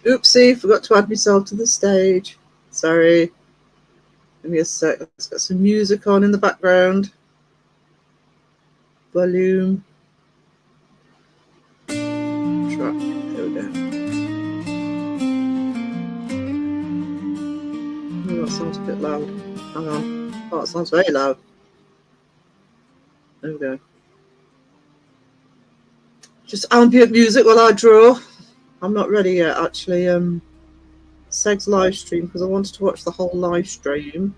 Oopsie, forgot to add myself to the stage. Sorry. Give me a sec. Let's get some music on in the background. Volume. Track. There we go. Oh, that sounds a bit loud. Hang on. Oh, it sounds very loud. There we go. Just ambient music while I draw. I'm not ready yet, actually. Seg's live stream, because I wanted to watch the whole live stream.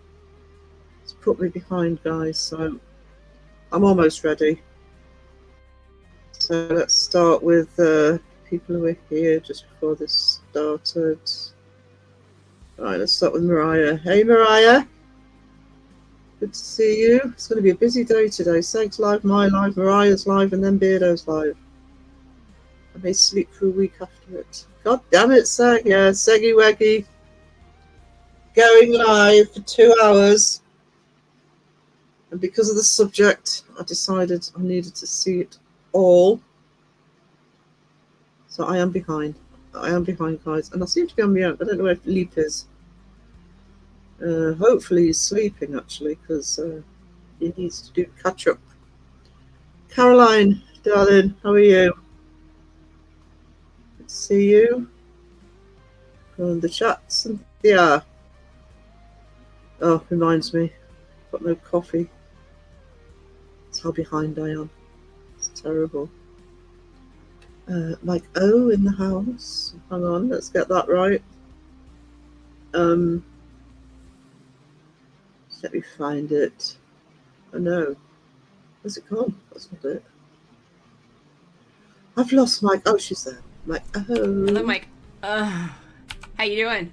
It's put me behind, guys, so I'm almost ready. So let's start with people who are here just before this started. Right, let's start with Mariah. Hey, Mariah. Good to see you. It's going to be a busy day today. Seg's live, my live, Mariah's live, and then Beardo's live. I may sleep for a week after it. God damn it, Seg. Yeah, Seggy Weggy. Going live for 2 hours. And because of the subject, I decided I needed to see it all. So I am behind. I am behind, guys. And I seem to be on my own. I don't know where Leap is. Hopefully he's sleeping, actually, because he needs to do catch up. Caroline, darling, how are you? Good to see you. On the chats. Yeah. Oh, reminds me. Got no coffee. That's how behind I am. It's terrible. Mike O in the house. Hang on, let's get that right. Let me find it. Oh no. Where's it gone? That's not it. I've lost Mike. Oh, she's there. Mike O. Hello, Mike. How you doing?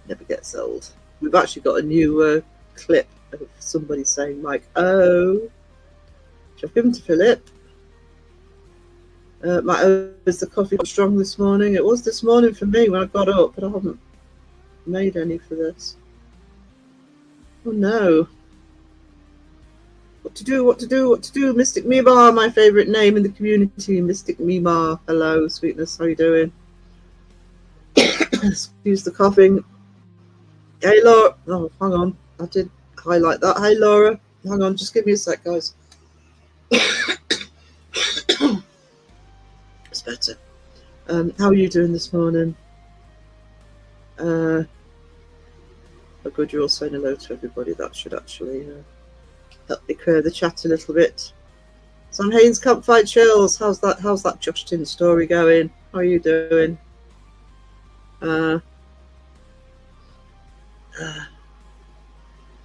Never gets old. We've actually got a new clip of somebody saying Mike O. Which I've given to Philip. My O is the coffee got strong this morning. It was this morning for me when I got up, but I haven't made any for this. Oh no. What to do, what to do, what to do? Mystic Mimar, my favourite name in the community. Mystic Mimar. Hello, sweetness. How you doing? Excuse the coughing. Hey, Laura. Oh, hang on. I did highlight that. Hey, Laura. Hang on. Just give me a sec, guys. It's better. How are you doing this morning? Oh, good. You're all saying hello to everybody. That should actually help me clear the chat a little bit. Sam Haynes, Campfire Chills. How's that Justin story going? How are you doing? Hang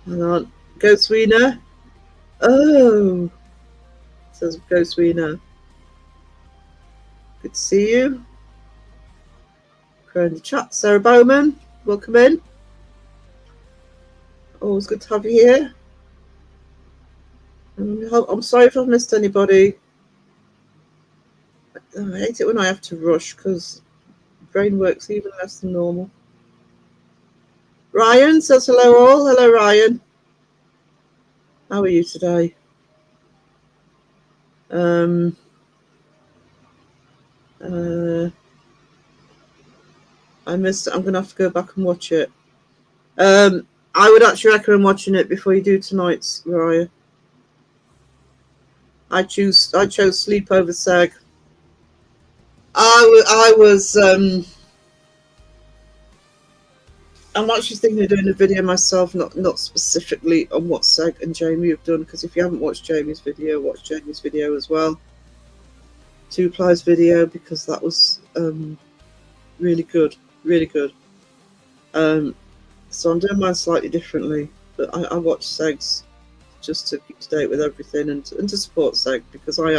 on. Ghost Wiener. Oh, says Ghost Wiener. Good to see you. In the chat, Sarah Bowman, welcome in. Always good to have you here. I'm sorry if I've missed anybody. I hate it when I have to rush because brain works even less than normal. Ryan says hello all. Hello, Ryan. How are you today? I missed it. I'm going to have to go back and watch it. I would actually recommend watching it before you do tonight's, Mariah. I chose sleep over Seg. I'm actually thinking of doing a video myself, not specifically on what Seg and Jamie have done, because if you haven't watched Jamie's video, watch Jamie's video as well. 2Ply's video, because that was really good. Really good. So I'm doing mine slightly differently, but I watch Seg's just to keep to date with everything and to support Seg, because I'm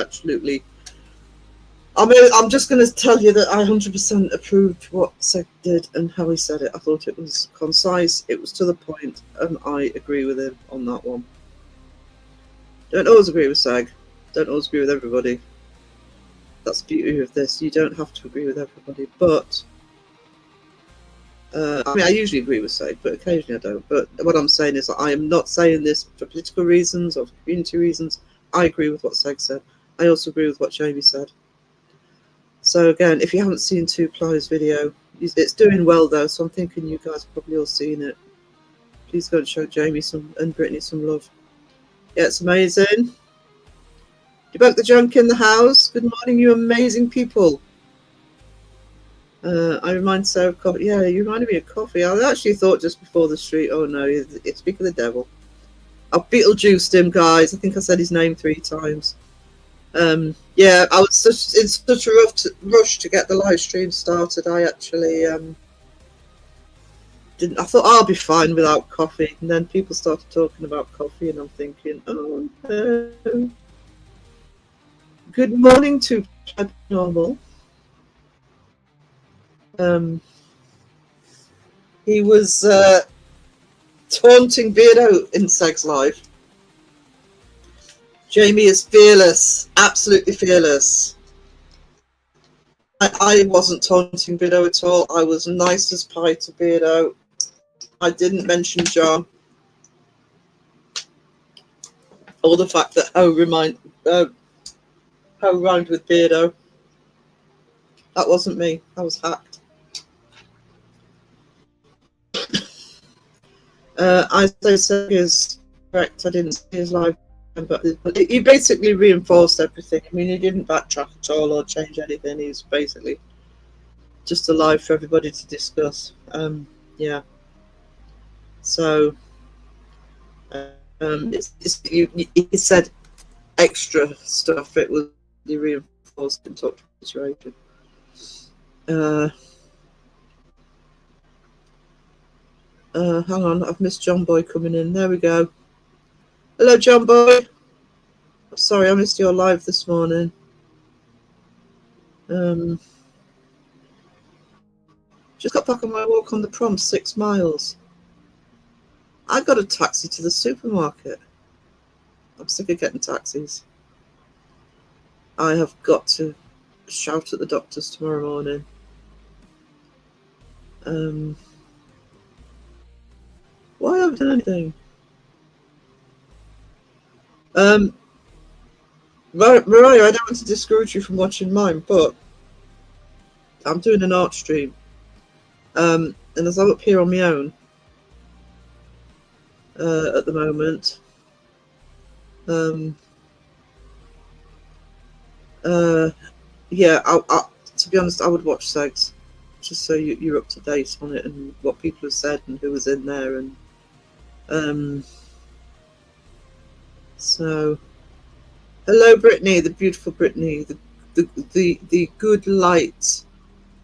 just going to tell you that I 100% approved what Seg did and how he said it. I thought it was concise, it was to the point, and I agree with him on that one. Don't always agree with Seg. Don't always agree with everybody. That's the beauty of this. You don't have to agree with everybody, but I usually agree with Seg, but occasionally I don't. But what I'm saying is that I am not saying this for political reasons or for community reasons. I agree with what Seg said. I also agree with what Jamie said. So again, if you haven't seen Two Plies video, it's doing well though, so I'm thinking you guys have probably all seen it. Please go and show Jamie and Brittany some love. Yeah, it's amazing. Debunk the junk in the house. Good morning, you amazing people. I remind Sarah of coffee. Yeah, you reminded me of coffee. I actually thought just before the street, oh no, it's speak of the devil. I've Beetlejuiced him, guys. I think I said his name 3 times. Yeah, I was in such a rush to get the live stream started. I actually didn't. I thought I'll be fine without coffee, and then people started talking about coffee, and I'm thinking, oh no. Good morning to Normal. He was taunting Beardo in Seg's Live. Jamie is fearless, absolutely fearless. I wasn't taunting Beardo at all. I was nice as pie to Beardo. I didn't mention John. Or the fact that Ho rhymed with Beardo. That wasn't me. I was hacked. I say Seg is correct. I didn't see his live, but he basically reinforced everything. I mean, he didn't backtrack at all or change anything. He's basically just alive for everybody to discuss. Yeah. So, he said extra stuff. It was reinforced and talked situation. Hang on, I've missed John Boy coming in. There we go. Hello, John Boy. Sorry, I missed your live this morning. Just got back on my walk on the prom, 6 miles. I got a taxi to the supermarket. I'm sick of getting taxis. I have got to shout at the doctors tomorrow morning. Why haven't I done anything? Mariah, I don't want to discourage you from watching mine, but I'm doing an art stream. And as I'm up here on my own at the moment, yeah, to be honest, I would watch Segs, just so you're up to date on it and what people have said and who was in there. And so, hello, Brittany, the beautiful Brittany, the good light,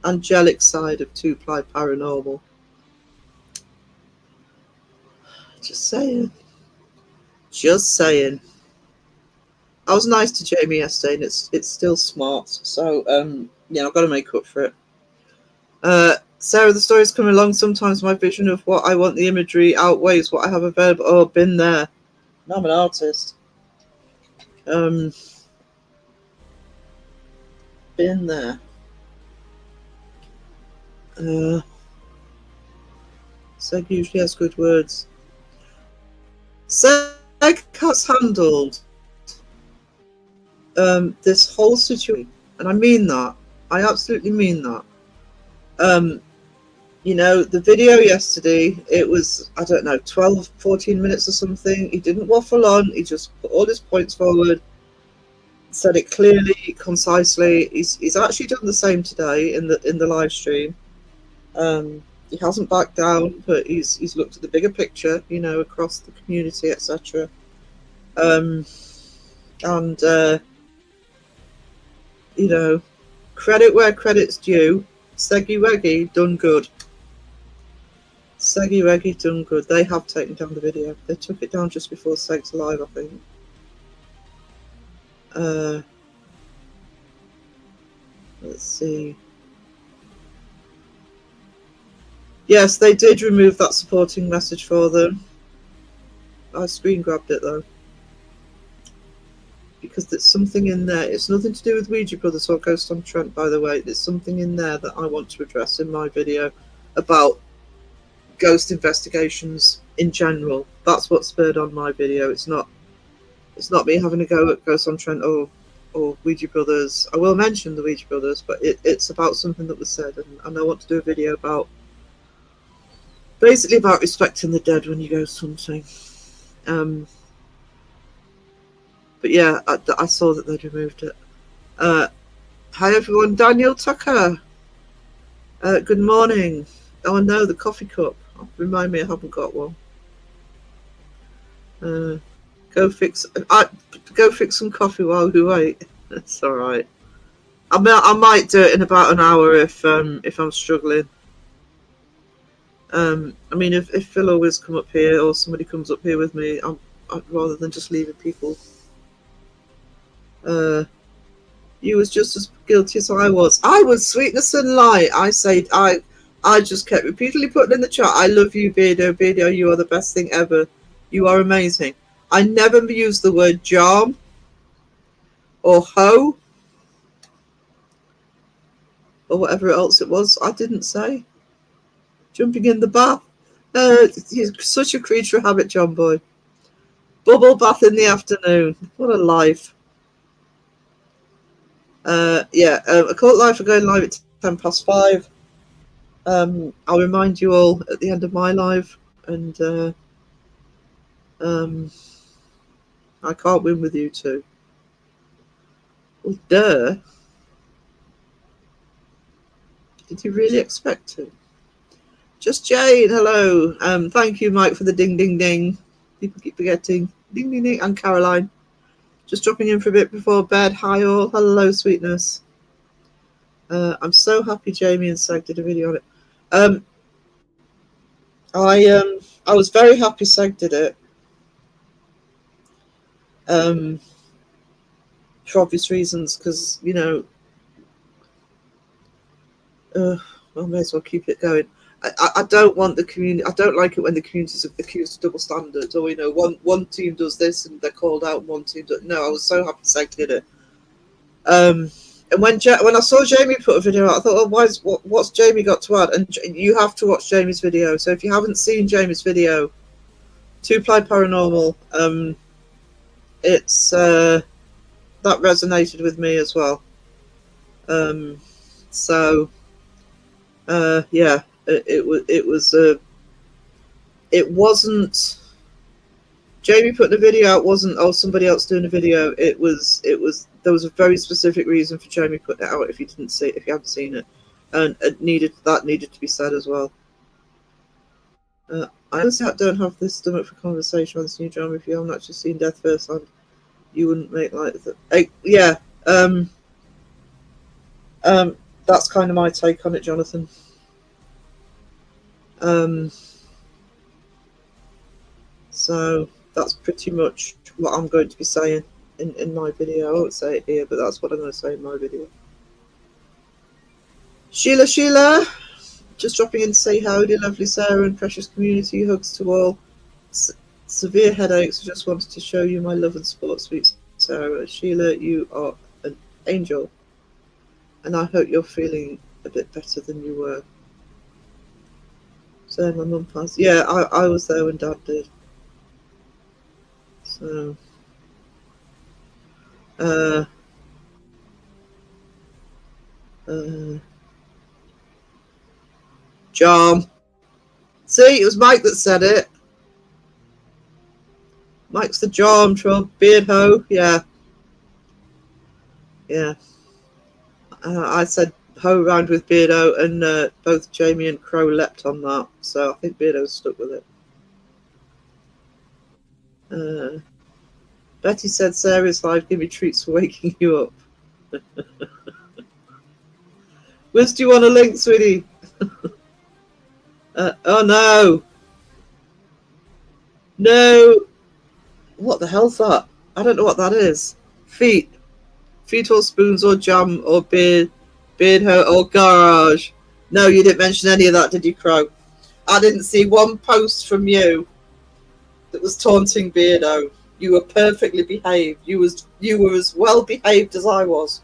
angelic side of Two Ply Paranormal. Just saying. Just saying. I was nice to Jamie yesterday, and it's still smart. So yeah, I've got to make up for it. Sarah, the story's coming along. Sometimes my vision of what I want the imagery outweighs what I have available. Oh, been there. I'm an artist. Been there. Seg usually has good words. Seg has handled this whole situation, and I mean that. I absolutely mean that. You know, the video yesterday, it was, I don't know, 12, 14 minutes or something. He didn't waffle on. He just put all his points forward, said it clearly, concisely. He's actually done the same today in the live stream. He hasn't backed down, but he's looked at the bigger picture, you know, across the community, etc. And you know, credit where credit's due. Seggy Weggy done good. Seggy Weggy done good. They have taken down the video. They took it down just before Seg's live, I think. Let's see. Yes, they did remove that supporting message for them. I screen grabbed it though. Because there's something in there. It's nothing to do with Ouija Brothers or Ghost on Trent, by the way. There's something in there that I want to address in my video about ghost investigations in general. That's what spurred on my video. It's not me having a go at Ghost on Trent or or Ouija Brothers. I will mention the Ouija Brothers, but it's about something that was said, and I want to do a video about, basically about respecting the dead when you go something. But yeah, I saw that they'd removed it. Hi everyone, Daniel Tucker. Good morning. Oh no, the coffee cup. Remind me I haven't got one. Go fix some coffee while we wait. That's all right. I might do it in about an hour if I'm struggling. I mean, if Phil always come up here or somebody comes up here with me, I'd rather than just leaving people. You was just as guilty as I was. I was sweetness and light. I said I just kept repeatedly putting in the chat, I love you, Beardo. Beardo, you are the best thing ever. You are amazing. I never used the word charm or hoe or whatever else it was. I didn't say. Jumping in the bath. He's such a creature of habit, John Boy. Bubble bath in the afternoon. What a life. Occult Life are going live at 5:10. I'll remind you all at the end of my live, and I can't win with you two. Well, duh. Did you really expect to? Just Jane, hello. Thank you, Mike, for the ding, ding, ding. People keep forgetting. Ding, ding, ding. And Caroline. Just dropping in for a bit before bed. Hi, all. Hello, sweetness. I'm so happy Jamie and Sag did a video on it. I was very happy Sag did it. For obvious reasons, because, you know, I may as well keep it going. I don't want the community. I don't like it when the community is accused of double standards, or, you know, one team does this and they're called out, and one team does. No, I was so happy Sag did it. And when I saw Jamie put a video out, I thought, oh, what's Jamie got to add? And you have to watch Jamie's video. So if you haven't seen Jamie's video, Two Ply Paranormal, it's that resonated with me as well. Yeah. It wasn't Jamie putting the video out, wasn't somebody else doing a video. It was there was a very specific reason for Jamie putting it out if you haven't seen it. And it needed to be said as well. I honestly don't have the stomach for conversation on this new drama. If you haven't actually seen Death firsthand, you wouldn't make like that. Yeah. That's kind of my take on it, Jonathan. So that's pretty much what I'm going to be saying in my video. I won't say it here, but that's what I'm going to say in my video. Sheila, just dropping in to say howdy, lovely Sarah and precious community. Hugs to all. Severe headaches. I just wanted to show you my love and support, sweet Sarah. Sheila, you are an angel, and I hope you're feeling a bit better than you were. So my mum passed. Yeah, I was there when Dad did. So, Charm. See, it was Mike that said it. Mike's the charm troll, beard hoe. Yeah. I said hoe round with Beardo, and both Jamie and Crow leapt on that, so I think Beardo's stuck with it. Betty said Sarah's live, give me treats for waking you up. Wiz, do you want a link, sweetie? Oh no. No. What the hell's that? I don't know what that is. Feet or spoons or jam or beard or garage. No, you didn't mention any of that, did you, Crow? I didn't see one post from you that was taunting Beardo. You were perfectly behaved. You were as well behaved as I was.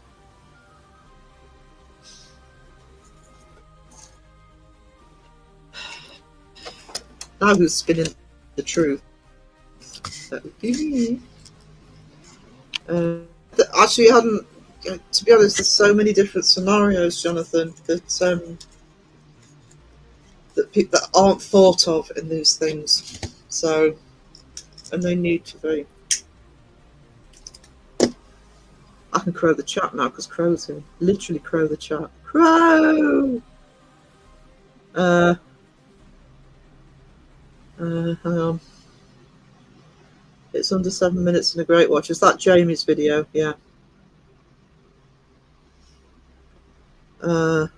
Now who's spinning the truth? actually hadn't. To be honest, there's so many different scenarios, Jonathan, that aren't thought of in these things. So, and they need to be. I can crow the chat now because Crow's here. Literally crow the chat. Crow! Hang on. It's under 7 minutes and a great watch. Is that Jamie's video? Yeah. Hang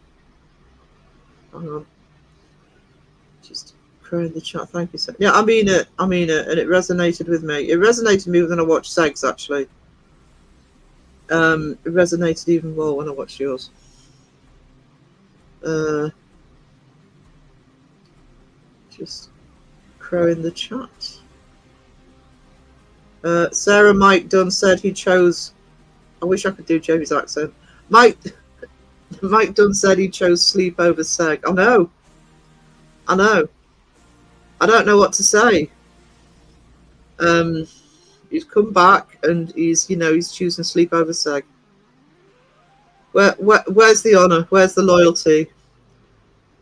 on. Just crowing the chat. Thank you, sir. Yeah, I mean it, and it resonated with me. It resonated with me when I watched Segs, actually. It resonated even more when I watched yours. Just crowing the chat. Sarah Mike Dunn said he chose. I wish I could do Jamie's accent. Mike Dunn said he chose sleep over Seg. I know. I don't know what to say. He's come back and he's choosing sleep over Seg. Where's the honour? Where's the loyalty?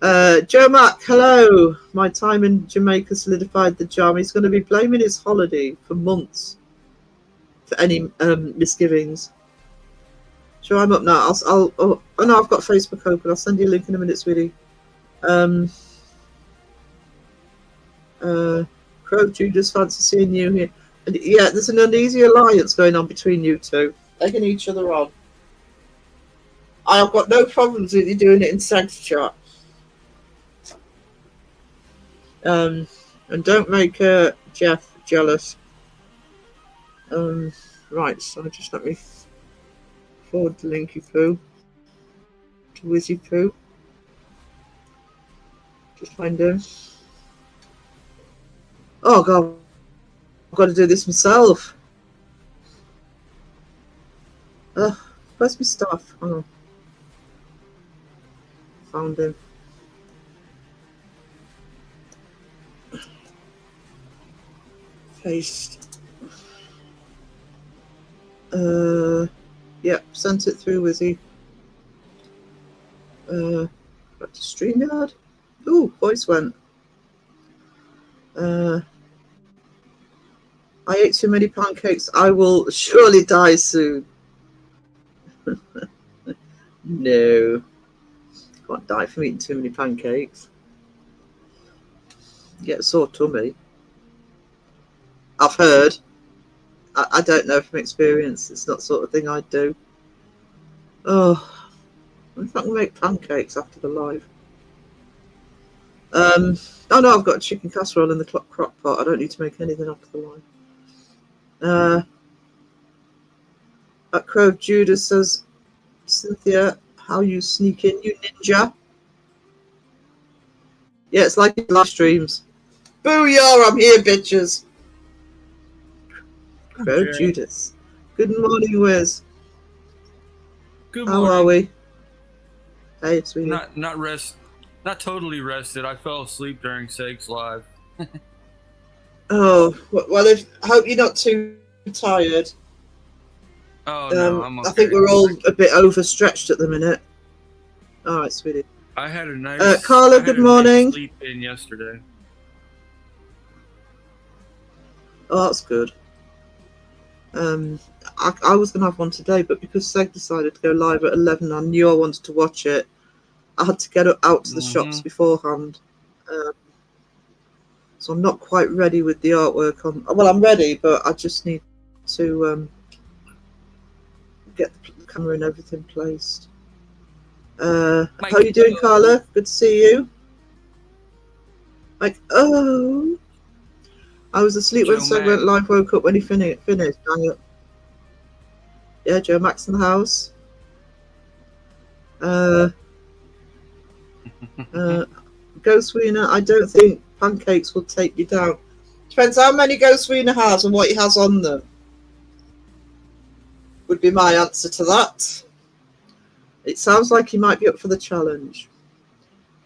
Joe Mack, hello. My time in Jamaica solidified the charm. He's going to be blaming his holiday for months for any misgivings. So I'm up now. Oh no, I've got Facebook open. I'll send you a link in a minute, sweetie. Crow Judas, fancy seeing you here. And yeah, there's an uneasy alliance going on between you two, taking each other on. I've got no problems with you doing it in sex chat. And don't make Jeff jealous. Right, so just let me forward the linky poo to Wizzy Poo. Just find him. Oh god, I've got to do this myself. Where's my stuff? Oh, found him. Paste. Yep, sent it through, Wizzy. Back to StreamYard. Ooh, voice went. I ate too many pancakes. I will surely die soon. No. Can't die from eating too many pancakes. Get a sore tummy. I've heard. I don't know from experience. It's not the sort of thing I'd do. Oh, I think I can make pancakes after the live. Oh no, I've got a chicken casserole in the crock pot. I don't need to make anything after the live. At Crow Judas says, Cynthia, how you sneak in, you ninja? Yeah, it's like live streams. Booyah, I'm here, bitches. Crow Judas. Good morning, Wiz. Good morning. How are we? Hey, sweetie. Not totally rested. I fell asleep during Seg's live. Oh, well, I hope you're not too tired. Oh, no, I'm okay. I think we're all a bit overstretched at the minute. All right, sweetie. I had a nice Carla, good morning. Nice sleep in yesterday. Oh, that's good. I was going to have one today, but because Seg decided to go live at 11, I knew I wanted to watch it. I had to get out to the shops beforehand. So I'm not quite ready with the artwork on. Well, I'm ready, but I just need to get the camera and everything placed. How are you doing, Carla? Good to see you. Like, oh, I was asleep when Seg went live. Woke up when he finished. Dang it. Yeah, Joe Max in the house. Ghost Wiener, I don't think pancakes will take you down. Depends how many Ghost Wiener has and what he has on them. Would be my answer to that. It sounds like he might be up for the challenge.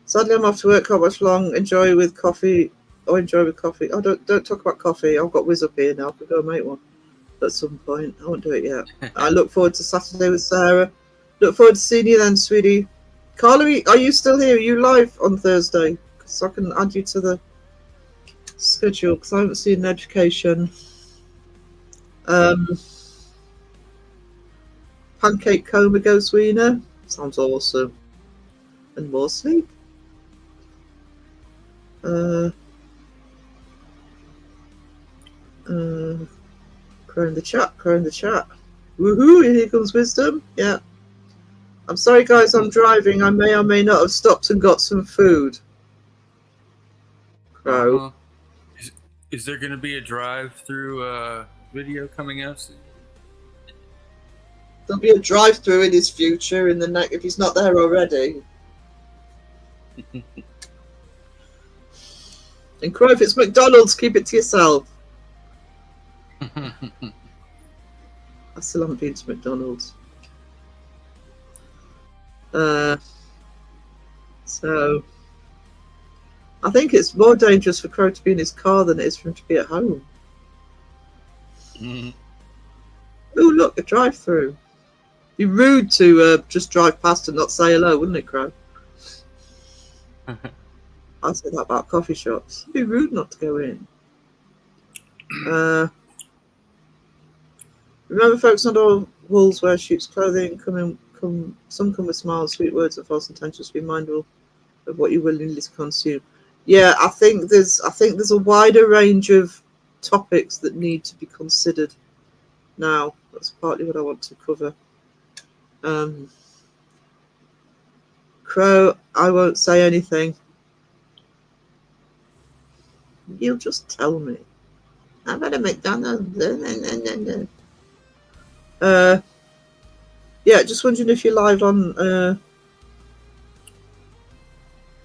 Sadly, I'm off to work. Can't watch long. Enjoy with coffee. Oh, don't talk about coffee. I've got Wiz up here now. I could go and make one. at some point. I won't do it yet. I look forward to Saturday with Sarah. Look forward to seeing you then, sweetie. Carla, are you still here? Are you live on Thursday? Because I can add you to the schedule because I haven't seen a notification. Pancake coma goes Weena. Sounds awesome. And more sleep. Crow in the chat, crow in the chat. Woohoo, here comes wisdom. Yeah. I'm sorry guys, I'm driving. I may or may not have stopped and got some food. Crow. Is there going to be a drive-through video coming out soon? There'll be a drive-through in his future in the next if he's not there already. And Crow, if it's McDonald's, keep it to yourself. I still haven't been to McDonald's. So I think it's more dangerous for Crow to be in his car than it is for him to be at home. Oh, look, a drive-through. Be rude to just drive past and not say hello, wouldn't it, Crow? I'd say that about coffee shops. It'd be rude not to go in. Remember, folks, not all wolves wear sheep's clothing. Some come with smiles, sweet words, and false intentions. Be mindful of what you willingly consume. Yeah, I think there's a wider range of topics that need to be considered now. That's partly what I want to cover. Crow, I won't say anything. You'll just tell me. I've had a McDonald's. Yeah, just wondering if you're live on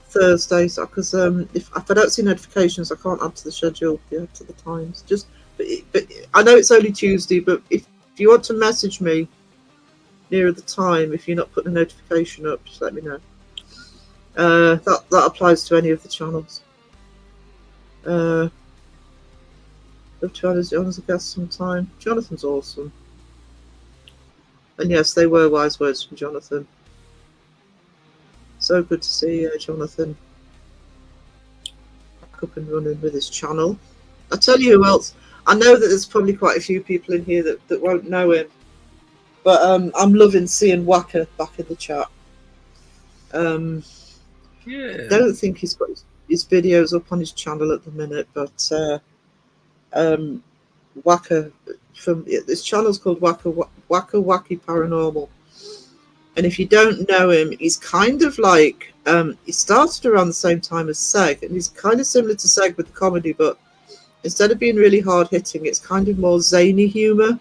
Thursdays, because if I don't see notifications, I can't add to the schedule. Yeah, to the times. But I know it's only Tuesday, but if you want to message me nearer the time, if you're not putting a notification up, just let me know. That applies to any of the channels. Love to add as a guest sometime. Jonathan's awesome. And yes, they were wise words from Jonathan. So good to see Jonathan back up and running with his channel. I'll tell you who else. I know that there's probably quite a few people in here that won't know him. But I'm loving seeing Waka back in the chat. Yeah. I don't think he's got his videos up on his channel at the minute, but Waka from this channel's called Waka Wacky Paranormal. And if you don't know him, he's kind of like he started around the same time as Seg, and he's kind of similar to Seg with the comedy, but instead of being really hard hitting, it's kind of more zany humor.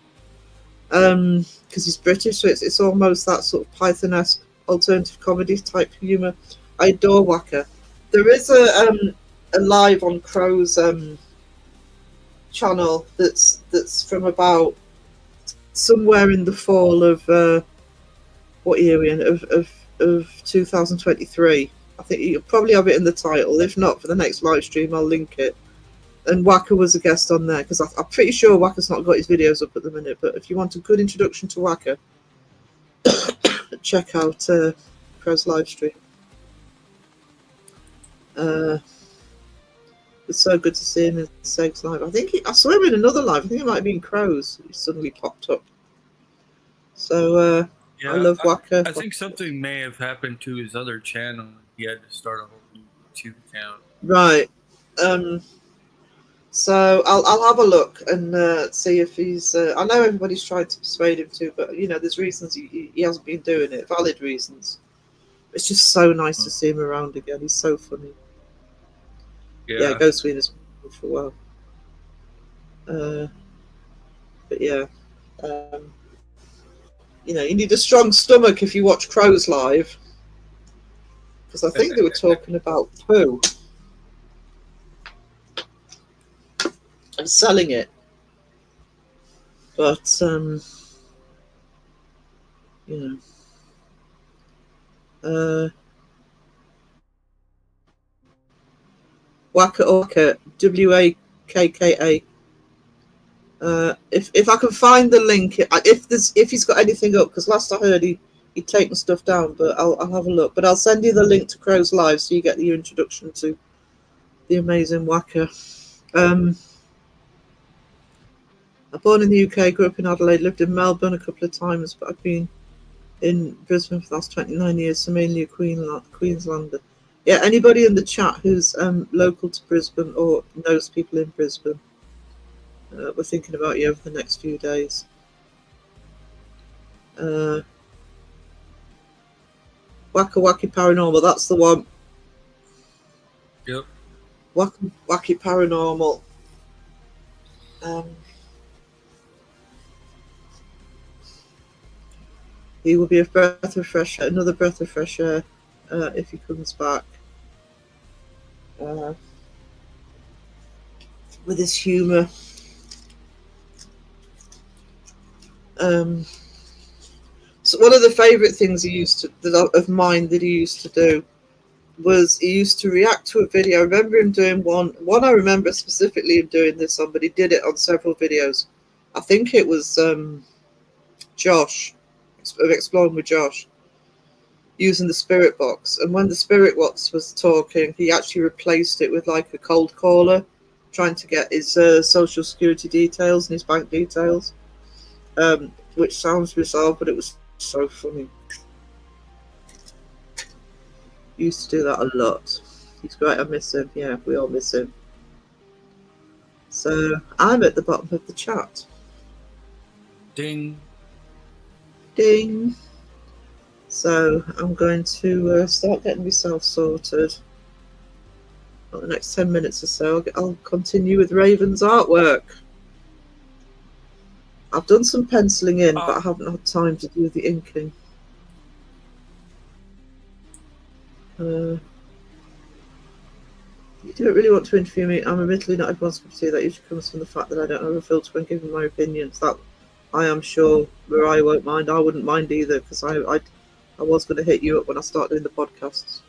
Because he's British, so it's almost that sort of Python-esque alternative comedy type humor. I adore Waka. There is a live on Crow's channel that's from about somewhere in the fall of what year we in of 2023. I think you'll probably have it in the title. If not, for the next live stream, I'll link it. And Waka was a guest on there because I'm pretty sure Waka's not got his videos up at the minute. But if you want a good introduction to Waka, check out Crow's live stream. It's so good to see him in Seg's live. I saw him in another live. I think it might have been Crow's. He suddenly popped up. So Yeah, I love Waka. I think something may have happened to his other channel. He had to start a whole new YouTube account. Right. So I'll have a look and see if he's. I know everybody's tried to persuade him to, but there's reasons he hasn't been doing it. Valid reasons. It's just so nice to see him around again. He's so funny. Yeah, Ghost Queen has been for a while. But yeah, you need a strong stomach if you watch Crows live, because I think they were talking about poo and selling it, but Waka Orca, Wakka. If I can find the link, if he's got anything up, because last I heard he'd taken stuff down, but I'll have a look. But I'll send you the link to Crow's Live so you get your introduction to the amazing Whacker. I'm born in the UK, grew up in Adelaide, lived in Melbourne a couple of times, but I've been in Brisbane for the last 29 years, so mainly a Queenslander. Yeah, anybody in the chat who's local to Brisbane or knows people in Brisbane, we're thinking about you over the next few days. Wacka Wacky Paranormal, that's the one. Yep. Wacky Paranormal. He will be a breath of fresh air, another breath of fresh air if he comes back. With his humour. So one of the favourite things he used to do was he used to react to a video. I remember him doing one I remember specifically him doing this on, but he did it on several videos. I think it was Josh, of Exploring with Josh, using the spirit box. And when the spirit box was talking, he actually replaced it with like a cold caller, trying to get his social security details and his bank details, which sounds bizarre, but it was so funny. He used to do that a lot. He's great. I miss him. Yeah, we all miss him. So I'm at the bottom of the chat. Ding. Ding. So I'm going to start getting myself sorted. For the next 10 minutes or so, I'll continue with Raven's artwork. I've done some penciling in, but I haven't had time to do the inking. You don't really want to interview me. I'm admittedly not everyone's cup of tea. That usually comes from the fact that I don't have a filter when giving my opinions. That I am sure Mariah won't mind. I wouldn't mind either, because I was going to hit you up when I started doing the podcasts.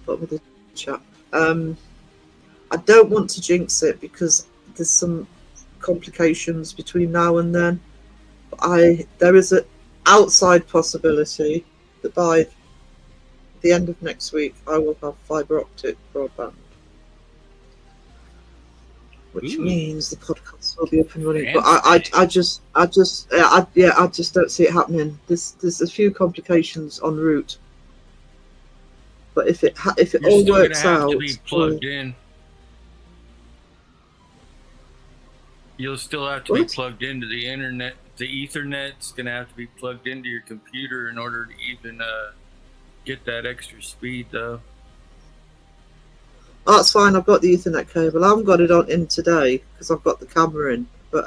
What with the chat? I don't want to jinx it because there's some complications between now and then. There is an outside possibility that by the end of next week I will have fibre optic broadband, which means the podcast will be up and running. But I just don't see it happening. There's a few complications en route, but if it You're all still works gonna have out, to be plugged in. You'll still have to be plugged into the internet. The Ethernet's gonna have to be plugged into your computer in order to even get that extra speed, though. Oh, that's fine. I've got the Ethernet cable. I haven't got it in today because I've got the camera in. But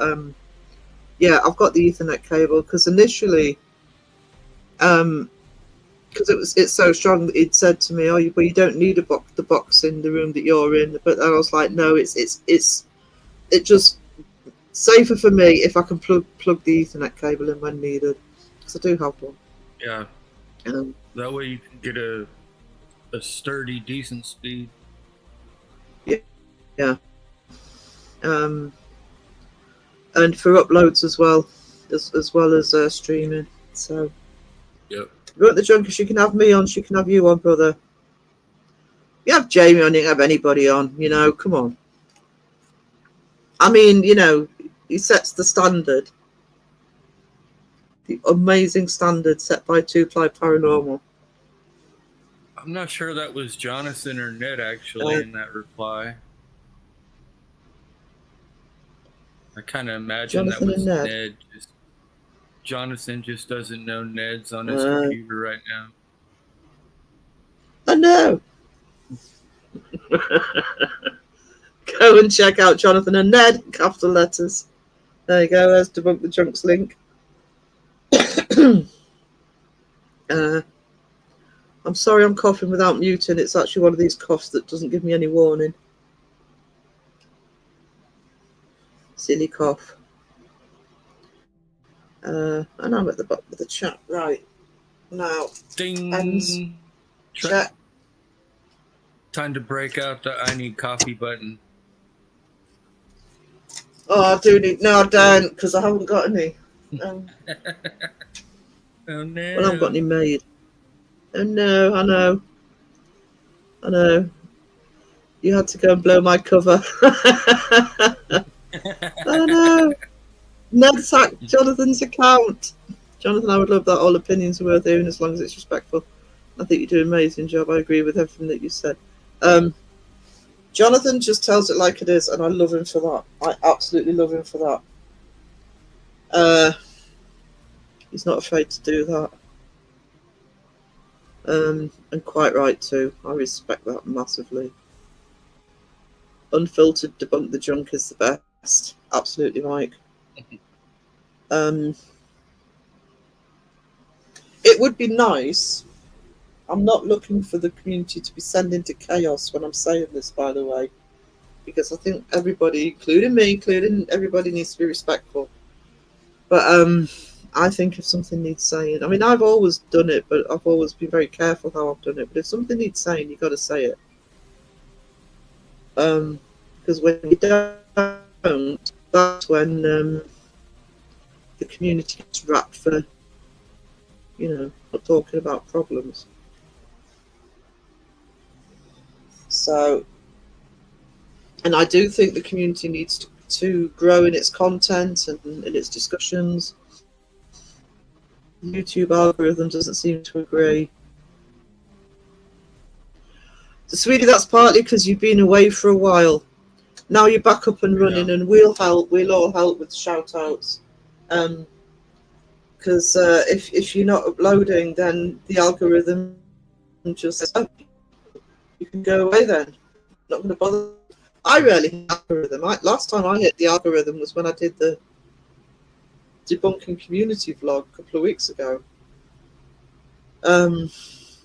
yeah, I've got the Ethernet cable because initially, because it's so strong that it said to me, "Oh, you don't need the box in the room that you're in." But then I was like, "No, it's just safer for me if I can plug the Ethernet cable in when needed, because I do have one." Yeah. That way you can get a sturdy, decent speed. Yeah. And for uploads as well as streaming. So. Yep. If you want the Junker, she can have me on. She can have you on, brother. You have Jamie on. You can have anybody on. You know, come on. I mean, you know, he sets the standard. The amazing standard set by Two Ply Paranormal. I'm not sure that was Jonathan or Ned actually in that reply. I kind of imagine Jonathan that was Ned. Jonathan just doesn't know Ned's on his computer right now. I know. Go and check out Jonathan and Ned, capital letters. There you go. There's Debunk the Junks link. I'm sorry I'm coughing without muting. It's actually one of these coughs that doesn't give me any warning. Silly cough. And I'm at the bottom of the chat right now. Ding. Ends. Chat. Time to break out the I need coffee button. Oh, I do need. No, I don't, because I haven't got any. Oh no. Well, I haven't got any made. Oh no, I know. I know. You had to go and blow my cover. Oh no. Ned's hacked Jonathan's account. Jonathan, I would love that. All opinions are worth hearing as long as it's respectful. I think you do an amazing job. I agree with everything that you said. Jonathan just tells it like it is, and I love him for that. I absolutely love him for that. He's not afraid to do that. And quite right too. I respect that massively. Unfiltered, debunk the junk is the best. Absolutely, Mike. It would be nice. I'm not looking for the community to be sent into chaos when I'm saying this, by the way, because I think everybody, including me, including everybody, needs to be respectful. But I think if something needs saying, I mean, I've always done it, but I've always been very careful how I've done it. But if something needs saying, you've got to say it. Because when you don't, that's when the community gets wrapped for, not talking about problems. So, and I do think the community needs to grow in its content and in its discussions. YouTube algorithm doesn't seem to agree. So, sweetie, that's partly because you've been away for a while. Now you're back up and running, and we'll help. We'll all help with shout outs. Because if you're not uploading, then the algorithm just says, oh, you can go away then. Not going to bother. I rarely hit the algorithm. Last time I hit the algorithm was when I did the debunking community vlog a couple of weeks ago. And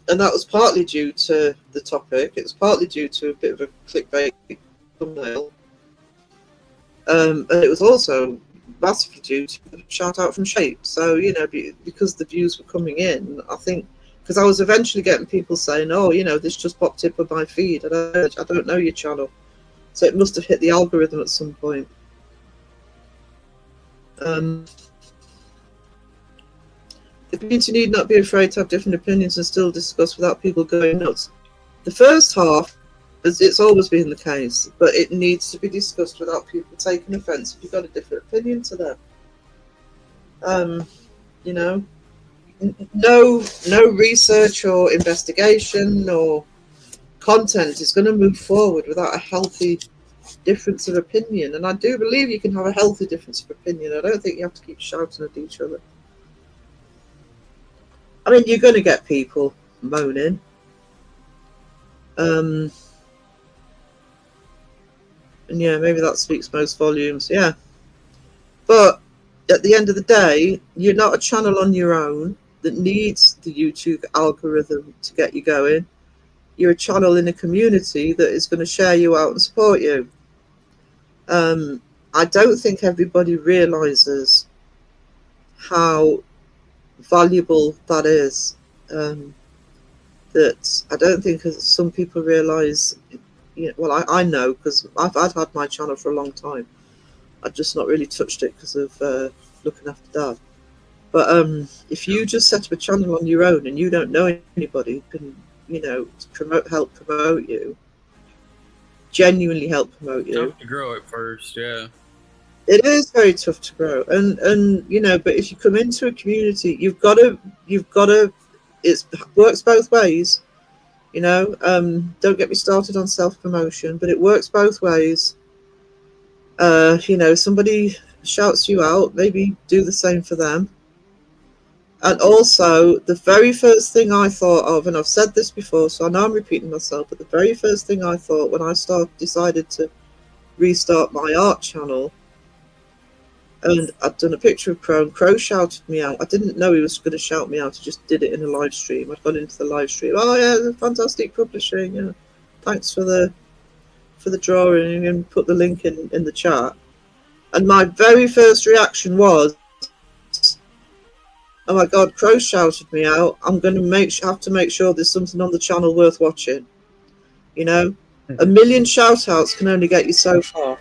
that was partly due to the topic. It was partly due to a bit of a clickbait thumbnail. And it was also massively due to the shout out from Shape. So, because the views were coming in, I think, because I was eventually getting people saying, oh, this just popped up on my feed. I don't know your channel. So it must have hit the algorithm at some point. The community need not be afraid to have different opinions and still discuss without people going nuts. The first half, it's always been the case, but it needs to be discussed without people taking offence if you've got a different opinion to them. No research or investigation or content is going to move forward without a healthy difference of opinion. And I do believe you can have a healthy difference of opinion. I don't think you have to keep shouting at each other. I mean, you're going to get people moaning. And yeah, maybe that speaks most volumes. Yeah. But at the end of the day, you're not a channel on your own that needs the YouTube algorithm to get you going. You're a channel in a community that is going to share you out and support you. I don't think everybody realizes how valuable that is. That I don't think some people realize. Well, I know, because I've had my channel for a long time. I've just not really touched it because of looking after Dad. But if you just set up a channel on your own and you don't know anybody who can, help promote you, genuinely help promote you. Tough to grow at first, yeah. It is very tough to grow, and but if you come into a community, you've got to. It works both ways. Don't get me started on self-promotion, but it works both ways. Somebody shouts you out, maybe do the same for them. And also, the very first thing I thought of, and I've said this before, so I know I'm repeating myself, but the very first thing I thought when I decided to restart my art channel, and I'd done a picture of Crow, and Crow shouted me out. I didn't know he was going to shout me out. He just did it in a live stream. I'd gone into the live stream. Oh yeah, fantastic publishing. Yeah, thanks for the drawing, and put the link in the chat. And my very first reaction was, oh my God, Crow shouted me out. I'm going to have to make sure there's something on the channel worth watching. You know, a million shout outs can only get you so far.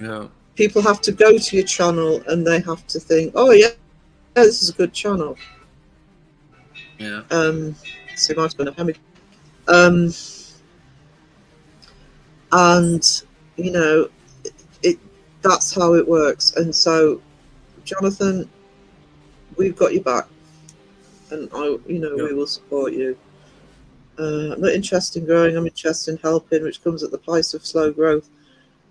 Yeah. People have to go to your channel and they have to think, oh yeah, this is a good channel. Yeah. So mine's going to and you know, that's how it works. And so, Jonathan, we've got your back, and we will support you. I'm not interested in growing. I'm interested in helping, which comes at the price of slow growth.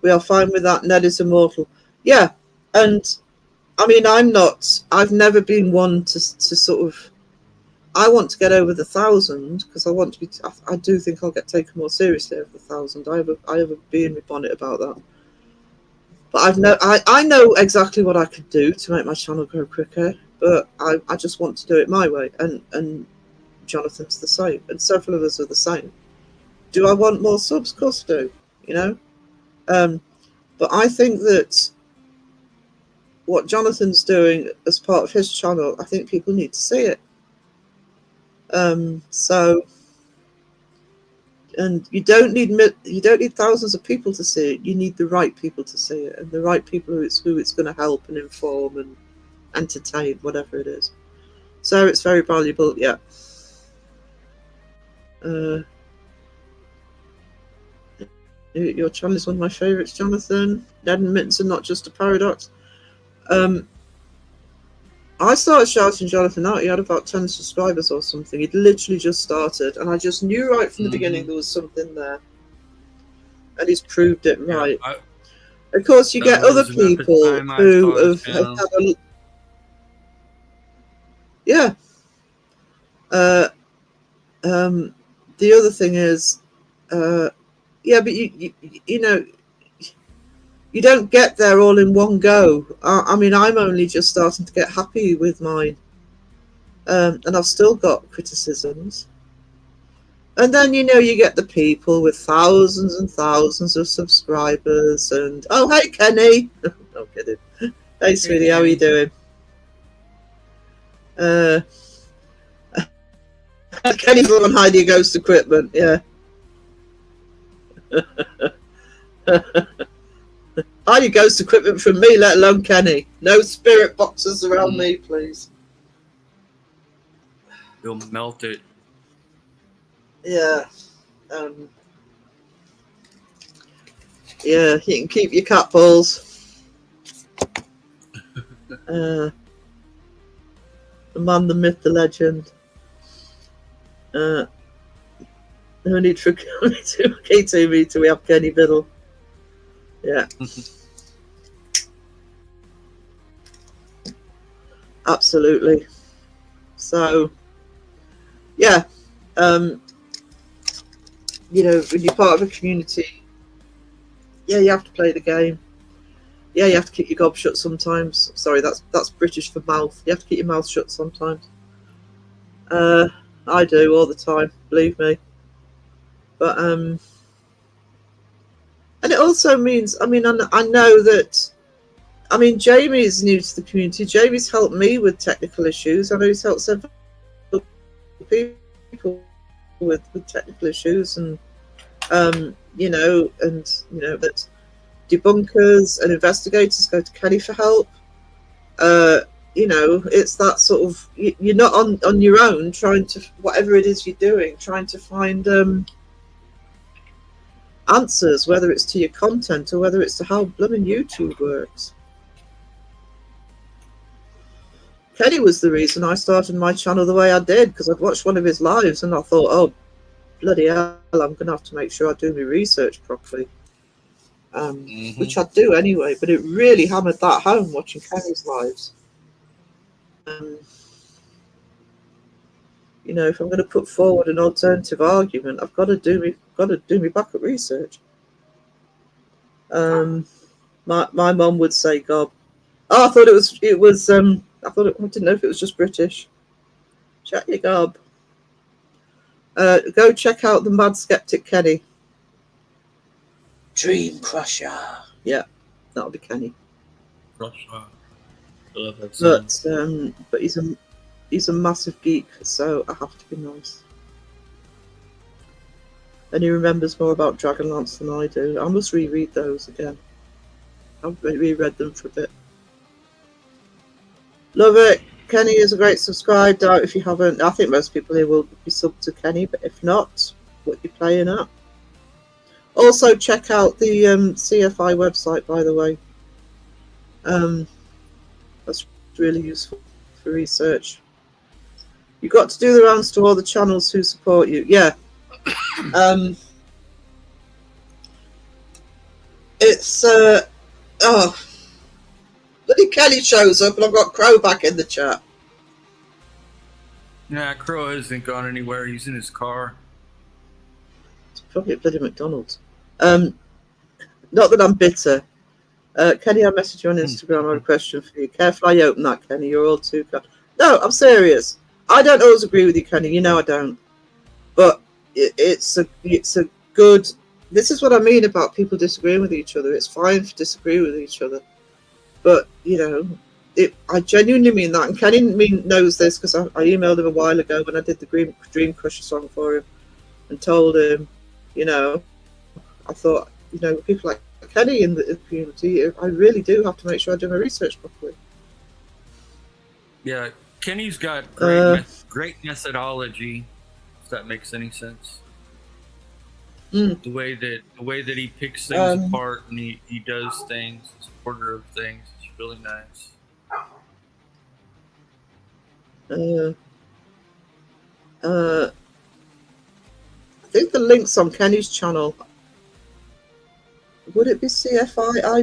We are fine with that. Ned is immortal. Yeah, and I mean, I've never been one to sort of. I want to get over the 1,000 because I want to be. I do think I'll get taken more seriously over the 1,000. I have a bee in my bonnet about that. But I know exactly what I could do to make my channel grow quicker. But I just want to do it my way, and Jonathan's the same, and several of us are the same. Do I want more subs? Of course I do. You know, but I think that what Jonathan's doing as part of his channel, I think people need to see it. So, and you don't need thousands of people to see it. You need the right people to see it, and the right people who it's going to help and inform and entertain, whatever it is. So it's very valuable. Yeah. Your channel is one of my favourites, Jonathan. Ned and Mittens are not just a paradox. I started shouting Jonathan out. He had about 10 subscribers or something. He'd literally just started, and I just knew right from the beginning there was something there. And he's proved it right. Of course, you get other people who have had a... Yeah. The other thing is, yeah, but you know, you don't get there all in one go. I mean, I'm only just starting to get happy with mine. And I've still got criticisms. And then, you know, you get the people with thousands and thousands of subscribers. And, oh, hey, Kenny. No kidding. Hey, sweetie, how are you doing? Kenny's on hiding your ghost equipment, yeah. Hide your ghost equipment from me, let alone Kenny. No spirit boxes around me, please. You'll melt it. Yeah. Yeah, you can keep your cat balls. The man, the myth, the legend. No need for K2 till we have Kenny Biddle. Yeah. Absolutely. So, yeah. You know, when you're part of a community, yeah, you have to play the game. Yeah, you have to keep your gob shut sometimes. Sorry, that's British for mouth. You have to keep your mouth shut sometimes. I do all the time, believe me. But and it also means, I mean, I know that, I mean, Jamie is new to the community. Jamie's helped me with technical issues. I know he's helped several people with technical issues, and you know, that debunkers and investigators go to Kenny for help. You know, it's that sort of, you're not on your own trying to, whatever it is you're doing, trying to find answers, whether it's to your content or whether it's to how blooming YouTube works. Kenny was the reason I started my channel the way I did, because I'd watched one of his lives and I thought, oh, bloody hell, I'm going to have to make sure I do my research properly. Which I do anyway, but it really hammered that home watching Kenny's lives. You know, if I'm going to put forward an alternative argument, I've got to do me backup research. My mum would say "gob." Oh, I thought it was. I didn't know if it was just British. Chat your gob. Go check out the Mad Skeptic Kenny. Dream Crusher. Yeah, that'll be Kenny. Crusher. I love that song. But he's a massive geek, so I have to be nice. And he remembers more about Dragonlance than I do. I must reread those again. I've reread them for a bit. Love it. Kenny is a great subscribe. Doubt if you haven't. I think most people here will be subbed to Kenny, but if not, what you're playing at. Also, check out the CFI website, by the way. That's really useful for research. You've got to do the rounds to all the channels who support you. Yeah. It's bloody Kelly shows up and I've got Crow back in the chat. Nah, Crow hasn't gone anywhere. He's in his car. It's probably at bloody McDonald's. Not that I'm bitter. Kenny, I messaged you on Instagram. I have a question for you. Careful, I open that, Kenny. You're all too kind. No, I'm serious. I don't always agree with you, Kenny. You know I don't. But it's a good. This is what I mean about people disagreeing with each other. It's fine to disagree with each other, but you know, I genuinely mean that. And Kenny knows this because I emailed him a while ago when I did the Dream Crusher song for him, and told him, you know, I thought, you know, people like Kenny in the community, I really do have to make sure I do my research properly. Yeah, Kenny's got great methodology. If that makes any sense. The way that he picks things apart and he does things, his order of things, is really nice. I think the link's on Kenny's channel. Would it be cfiig.org? I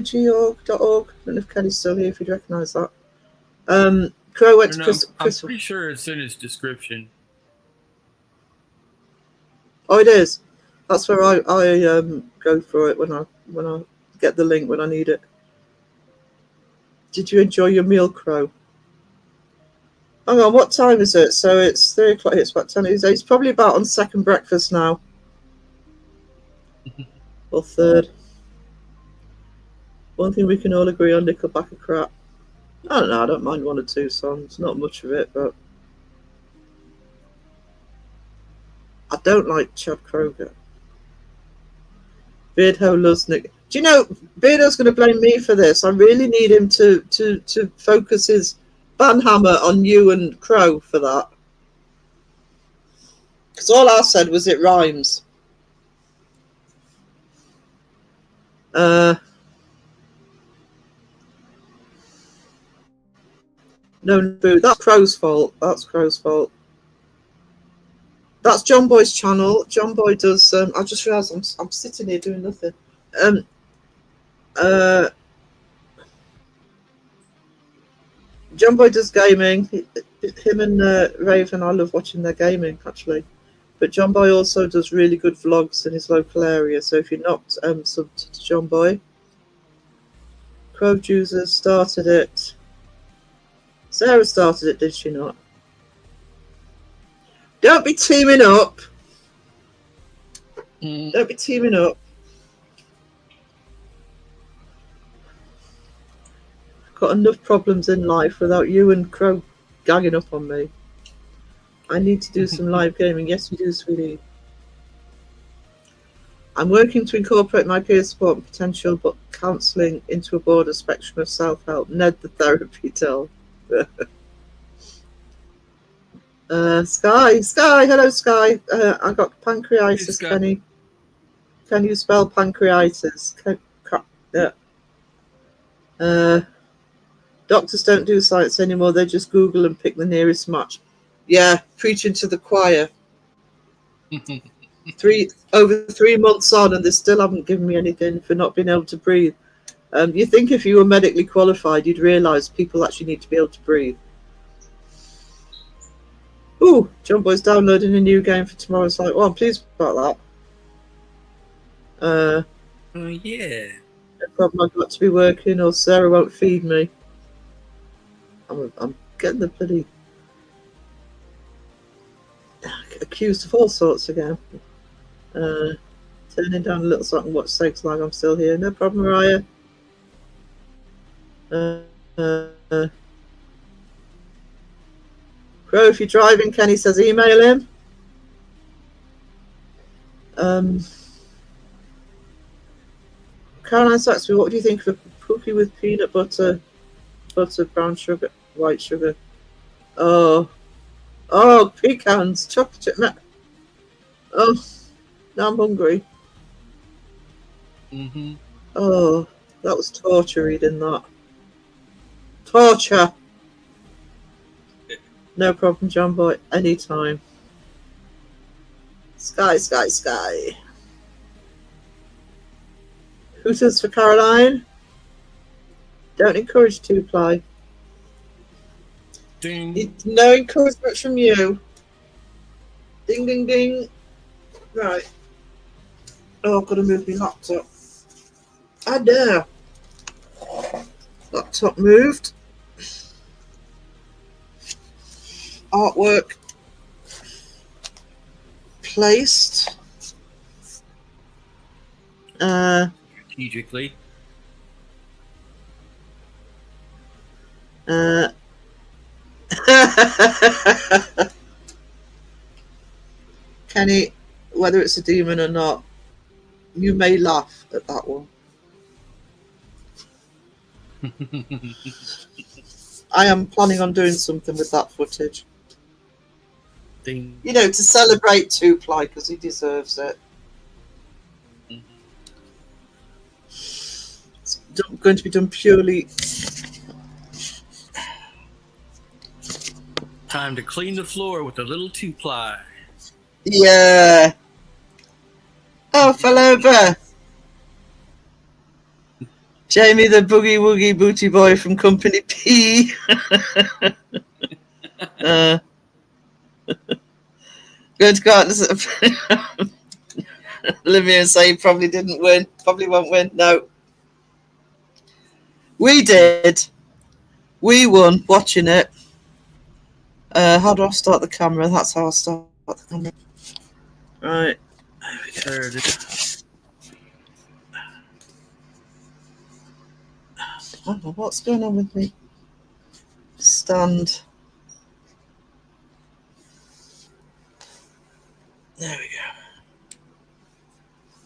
don't know if Kenny's still here, if you'd recognise that. Crow went to Chris. I'm pretty sure it's in his description. Oh, it is. That's where I go for it when I get the link when I need it. Did you enjoy your meal, Crow? Hang on, what time is it? So it's 3 o'clock. It's about 10. It's probably about on second breakfast now, or third. One thing we can all agree on: Nickelback are crap. I don't know. I don't mind one or two songs. Not much of it, but I don't like Chad Kroger. Beardho loves Nick. Do you know Beardho's going to blame me for this? I really need him to focus his banhammer on you and Crow for that. Because all I said was it rhymes. No, that's Crow's fault. That's Crow's fault. That's John Boy's channel. John Boy does. I just realised I'm sitting here doing nothing. John Boy does gaming. Him and Raven, I love watching their gaming actually. But John Boy also does really good vlogs in his local area. So if you're not subbed to John Boy, Crow Juicer started it. Sarah started it, did she not? Don't be teaming up. Don't be teaming up. I've got enough problems in life without you and Crow gagging up on me. I need to do some live gaming. Yes, you do, sweetie. I'm working to incorporate my peer support and potential, but counselling into a broader spectrum of self-help. Ned the therapy doll. Sky, hello Sky. I got pancreatitis, Hey, Kenny. Can you spell pancreatitis? Doctors don't do science anymore, they just Google and pick the nearest match. Yeah, preaching to the choir. Over 3 months on and they still haven't given me anything for not being able to breathe. You think if you were medically qualified, you'd realise people actually need to be able to breathe. Ooh, John Boy's downloading a new game for tomorrow's night. Well, I'm pleased about that. Oh yeah. No problem, I've got to be working or Sarah won't feed me. I'm getting the bloody accused of all sorts again. Turning down a little so I can watch Sakes Like I'm still here. No problem, Mariah. Crow, if you're driving, Kenny says email him. Caroline Saxby, what do you think of a cookie with peanut butter, brown sugar, white sugar? Oh, pecans, chocolate. Oh, now I'm hungry. Mm-hmm. Oh, that was torture reading that. Torture. No problem, John Boy. Anytime. Sky. Hooters for Caroline. Don't encourage two-ply. Ding. No encouragement from you. Ding, ding, ding. Right. Oh, I've got to move my laptop. I dare. Laptop moved. Artwork placed. Strategically. Kenny, whether it's a demon or not, you may laugh at that one. I am planning on doing something with that footage. Ding. You know, to celebrate two-ply because he deserves it. It's going to be done purely. Time to clean the floor with a little two-ply. Yeah. Oh, fell over. Jamie, the boogie woogie booty boy from Company P. Going to go out and Olivia and say he probably didn't win. Probably won't win. No. We did. We won watching it. How do I start the camera? That's how I start the camera. Right. There it is. I don't know what's going on with me. Stand. There we go.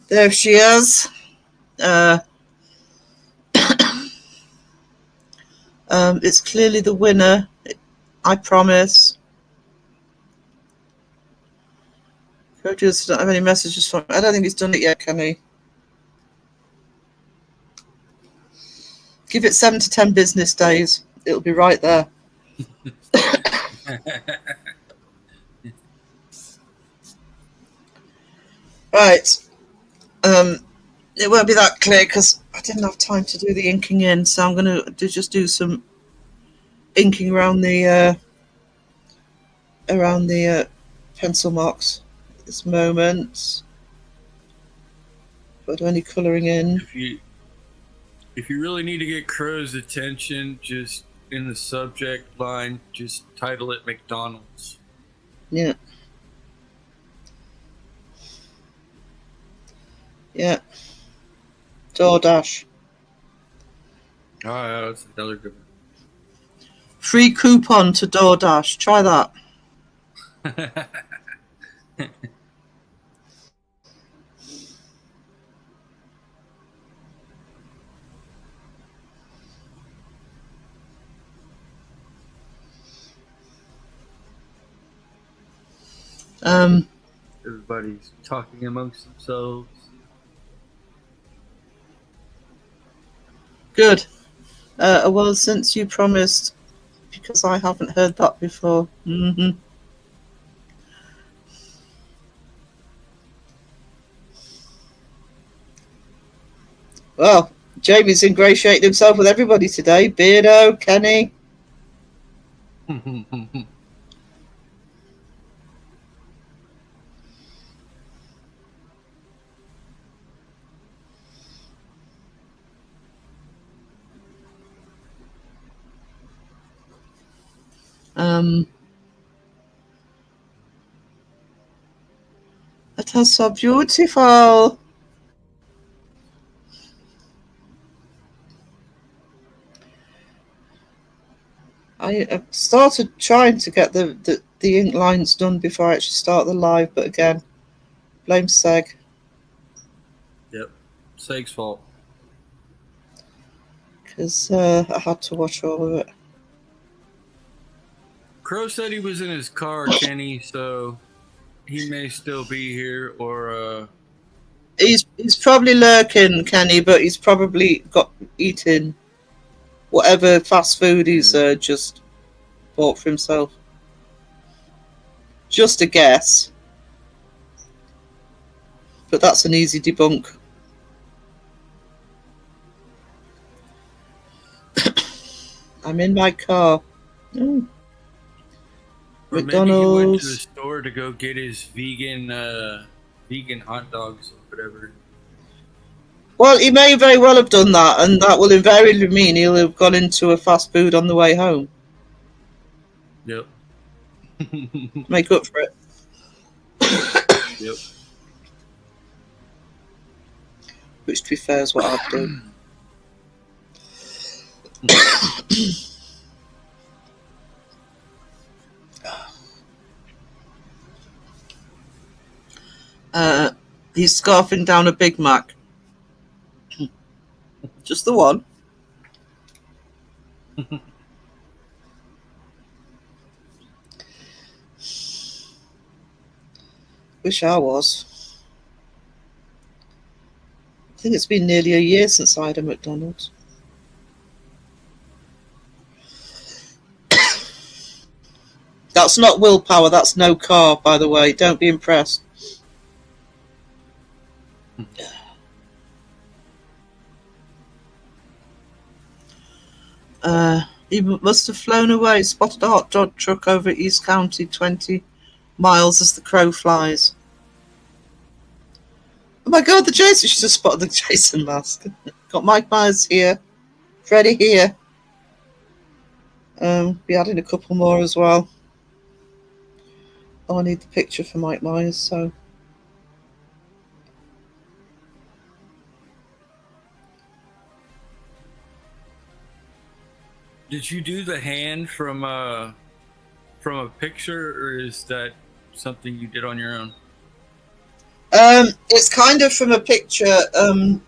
There she is. It's clearly the winner. I promise. Coaches don't have any messages from. I don't think he's done it yet, can he? Give it 7 to 10 business days. It'll be right there. Right. It won't be that clear because I didn't have time to do the inking in, so I'm going to just do some inking around the pencil marks at this moment. If I do any colouring in. If you really need to get Crow's attention, just in the subject line, just title it McDonald's. Yeah. Yeah. DoorDash. Oh, yeah, that's another good one. Free coupon to DoorDash. Try that. Everybody's talking amongst themselves. Good. Well, since you promised, because I haven't heard that before. Mm-hmm. Well, Jamie's ingratiated himself with everybody today. Beardo, Kenny. That is so beautiful. I started trying to get the ink lines done before I actually start the live, but again, blame Seg. Sake's fault. Because I had to watch all of it. Crow said he was in his car, Kenny, so he may still be here, or He's probably lurking, Kenny, but he's probably got eating whatever fast food he's just bought for himself. Just a guess. But that's an easy debunk. I'm in my car. or McDonald's. maybe he went to the store to go get his vegan hot dogs or whatever. Well, he may very well have done that, and that will invariably mean he'll have gone into a fast food on the way home. Yep. Make up for it. Yep. Which, to be fair, is what I'd do. He's scarfing down a Big Mac. Just the one. Wish I was. I think it's been nearly a year since I had a McDonald's. That's not willpower, that's no car, by the way. Don't be impressed. He must have flown away, spotted a hot dog truck over East County, 20 miles as the crow flies. Oh my God, the Jason! She just spotted the Jason mask. Got Mike Myers here, Freddy here. Be adding a couple more as well. Oh, I need the picture for Mike Myers, so. Did you do the hand from a picture, or is that something you did on your own? It's kind of from a picture of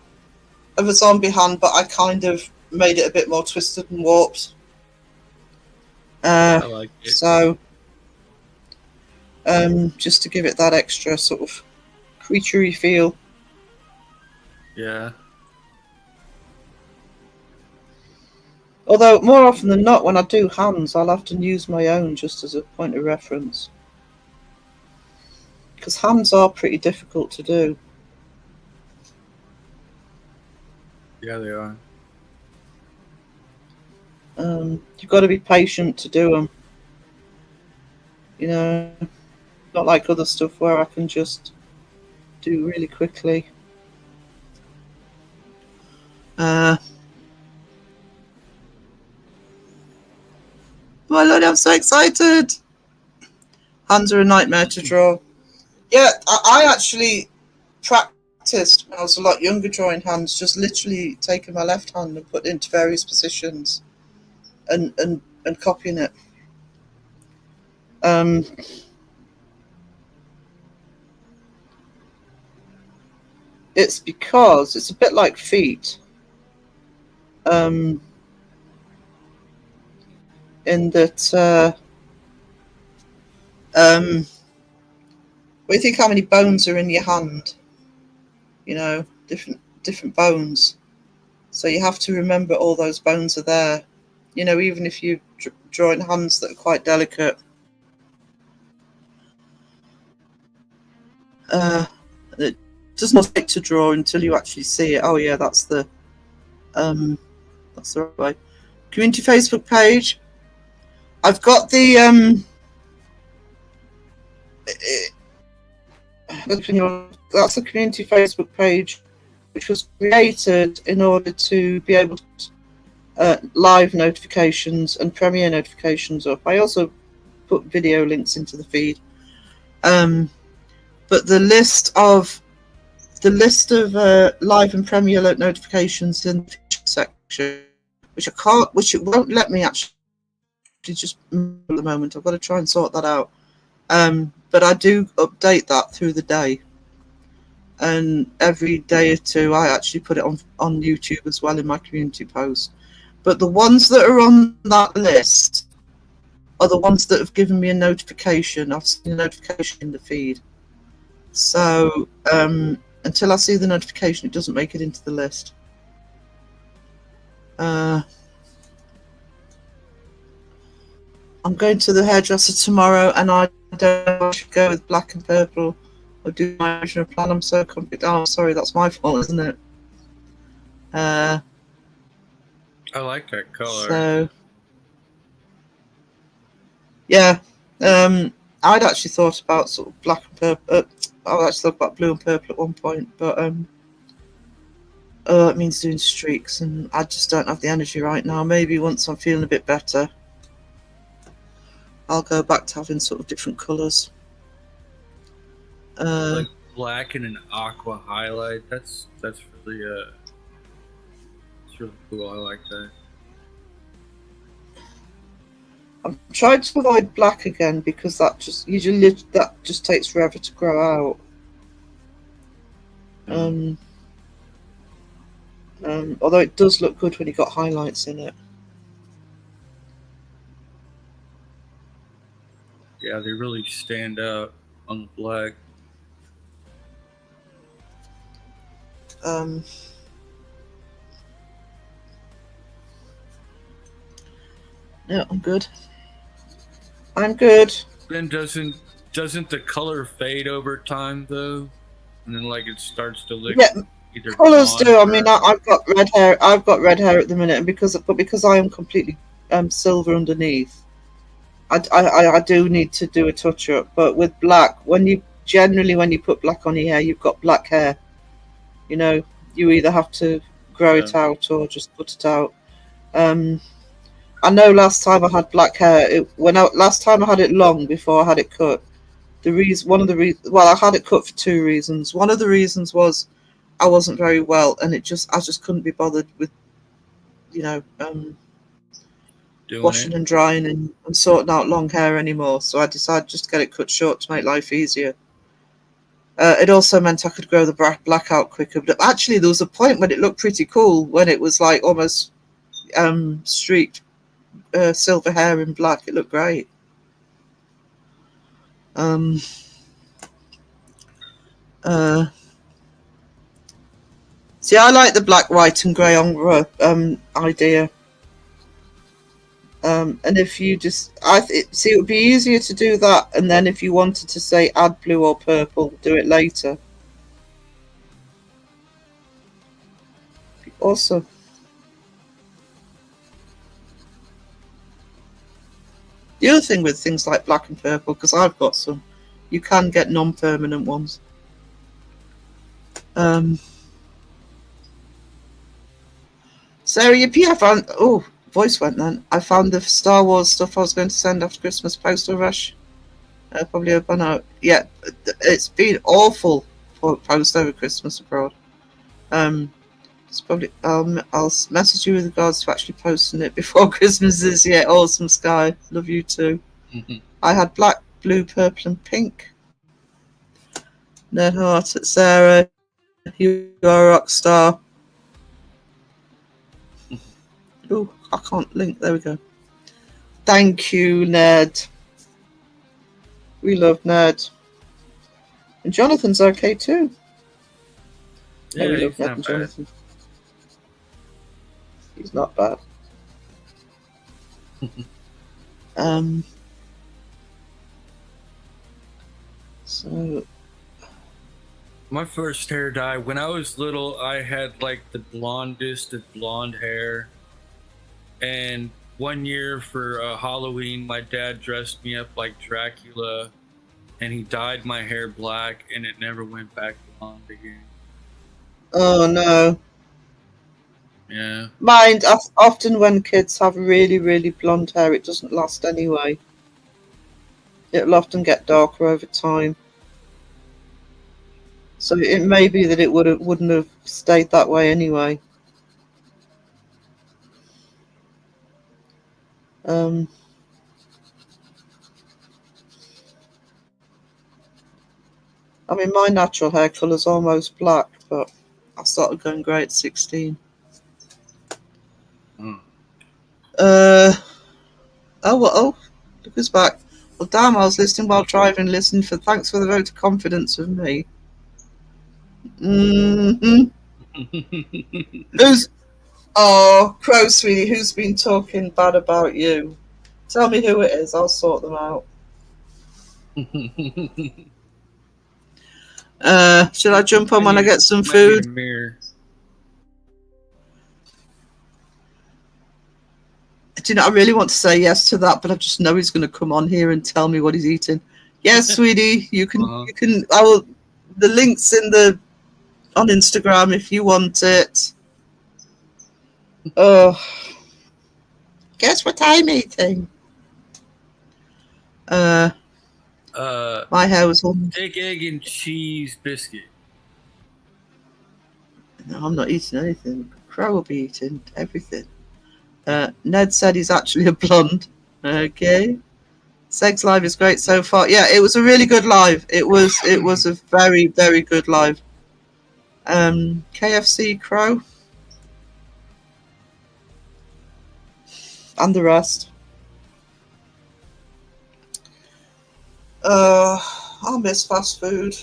a zombie hand, but I kind of made it a bit more twisted and warped. I like it. So, just to give it that extra sort of creaturey feel. Yeah. Although, more often than not, when I do hands, I'll often use my own just as a point of reference. Because hands are pretty difficult to do. Yeah, they are. You've got to be patient to do them. You know, not like other stuff where I can just do really quickly. My Lord, I'm so excited. Hands are a nightmare to draw. Yeah, I actually practiced when I was a lot younger drawing hands, just literally taking my left hand and putting it into various positions and copying it. It's because it's a bit like feet. In that, well, you think how many bones are in your hand, you know, different bones. So you have to remember all those bones are there, you know, even if you're drawing hands that are quite delicate. It does not take to draw until you actually see it. Oh yeah, that's the right way. Community Facebook page. I've got the that's a community Facebook page which was created in order to be able to live notifications and premiere notifications up. I also put video links into the feed, but the list of live and premiere notifications in the section, which it won't let me actually just at the moment. I've got to try and sort that out. But I do update that through the day. and every day or two I actually put it on YouTube as well in my community post. But the ones that are on that list are the ones that have given me a notification. I've seen a notification in the feed. So until I see the notification, it doesn't make it into the list. I'm going to the hairdresser tomorrow, and I don't know if I should go with black and purple or do my original plan. I'm so confused. Oh, I'm sorry, that's my fault, isn't it? I like that color. So, yeah, I'd actually thought about sort of black and purple. I actually thought about blue and purple at one point, but it means doing streaks, and I just don't have the energy right now. Maybe once I'm feeling a bit better, I'll go back to having sort of different colours. Like black and an aqua highlight. That's really it's really cool. I like that. I'm trying to avoid black again because that just takes forever to grow out. Although it does look good when you got highlights in it. Yeah, they really stand out on the black. Yeah, I'm good. I'm good. Then doesn't the color fade over time though? And then like it starts to look either colours do. I mean, I've got red hair. I've got red hair at the minute, and because I am completely silver underneath, I do need to do a touch up. But with black, when you put black on your hair, you've got black hair. You know, you either have to grow it out or just put it out. I know last time I had black hair, last time I had it long before I had it cut. I had it cut for 2 reasons. One of the reasons was I wasn't very well, and I just couldn't be bothered with, washing and drying and sorting out long hair anymore. So I decided just to get it cut short to make life easier. It also meant I could grow the black out quicker. But actually, there was a point when it looked pretty cool, when it was like almost streaked silver hair in black. It looked great. See, I like the black, white, and grey ombre idea. And if you it would be easier to do that, and then if you wanted to say add blue or purple, do it later. Awesome. The other thing with things like black and purple, because I've got some, you can get non-permanent ones. Sarah, your PF found. Oh, voice went then. I found the Star Wars stuff I was going to send after Christmas postal rush. Probably open out. Yeah, it's been awful for post over Christmas abroad. It's probably. I'll message you with regards to actually posting it before Christmas is. Yeah, awesome, Sky. Love you too. I had black, blue, purple, and pink. Ned Hart at Sarah. You are a rock star. Oh, I can't link. There we go. Thank you, Ned. We love Ned. And Jonathan's okay too. Yeah, we love he's Ned not and bad. Jonathan. He's not bad. So my first hair dye, when I was little, I had like the blondest of blonde hair. And one year for Halloween, my dad dressed me up like Dracula, and he dyed my hair black, and it never went back blonde again. Oh no. Yeah. Mind, often when kids have really, really blonde hair, it doesn't last anyway. It'll often get darker over time. So it may be that it wouldn't have stayed that way anyway. I mean, my natural hair colour's almost black, but I started going grey at 16. Oh, look who's back. Well, damn, I was listening while driving, listening for thanks for the vote of confidence of me. Who's... Oh, Crow, sweetie, who's been talking bad about you? Tell me who it is, I'll sort them out. Should I jump on when I get some food? Do you know, I really want to say yes to that, but I just know he's going to come on here and tell me what he's eating. Yes, sweetie, you can. You can. I will. The link's on Instagram if you want it. Oh, guess what I'm eating? My hair was on. Egg and cheese biscuit. No, I'm not eating anything. Crow will be eating everything. Ned said he's actually a blonde. Okay. Seg's live is great so far. Yeah, it was a really good live. It was a very, very good live. KFC Crow. And the rest. I'll miss fast food.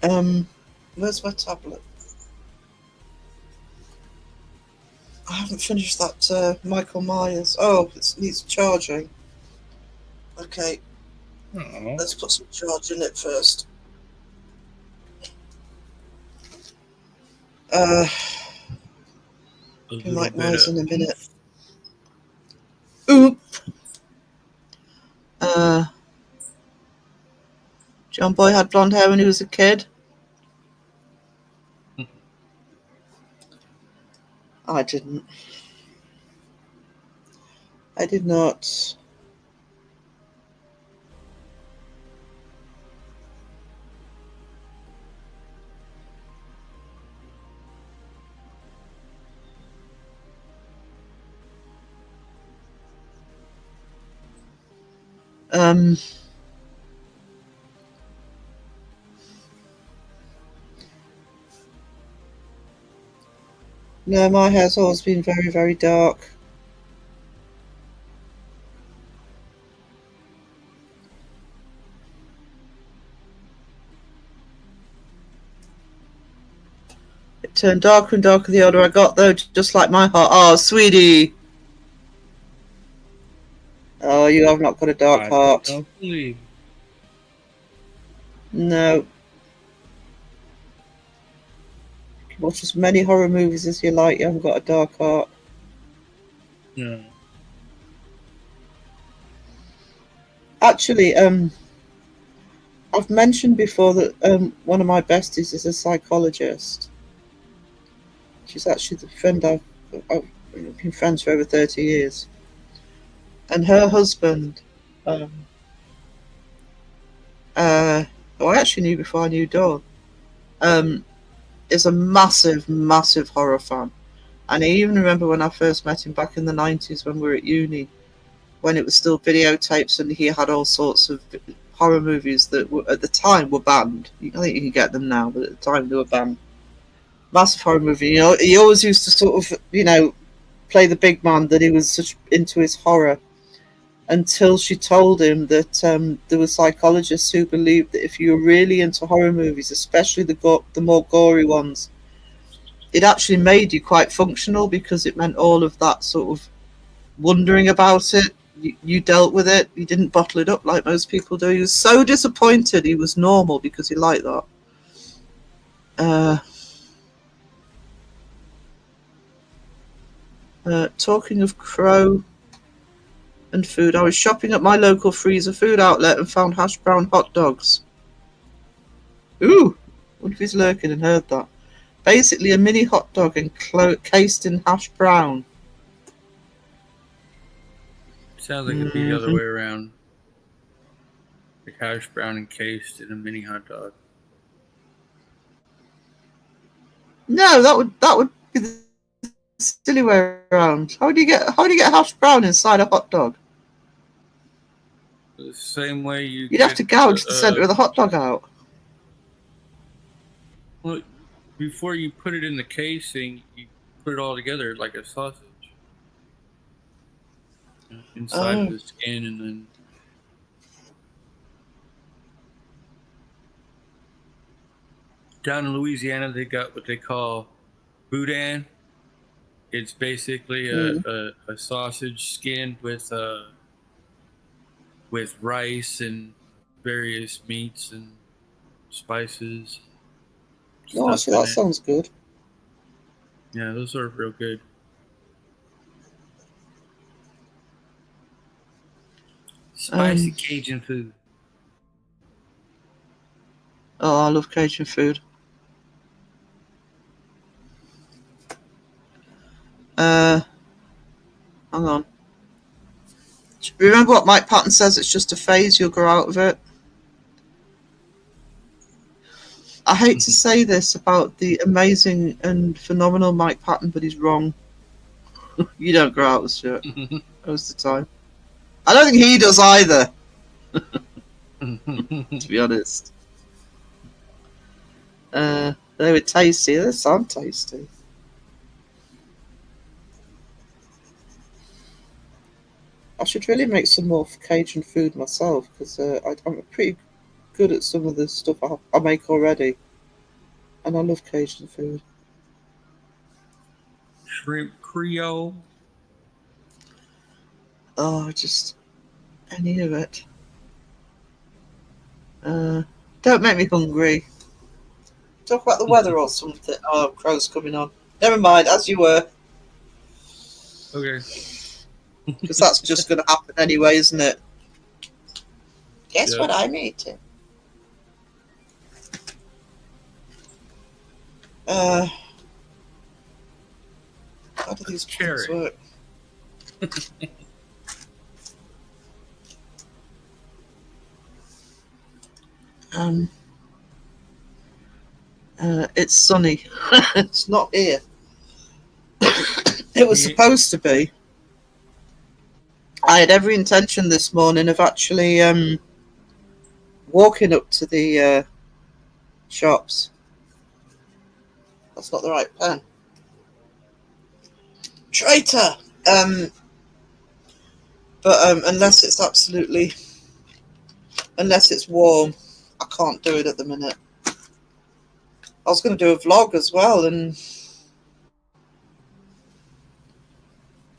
Where's my tablet? I haven't finished that Michael Myers. Oh, it needs charging. Okay. Let's put some charge in it first. Mike Myers in a minute. Oop. John Boy had blonde hair when he was a kid. I didn't. I did not. No, my hair's always been very, very dark. It turned darker and darker the older I got, though, just like my heart. Oh, sweetie. Oh, you have not got a dark heart. Don't believe. No. Watch as many horror movies as you like, you haven't got a dark heart. No. Actually, I've mentioned before that one of my besties is a psychologist. She's actually the friend I've been friends for over 30 years. And her husband, who I actually knew before I knew Dawn, is a massive, massive horror fan. And I even remember when I first met him back in the 90s when we were at uni, when it was still videotapes and he had all sorts of horror movies that were, at the time were banned. I think you can get them now, but at the time they were banned. Massive horror movie. You know, he always used to sort of, you know, play the big man that he was such into his horror, until she told him that there were psychologists who believed that if you were really into horror movies, especially the more gory ones, it actually made you quite functional, because it meant all of that sort of wondering about it, you dealt with it, you didn't bottle it up like most people do. He was so disappointed he was normal because he liked that. Talking of Crow and food, I was shopping at my local freezer food outlet and found hash brown hot dogs. Ooh, wonder if he's lurking and heard that. Basically a mini hot dog encased in hash brown. Sounds like it'd be the other way around. Like hash brown encased in a mini hot dog. No, that would be the silly way around. How do you get hash brown inside a hot dog? The same way You'd have to gouge the center of the hot dog out. Well, before you put it in the casing, you put it all together like a sausage. Inside the skin, and then down in Louisiana, they got what they call boudin. It's basically a sausage skinned with rice and various meats and spices. Oh, so that sounds good. Yeah, those are real good. Spicy Cajun food. Oh, I love Cajun food. Hang on. Remember what Mike Patton says, it's just a phase, you'll grow out of it. I hate to say this about the amazing and phenomenal Mike Patton, but he's wrong. You don't grow out of shit most of the time. I don't think he does either. To be honest. They were tasty. They sound tasty. I should really make some more Cajun food myself, because I'm pretty good at some of the stuff I make already. And I love Cajun food. Shrimp Creole. Oh, just any of it. Don't make me hungry. Talk about the weather or something. Oh, crow's coming on. Never mind, as you were. Okay. Because that's just going to happen anyway, isn't it? Guess what I'm eating? How do these things work? It's sunny. It's not here. It was supposed to be. I had every intention this morning of actually walking up to the shops. That's not the right pen. Traitor! But unless it's warm, I can't do it at the minute. I was going to do a vlog as well,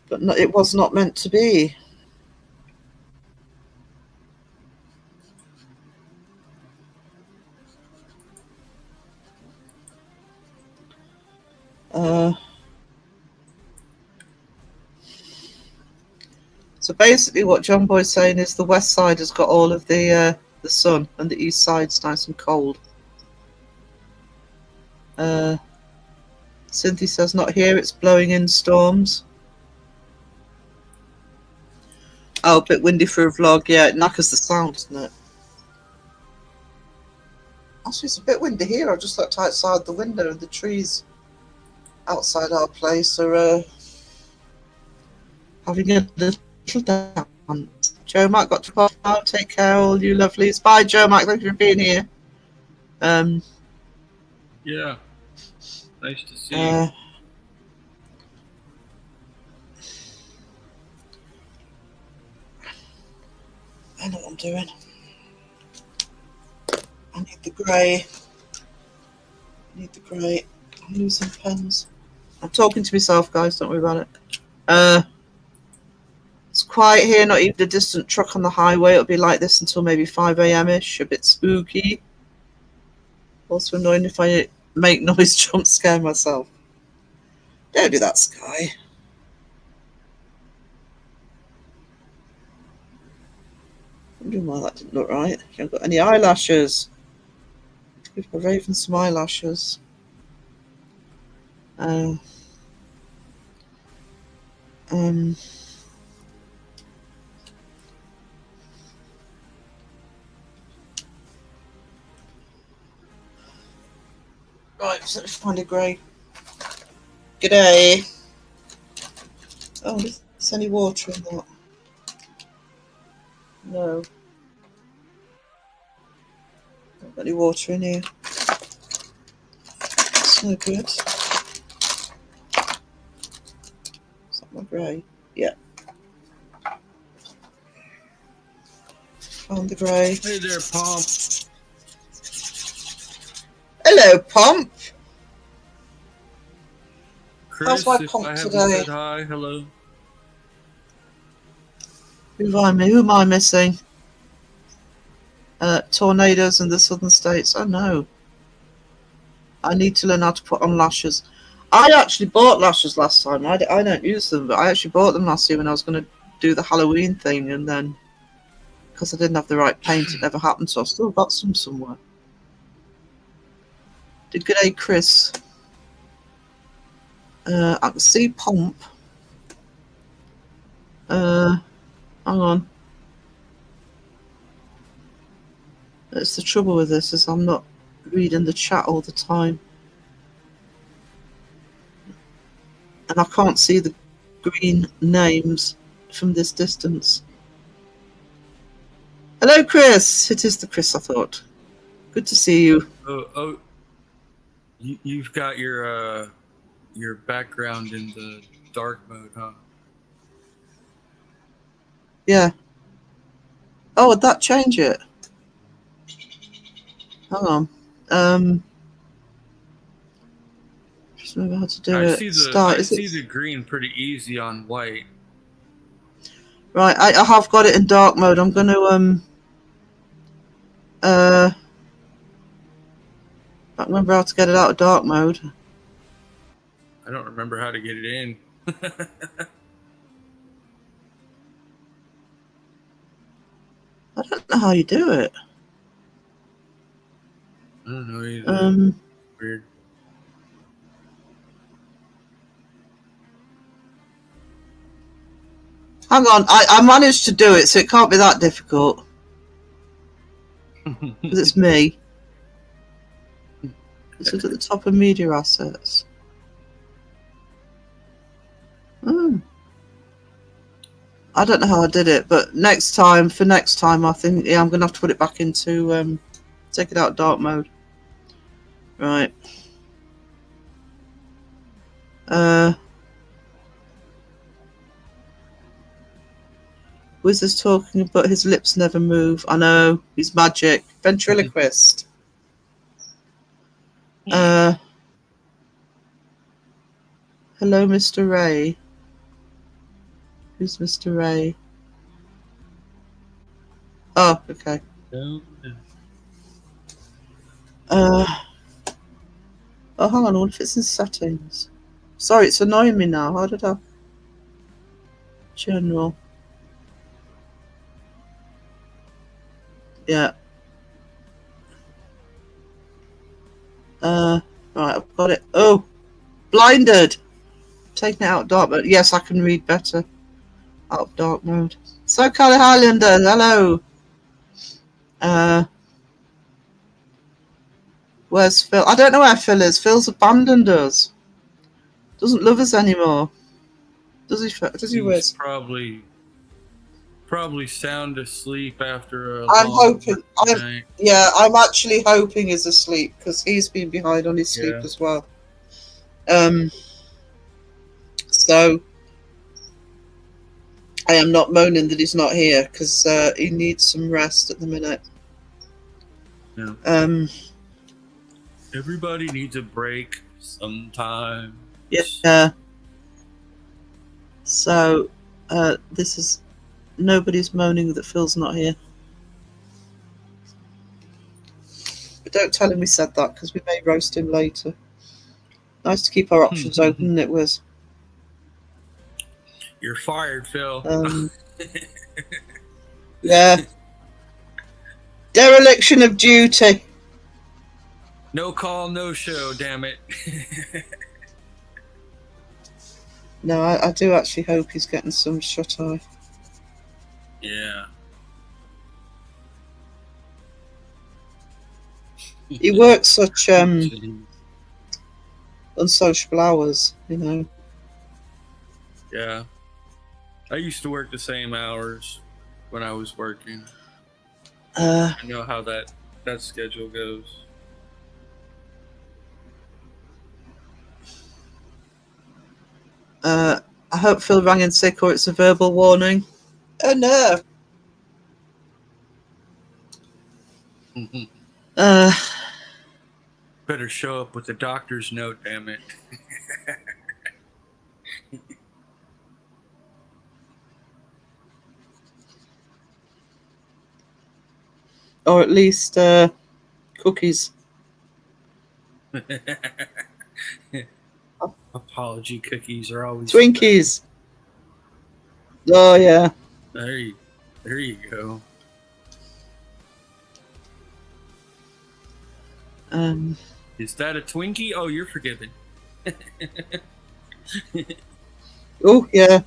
but no, it was not meant to be. So basically what John Boy's saying is the west side has got all of the sun, and the east side's nice and cold. Cynthia says not here, it's blowing in storms. Oh, a bit windy for a vlog. Yeah, it knackers the sound, doesn't it? Actually, it's a bit windy here. I just looked outside the window, and the trees outside our place are having a little dance. Joe Mac got to pop out. Take care, all you lovelies. Bye, Joe Mac. Thank you for being here. Yeah. Nice to see you. I know what I'm doing. I need the grey. I'm losing pens. I'm talking to myself, guys. Don't worry about it. It's quiet here. Not even a distant truck on the highway. It'll be like this until maybe 5 a.m.-ish. A bit spooky. Also annoying if I make noise, jump scare myself. Don't do that, Sky. I'm wondering why that didn't look right. You haven't got any eyelashes. Give a raven some eyelashes. Right, so let's find a grey. G'day. Oh, is any water in that? No. Got any water in here? It's no good. Is that my grey? Yeah. Found the grey. Hey there, Pomp. Hello, Pomp. Chris, How's my if Pomp I haven't today? said hi, hello. Who am I missing? Tornadoes in the southern states. Oh no. I need to learn how to put on lashes. I actually bought lashes last time. I don't use them, but I actually bought them last year when I was going to do the Halloween thing, and then because I didn't have the right paint, it never happened, so I've still got some somewhere. Good day, Chris. I can see Pomp. Hang on. That's the trouble with this, is I'm not reading the chat all the time. And I can't see the green names from this distance. Hello, Chris. It is the Chris I thought. Good to see you. Oh, you've got your background in the dark mode, huh? Yeah. Oh, would that change it? Hang on. Just remember how to do it. I see the green pretty easy on white. Right, I have got it in dark mode. I'm going to I can't remember how to get it out of dark mode. I don't remember how to get it in. I don't know how you do it. I don't know either. Weird. Hang on, I managed to do it, so it can't be that difficult. Because it's me. Is it at the top of media assets? Oh. I don't know how I did it, but next time, I think, yeah, I'm going to have to put it back into, take it out of dark mode. Right. Wizard's talking, but his lips never move. I know, he's magic. Ventriloquist. Hello, Mr. Ray. Who's Mr. Ray? Oh, okay. Oh, hang on. What if it's in settings? Sorry, it's annoying me now. How did I? General. Yeah. Right, I've got it. Oh, blinded. Taking it out of dark mode. Yes, I can read better out of dark mode. So, Callie Highlander, hello. Where's Phil? I don't know where Phil is. Phil's abandoned us. Doesn't love us anymore. Does he? Does he? He's probably sound asleep after a I'm long hoping. night. I'm actually hoping he's asleep because he's been behind on his sleep as well. So I am not moaning that he's not here because he needs some rest at the minute. Yeah. Everybody needs a break sometime. Yeah. So this is nobody's moaning that Phil's not here. But don't tell him we said that because we may roast him later. Nice to keep our options open, it was. You're fired, Phil. Yeah. Dereliction of duty. No call, no show, damn it. No, I do actually hope he's getting some shut-eye. Yeah. He works such unsociable hours, you know. Yeah. I used to work the same hours when I was working. I know how that that schedule goes. I hope Phil rang in sick or it's a verbal warning. Oh no. Better show up with the doctor's note, damn it. Or at least cookies. Apology cookies are always Twinkies. Oh yeah. There you go. Is that a Twinkie? Oh, you're forgiven. Oh yeah.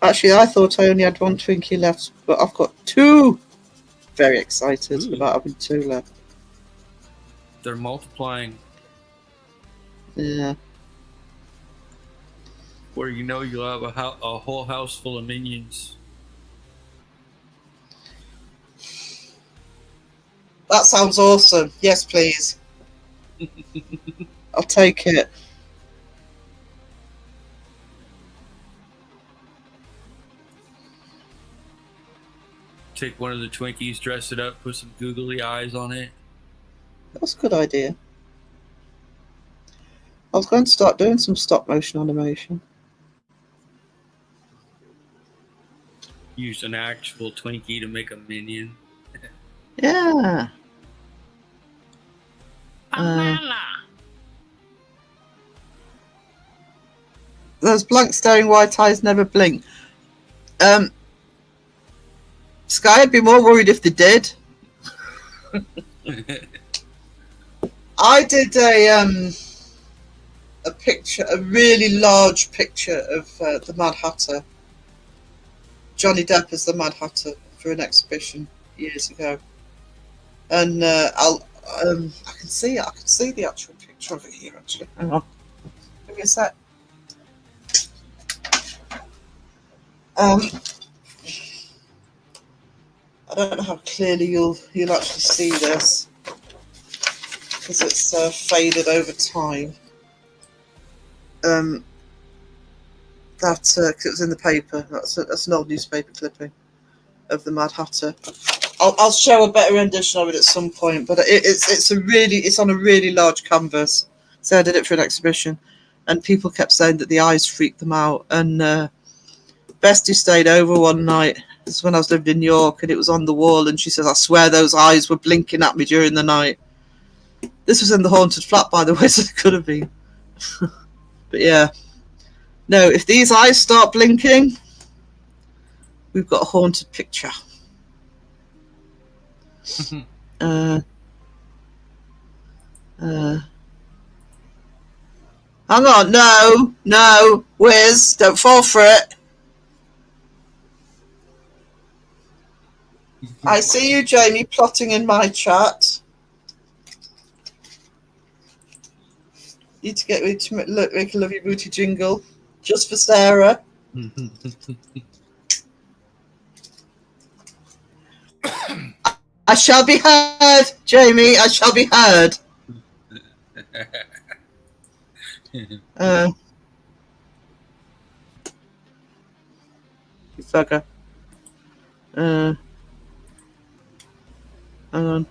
Actually, I thought I only had one Twinkie left, but I've got two. Very excited about having two left. They're multiplying. Yeah. Where you know you'll have a whole house full of minions. That sounds awesome. Yes, please. I'll take it. Take one of the Twinkies, dress it up, put some googly eyes on it. That's a good idea. I was going to start doing some stop motion animation. Use an actual Twinkie to make a minion. Yeah. Those blank staring white eyes never blink. Sky, I'd be more worried if they did. I did a picture, a really large picture of the Mad Hatter, Johnny Depp as the Mad Hatter, for an exhibition years ago, and I can see it. I can see the actual picture of it here. Actually, hang on, give me a sec. I don't know how clearly you'll actually see this because it's faded over time. Cause it was in the paper. That's an old newspaper clipping of the Mad Hatter. I'll show a better rendition of it at some point, but it's on a really large canvas. So I did it for an exhibition, and people kept saying that the eyes freaked them out. And Bestie stayed over one night. This is when I was living in York, and it was on the wall, and she says, I swear those eyes were blinking at me during the night. This was in the haunted flat, by the way, so it could have been. But yeah. No, if these eyes start blinking, we've got a haunted picture. Hang on, no, Wiz, don't fall for it. I see you, Jamie, plotting in my chat. Need to get me to make a lovely booty jingle just for Sarah. I shall be heard, Jamie. I shall be heard. You fucker. Hang on.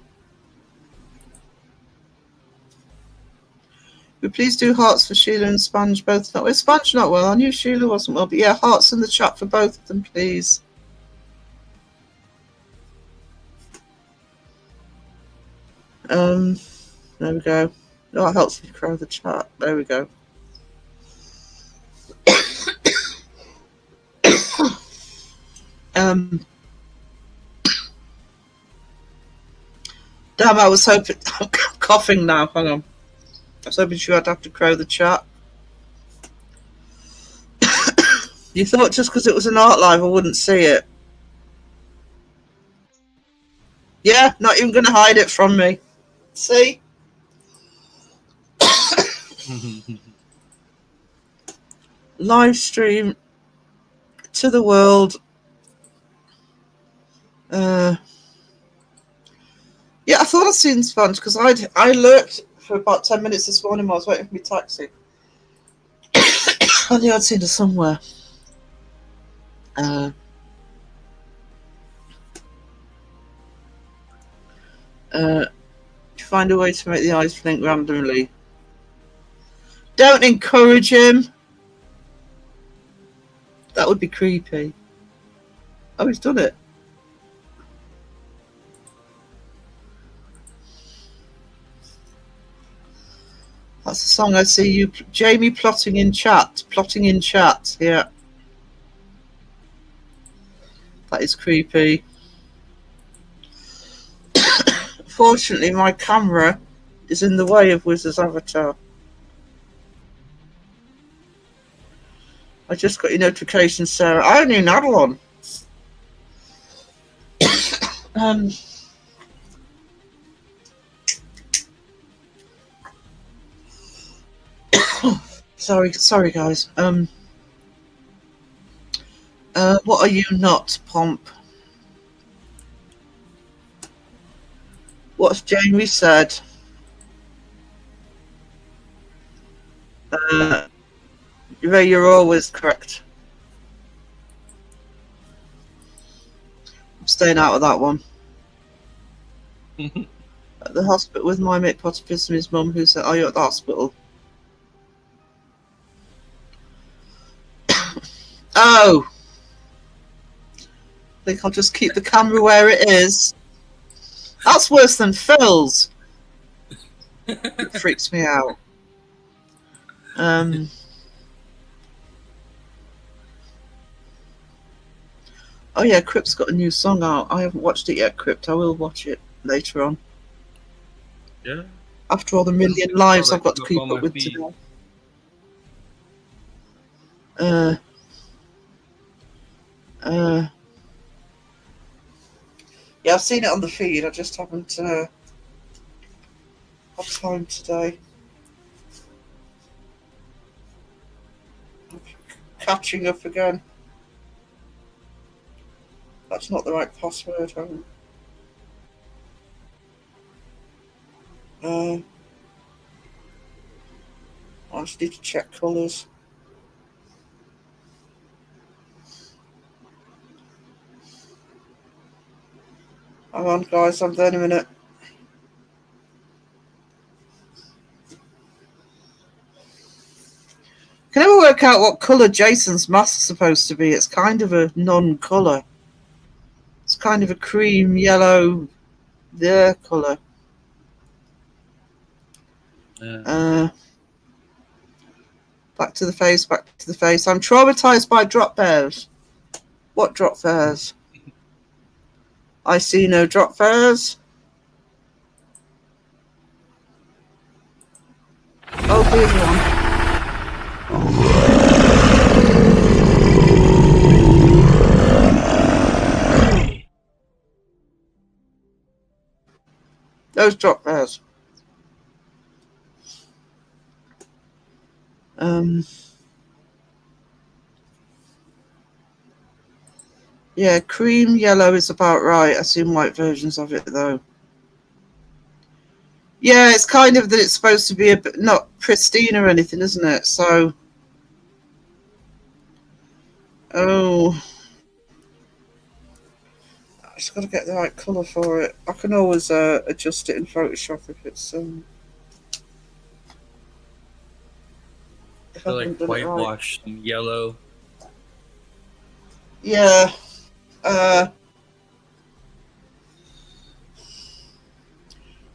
But please do hearts for Sheila and Sponge, both not well. Sponge not well. I knew Sheila wasn't well, but yeah, hearts in the chat for both of them, please. There we go. Oh, it helps me grow the chat. There we go. Damn, I was hoping. I'm coughing now. Hang on. I was hoping she would have to crow the chat. You thought just because it was an art live I wouldn't see it? Yeah, not even going to hide it from me. See? Live stream to the world. Yeah, I thought I'd seen Sponge because I lurked for about 10 minutes this morning while I was waiting for my taxi. I knew I'd seen her somewhere. Find a way to make the eyes blink randomly. Don't encourage him. That would be creepy. Oh, he's done it. That's the song I see you, Jamie, plotting in chat. Plotting in chat, yeah. That is creepy. Fortunately, my camera is in the way of Wizard's avatar. I just got your notification, Sarah. I only had one. Sorry, guys. What are you not, Pomp? What's Jamie said? Ray, you're always correct. I'm staying out of that one. At the hospital with my mate Potipus and his mum, who said, "Are you at the hospital?" Oh! I think I'll just keep the camera where it is. That's worse than Phil's. It freaks me out. Oh yeah, Crypt's got a new song out. I haven't watched it yet, Crypt. I will watch it later on. Yeah. After all the million lives I've got to keep up with today. Yeah, I've seen it on the feed. I just haven't had time today. Catching up again. That's not the right password. I just need to check colours. Hang on, guys, I'm there in a minute. Can I ever work out what colour Jason's mask is supposed to be? It's kind of a non-colour. It's kind of a cream yellow, their colour. Back to the face, back to the face. I'm traumatised by drop bears. What drop bears? I see no drop bears. Oh, here's one. Those drop bears. Yeah, cream yellow is about right. I've seen white versions of it though. Yeah, it's kind of that it's supposed to be a bit not pristine or anything, isn't it? So, I just got to get the right colour for it. I can always adjust it in Photoshop if it's I feel like whitewash and yellow. Yeah.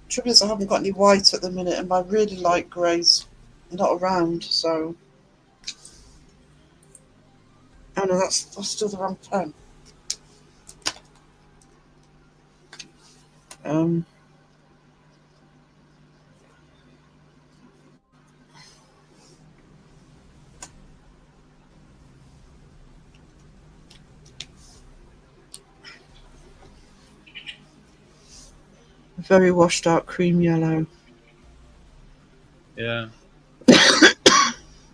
Trouble is, I haven't got any white at the minute, and my really light grey's not around. So, oh no, that's still the wrong pen. Very washed out cream yellow. Yeah.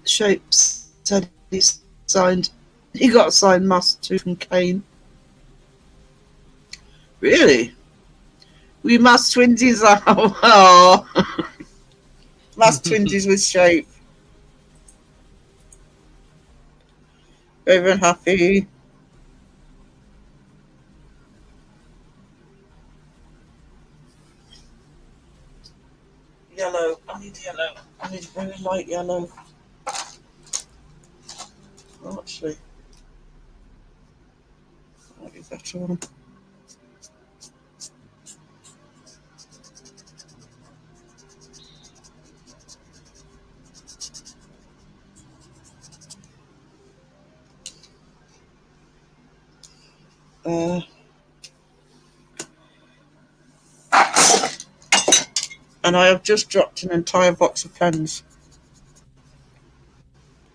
Shapes said he got a signed Master 2 from Kane. Really? We mass twinsies are. Oh. Mass twinsies with shape. Very, very happy. Yellow. I need yellow. I need very light yellow. Oh, actually, might be better one. And I have just dropped an entire box of pens.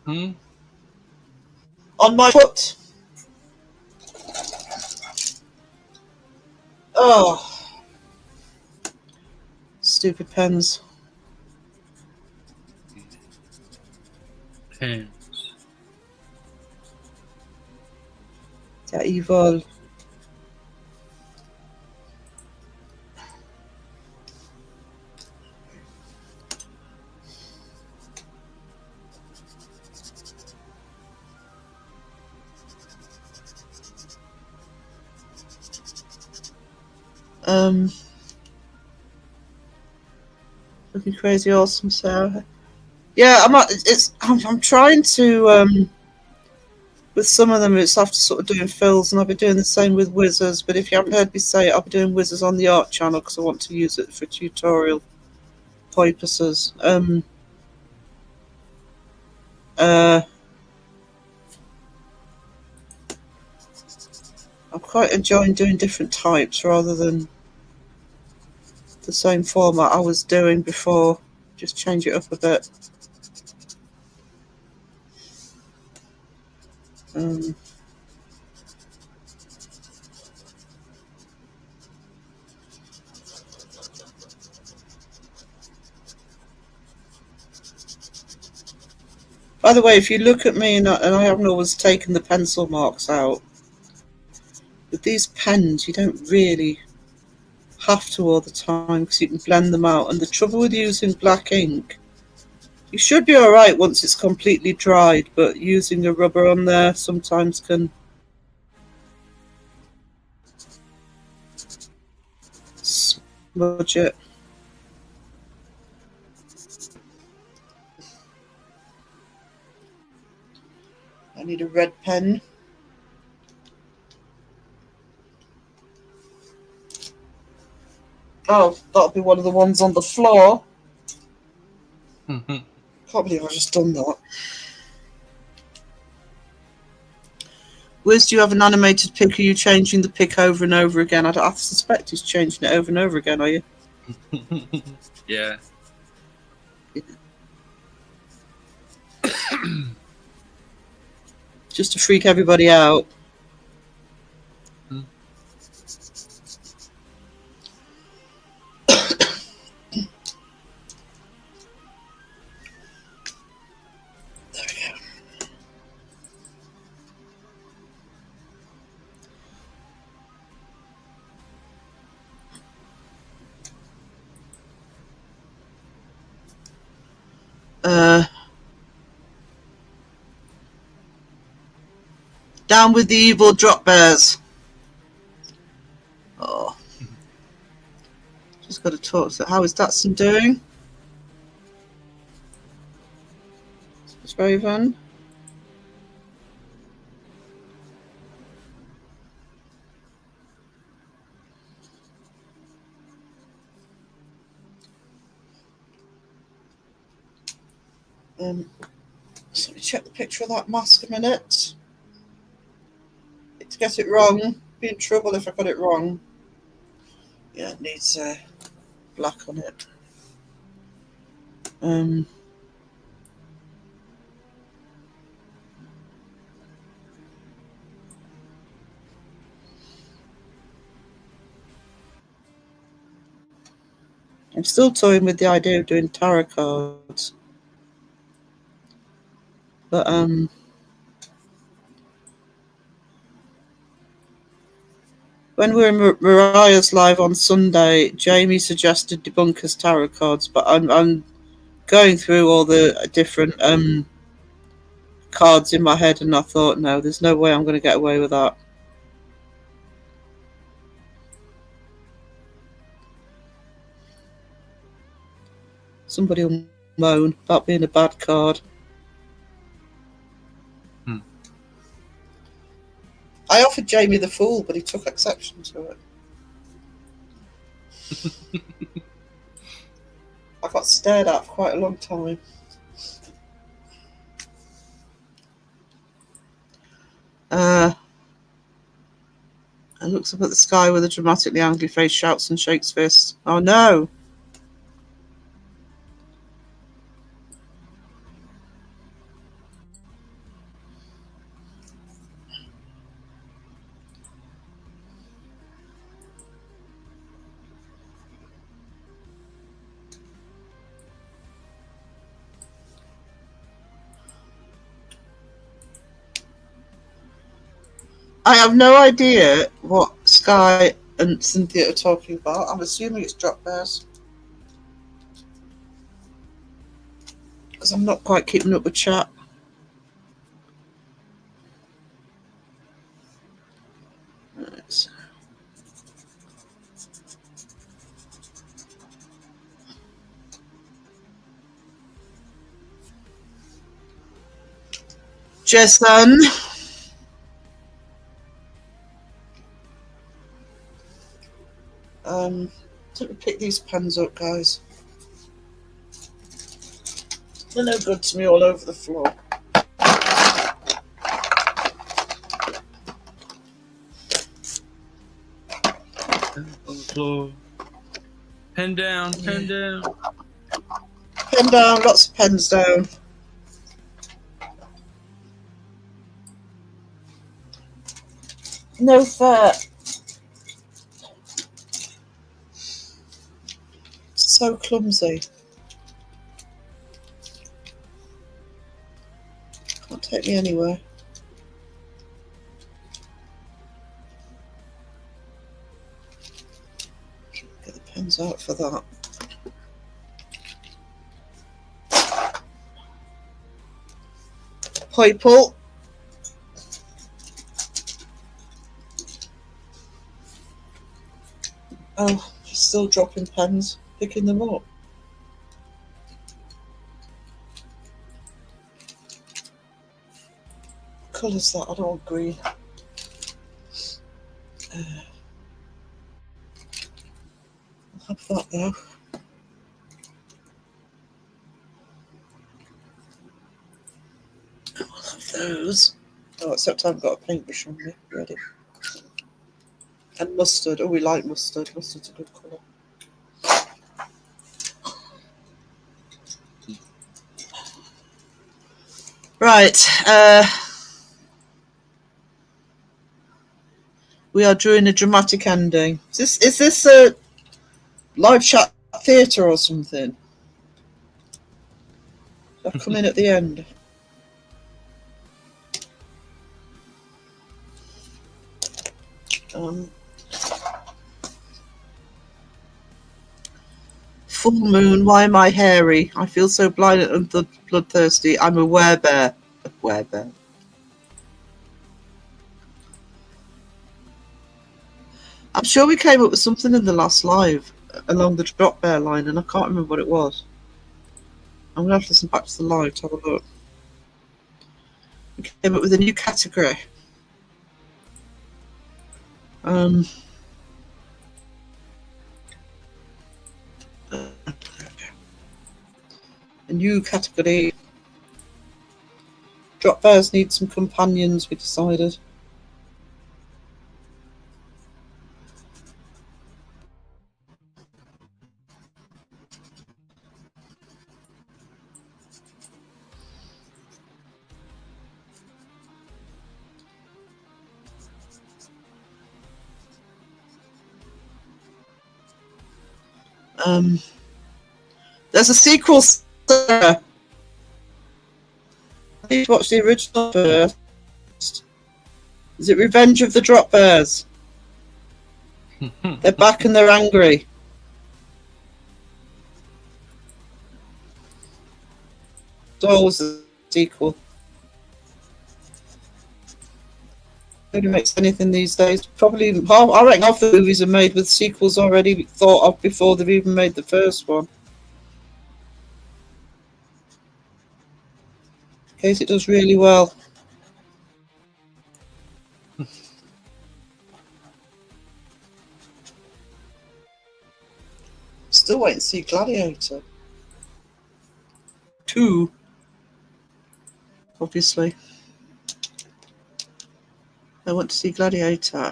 Hmm? On my foot. Oh. Stupid pens. Pens. They're evil. Looking crazy awesome, Sarah. Yeah, I'm trying to with some of them it's after sort of doing fills, and I'll be doing the same with Wizards, but if you haven't heard me say it, I'll be doing Wizards on the art channel because I want to use it for tutorial purposes. I'm quite enjoying doing different types rather than the same format I was doing before. Just change it up a bit. By the way, if you look at me, and I haven't always taken the pencil marks out, with these pens you don't really have to all the time because you can blend them out. And the trouble with using black ink, you should be alright once it's completely dried, but using a rubber on there sometimes can smudge it. I need a red pen. Oh, that'll be one of the ones on the floor. Can't believe I've just done that. Wiz, do you have an animated pick? Are you changing the pick over and over again? I suspect he's changing it over and over again, are you? Yeah. Just to freak everybody out. Down with the evil drop bears. Oh. Just got to talk. So how is Datsun doing? It's Raven. So let me check the picture of that mask a minute. To get it wrong, be in trouble if I got it wrong. Yeah, it needs black on it. I'm still toying with the idea of doing tarot cards, but When we were in Mariah's live on Sunday, Jamie suggested Debunkers tarot cards, but I'm going through all the different cards in my head, and I thought, no, there's no way I'm going to get away with that. Somebody will moan about being a bad card. I offered Jamie the Fool, but he took exception to it. I got stared at for quite a long time. And looks up at the sky with a dramatically angry face, shouts and shakes fists. Oh no! I have no idea what Sky and Cynthia are talking about. I'm assuming it's drop bears. Because I'm not quite keeping up with chat. Right. Jason. Let me pick these pens up, guys. They're no good to me all over the floor. On the floor. Pen down, pen down. Pen down, lots of pens down. No fair. So clumsy. Can't take me anywhere. Get the pens out for that. People. Oh, just still dropping pens. Picking them up. What colour's that? I don't want green. I'll have that though. I'll have those. Oh, except I've got a paintbrush on me ready. And mustard. Oh, we like mustard. Mustard's a good colour. Right, we are doing a dramatic ending. Is this a live chat theatre or something? I've come in at the end. Full moon, why am I hairy? I feel so blind and bloodthirsty. I'm a werebear. A werebear. I'm sure we came up with something in the last live along the drop bear line, and I can't remember what it was. I'm going to have to listen back to the live to have a look. We came up with a new category. A new category. Drop bears need some companions, we decided. There's a sequel. I need to watch the original first. Is it Revenge of the Drop Bears? They're back and they're angry. It's always a sequel. Nobody makes anything these days. Probably, I reckon half the movies are made with sequels already thought of before they've even made the first one. In case it does really well. Still waiting to see Gladiator 2. Obviously. I want to see Gladiator.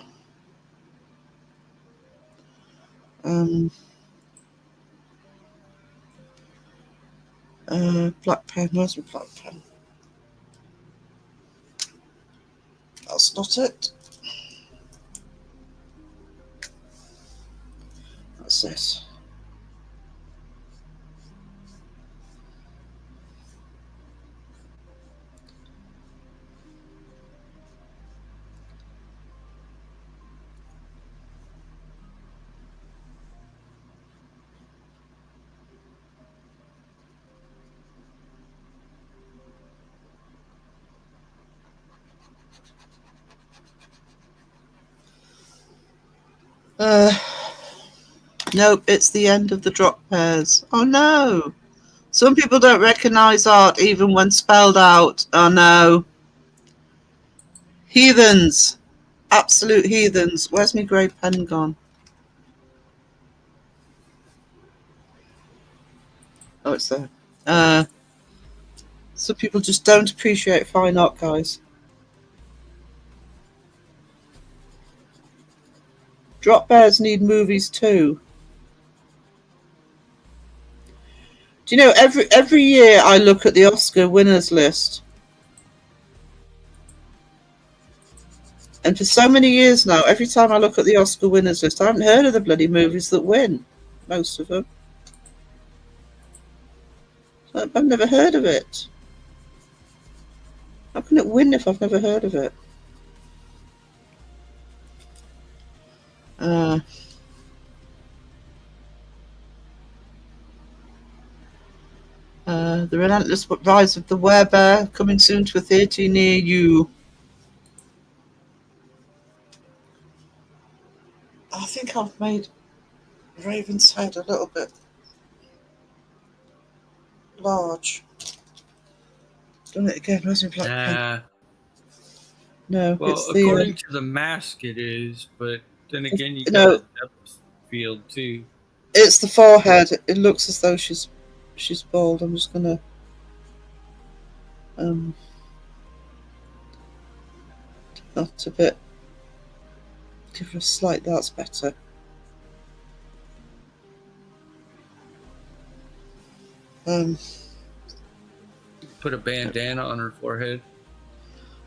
Black Pen. Where's my Black Pen? That's not it. That's this. Nope, it's the end of the drop pairs. Oh no! Some people don't recognise art even when spelled out. Oh no. Heathens. Absolute heathens. Where's my grey pen gone? Oh, it's there. Some people just don't appreciate fine art, guys. Drop bears need movies too. Do you know, every year I look at the Oscar winners list. And for so many years now, every time I look at the Oscar winners list, I haven't heard of the bloody movies that win. Most of them. I've never heard of it. How can it win if I've never heard of it? The Relentless Rise of the Werebear, coming soon to a theatre near you. I think I've made Raven's head a little bit large. Done it again. Where's my black pen? No, well, it's according to the mask, it is, but then again, you got a depth field too. It's the forehead. It looks as though she's bald. I'm just gonna that a bit. Give her a slight. That's better. Put a bandana on her forehead.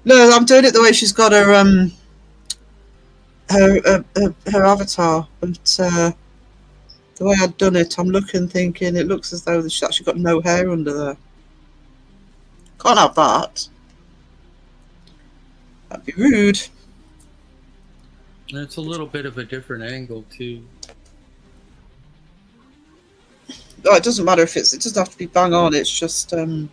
No, I'm doing it the way she's got her her avatar, but the way I'd done it, I'm looking, thinking it looks as though she's actually got no hair under there. Can't have that. That'd be rude. And it's a little bit of a different angle too. Oh, it doesn't matter if it doesn't have to be bang on. It's just rather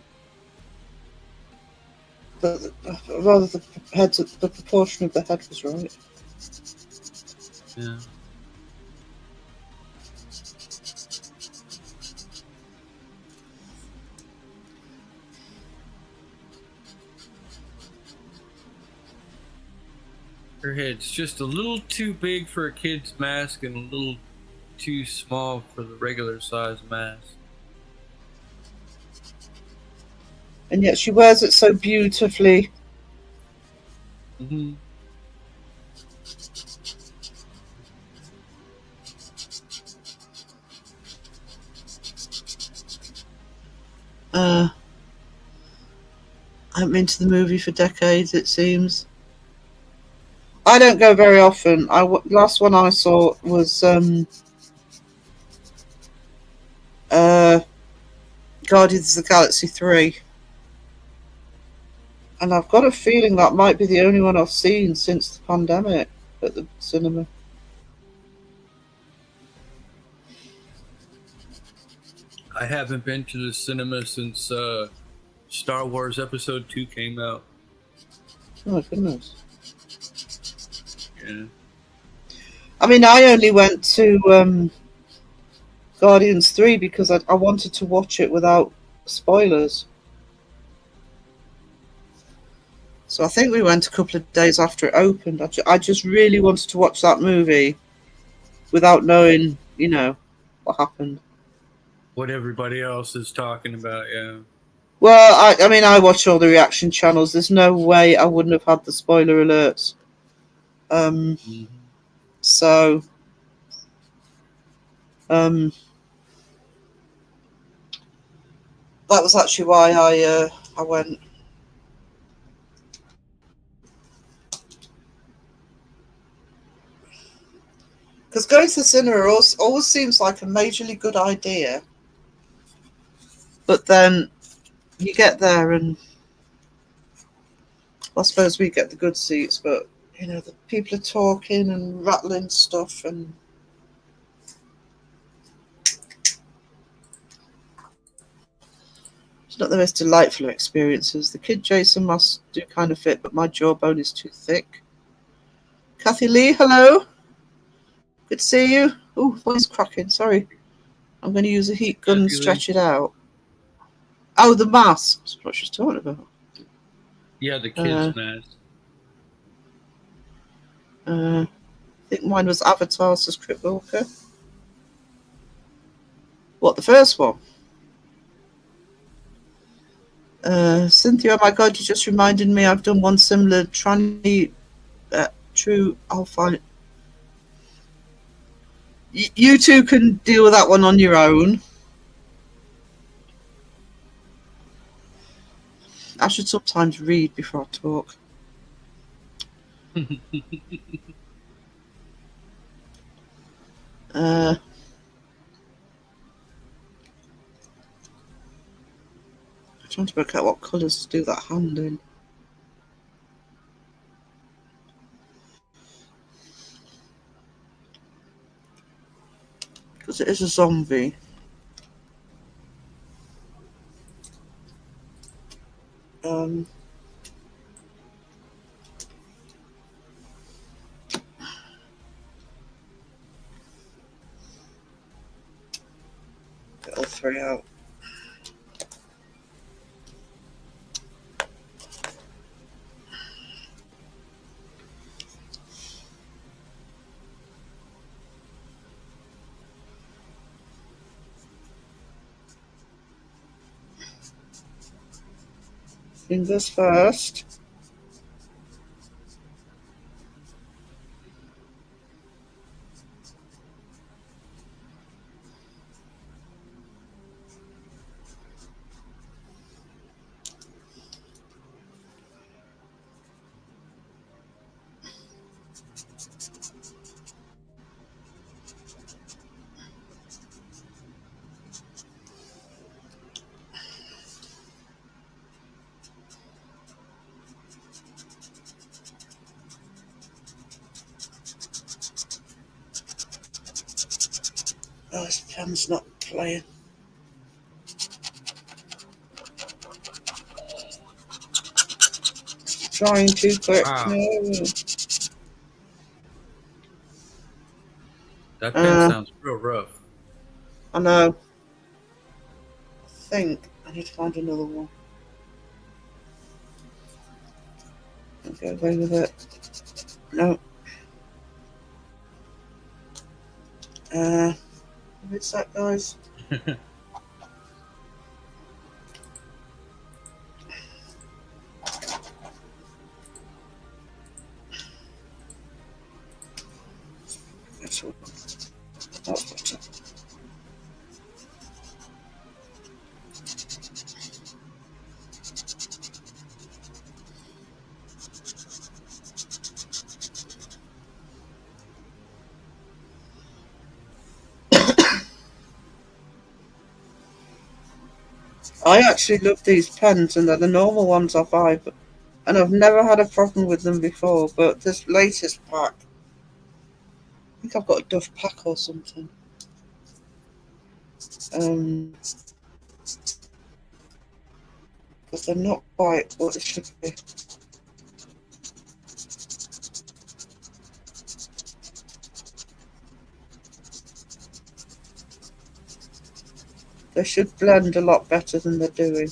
the head, the proportion of the head was right. Yeah. Her head's just a little too big for a kid's mask and a little too small for the regular size mask. And yet she wears it so beautifully. Mm-hmm. I haven't been to the movie for decades, it seems. I don't go very often. Last one I saw was Guardians of the Galaxy 3. And I've got a feeling that might be the only one I've seen since the pandemic at the cinema. I haven't been to the cinema since Star Wars Episode 2 came out. Oh my goodness. Yeah. I mean, I only went to Guardians 3 because I wanted to watch it without spoilers. So I think we went a couple of days after it opened. I just really wanted to watch that movie without knowing, you know, what happened. What everybody else is talking about, yeah. Well, I mean, I watch all the reaction channels. There's no way I wouldn't have had the spoiler alerts. So, that was actually why I went. Because going to the cinema always seems like a majorly good idea. But then you get there and I suppose we get the good seats, but, you know, the people are talking and rattling stuff and... It's not the most delightful of experiences. The kid Jason must do kind of fit, but my jawbone is too thick. Kathy Lee, hello. Good to see you. Oh, voice cracking. Sorry. I'm going to use a heat gun and stretch it out. Oh, the mask. That's what she's talking about. Yeah, the kids' mask. I think mine was Avatar, says Crypt Walker. What, the first one? Cynthia, oh my God, you just reminded me I've done one similar. True, I'll find it. You two can deal with that one on your own. I should sometimes read before I talk. I'm trying to work out what colours to do that hand in. Because it is a zombie. Get all three out. Fingers first. Oh, this pen's not playing. Trying too quick. Wow. No. That pen sounds real rough. I know. I think I need to find another one. I'll go away with it. No. What's that, guys? That's better. I actually love these pens, and they're the normal ones I buy, and I've never had a problem with them before, but this latest pack, I think I've got a Duff pack or something. Because they're not quite what they should be. They should blend a lot better than they're doing.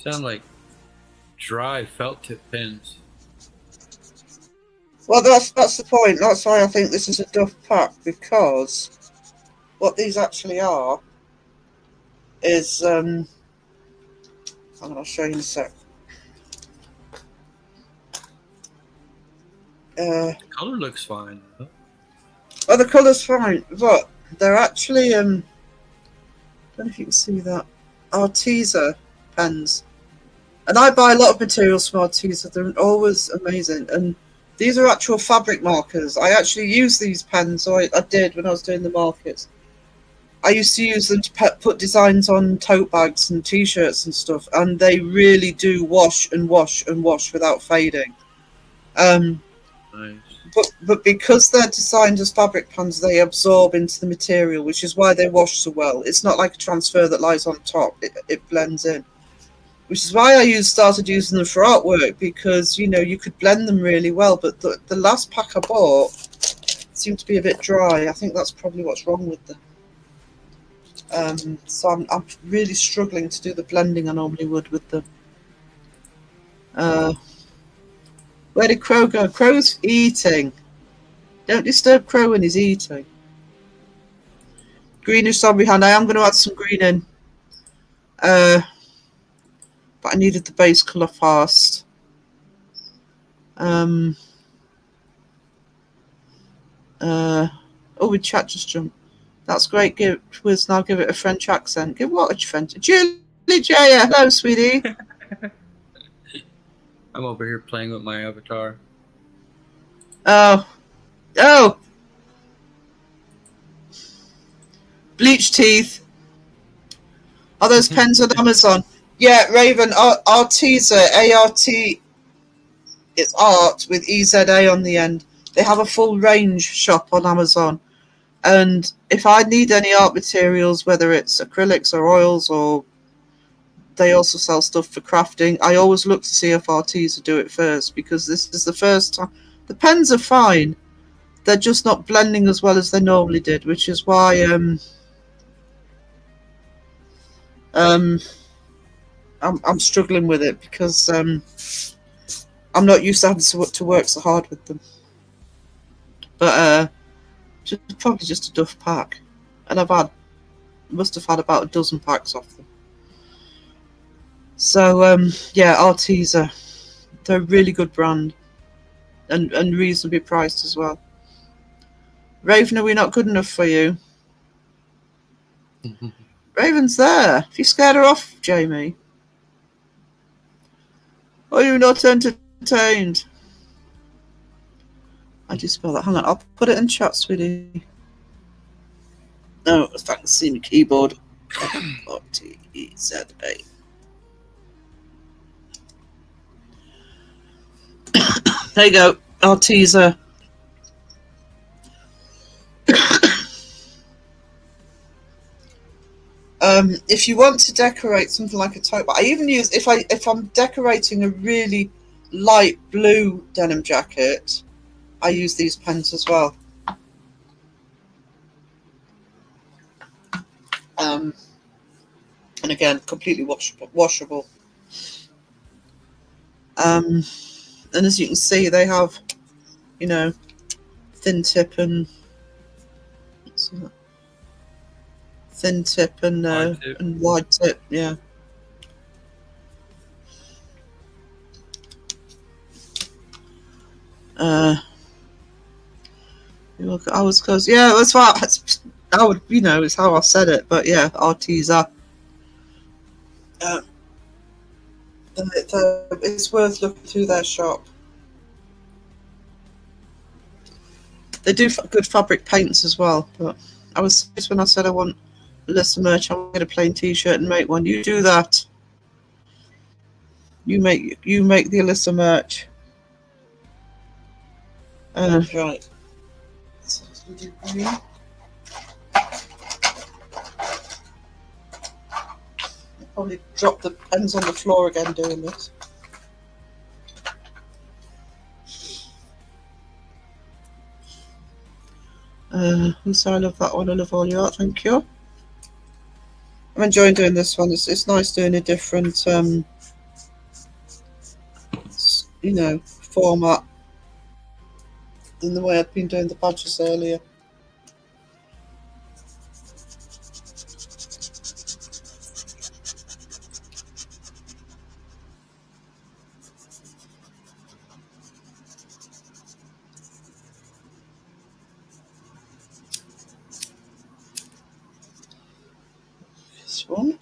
Sound like dry felt tip pens. Well, that's the point. That's why I think this is a duff pack, because what these actually are is I'll show you in a sec. The color looks fine. Oh, the colour's fine, but they're actually I don't know if you can see that, Arteza pens. And I buy a lot of materials from Arteza. They're always amazing. And these are actual fabric markers. I actually use these pens, or I did when I was doing the markets. I used to use them to put designs on tote bags and t-shirts and stuff, and they really do wash and wash and wash without fading. Nice. But because they're designed as fabric pens, they absorb into the material, which is why they wash so well. It's not like a transfer that lies on top. It blends in. Which is why I started using them for artwork, because, you know, you could blend them really well. But the last pack I bought seemed to be a bit dry. I think that's probably what's wrong with them. So I'm really struggling to do the blending I normally would with them. Where did Crow go? Crow's eating. Don't disturb Crow when he's eating. Greenish zombie hand. I am going to add some green in. But I needed the base colour first. Oh, with chat just jumped. That's great. Wiz, now give it a French accent. Give what a French? Julie Jaya, hello, sweetie. I'm over here playing with my avatar. Oh. Bleach teeth. Are those pens on Amazon? Yeah, Raven, Arteza, A-R-T, it's art with E-Z-A on the end. They have a full range shop on Amazon. And if I need any art materials, whether it's acrylics or oils, or they also sell stuff for crafting, I always look to see if Arteza do it first, because this is the first time. The pens are fine. They're just not blending as well as they normally did, which is why I'm struggling with it, because I'm not used to having to work so hard with them. But probably just a duff pack, and must have had about a dozen packs off them. So yeah, Arteza, they're a really good brand, and reasonably priced as well. Raven, are we not good enough for you? Raven's there. Have you scared her off, Jamie? Are you not entertained? How do you spell that? Hang on, I'll put it in chat, sweetie. No, if I can see my keyboard. Arteza. There you go, Arteza. If you want to decorate something like a tote bag, I even use, if I'm decorating a really light blue denim jacket, I use these pens as well. And again, completely washable. And as you can see, they have, you know, thin tip and thin tip and wide tip, yeah. I was close. Yeah, that's what I would, you know, is how I said it. But yeah, Arteza. It's worth looking through their shop. They do good fabric paints as well. But I was serious when I said I want Alyssa merch. I'll get a plain T-shirt and make one. You do that. You make the Alyssa merch. Right. So we do green. I'll probably drop the pens on the floor again doing this. So I love that one. I love all your art. Thank you. I'm enjoying doing this one. It's nice doing a different, format than the way I've been doing the badges earlier. This one.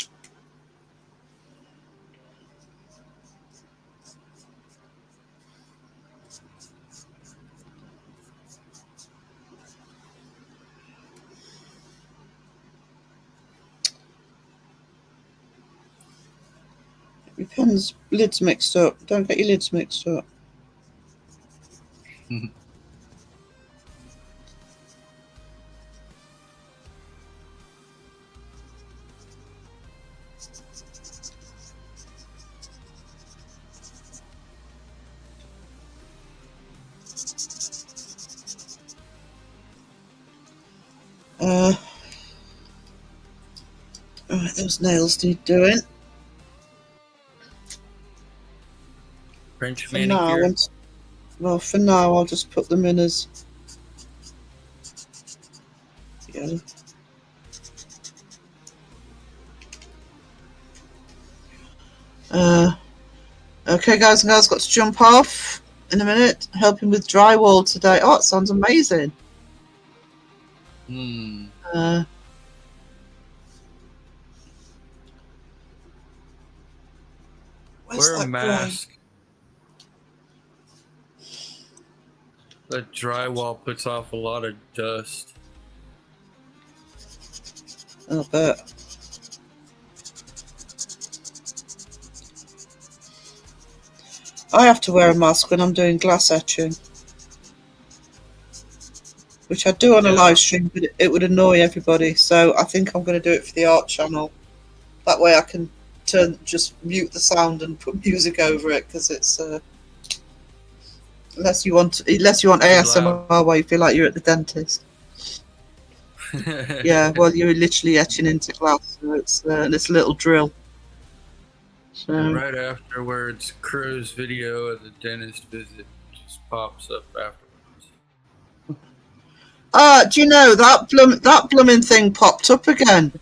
Your pen's lids mixed up. Don't get your lids mixed up. Alright, those nails need doing. French For manicure. for now, I'll just put them in as yellow. Okay, guys and girls, got to jump off in a minute. Helping with drywall today. Oh, it sounds amazing. Wear a mask. The drywall puts off a lot of dust. I bet. I have to wear a mask when I'm doing glass etching, which I do on a live stream, but it would annoy everybody. So I think I'm going to do it for the art channel. That way I can just mute the sound and put music over it, because it's unless you want ASMR where you feel like you're at the dentist. Yeah, well, you're literally etching into glass, so it's this little drill. So right afterwards, Crow's video of the dentist visit just pops up afterwards. Do you know that blooming thing popped up again?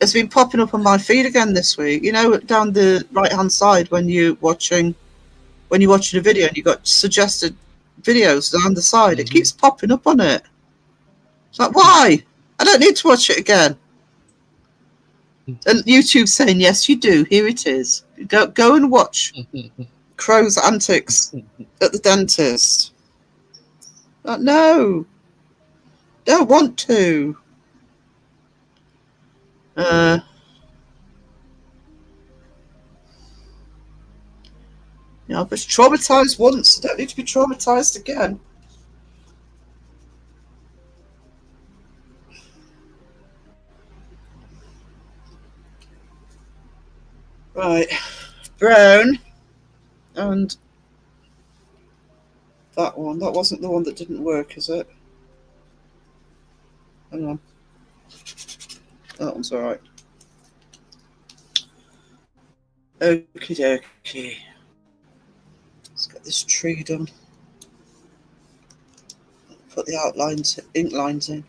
It's been popping up on my feed again this week. You know, down the right hand side when you're watching a video and you got suggested videos down the side, it keeps popping up on it. It's like, why? I don't need to watch it again. And YouTube's saying, yes, you do. Here it is. Go and watch Crow's antics at the dentist. Like, no, don't want to. I was traumatized once. I don't need to be traumatized again. Right, brown, and that one. That wasn't the one that didn't work, is it? Hang on. That one's all right. Okie dokie. Let's get this tree done. Put the outlines, ink lines in.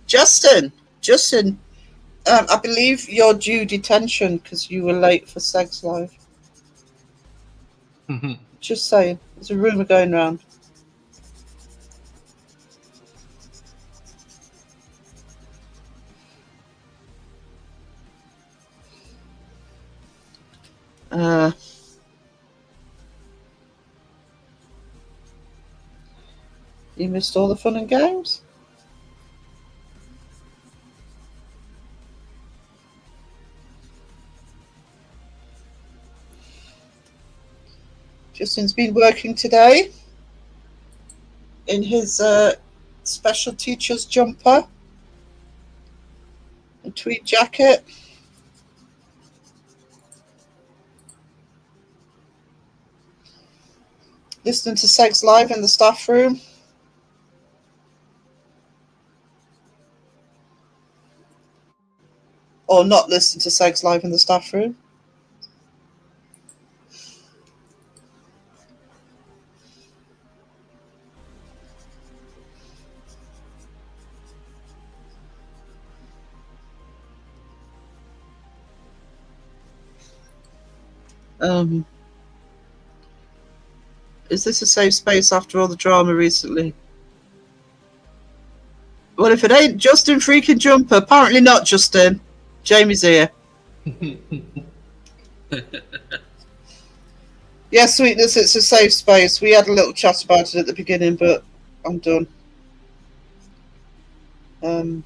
Justin, I believe you're due detention because you were late for Seg's Live. Just saying, there's a rumour going around. You missed all the fun and games? Justin's been working today in his special teacher's jumper and tweed jacket. Listening to Segs Live in the staff room. Or not listen to Segs Live in the staff room. Is this a safe space after all the drama recently? Well, if it ain't Justin freaking Jumper, apparently not, Justin. Jamie's here. Yeah, sweetness, it's a safe space. We had a little chat about it at the beginning, but I'm done. To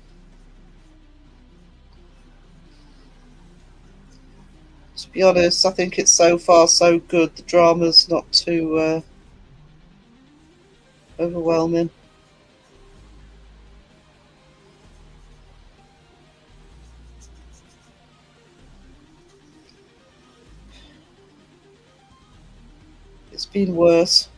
be honest, I think it's so far so good. The drama's not too overwhelming. It's been worse.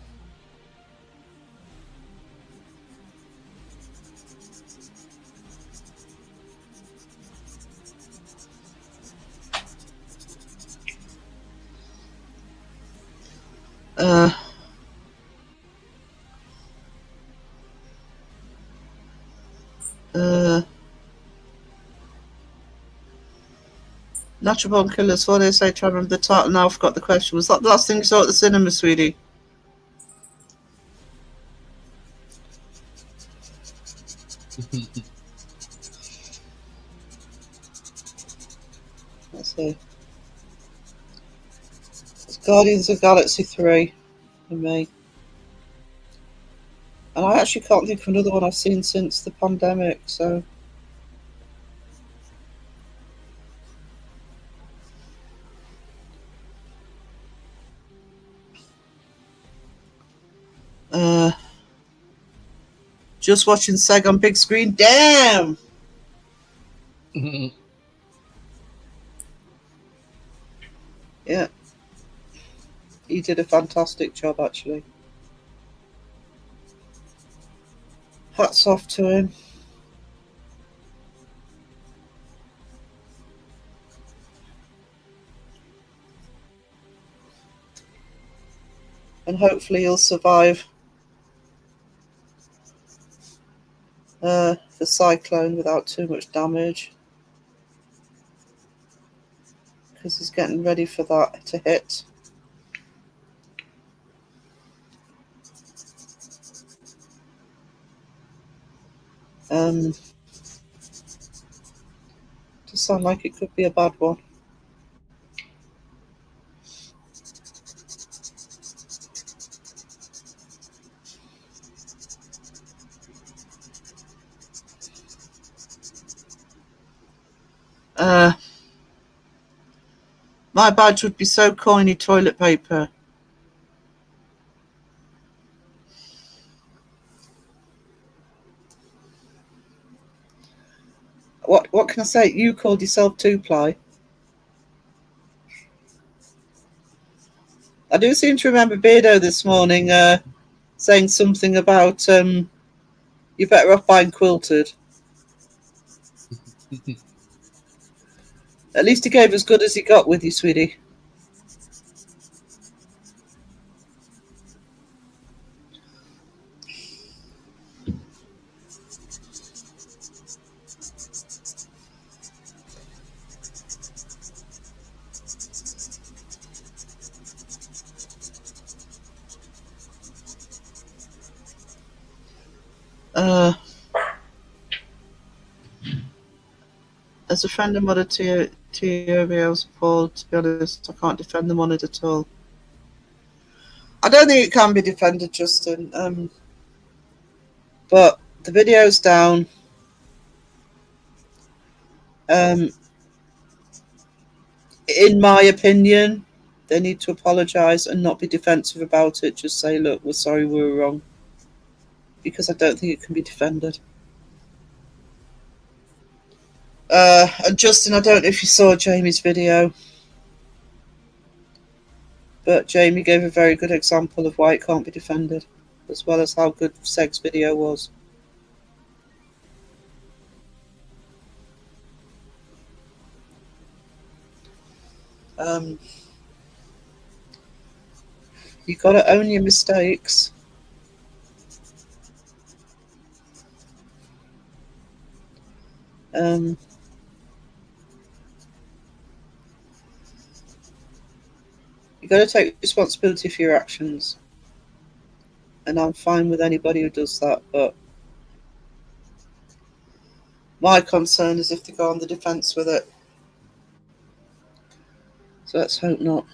Natural Born Killers, what they say, try to remember the title now, I forgot the question. Was that the last thing you saw at the cinema, sweetie? Let's see. It's Guardians of Galaxy 3 for me. And I actually can't think of another one I've seen since the pandemic, so... Just watching Seg on big screen. Damn! Yeah. He did a fantastic job, actually. Hats off to him. And hopefully he'll survive the cyclone without too much damage. Because he's getting ready for that to hit. Does sound like it could be a bad one. My badge would be so coiny toilet paper. What can I say? You called yourself two-ply. I do seem to remember Beardo this morning saying something about you're better off buying quilted. At least he gave as good as he got with you, sweetie. As a friend and mother to I was appalled. To be honest, I can't defend them on it at all. I don't think it can be defended, Justin. But the video's down. In my opinion, they need to apologise and not be defensive about it. Just say, look, we're sorry, we were wrong. Because I don't think it can be defended. And Justin, I don't know if you saw Jamie's video, but Jamie gave a very good example of why it can't be defended, as well as how good Seg's video was. You got to own your mistakes. You got to take responsibility for your actions, and I'm fine with anybody who does that. But my concern is if they go on the defence with it. So let's hope not.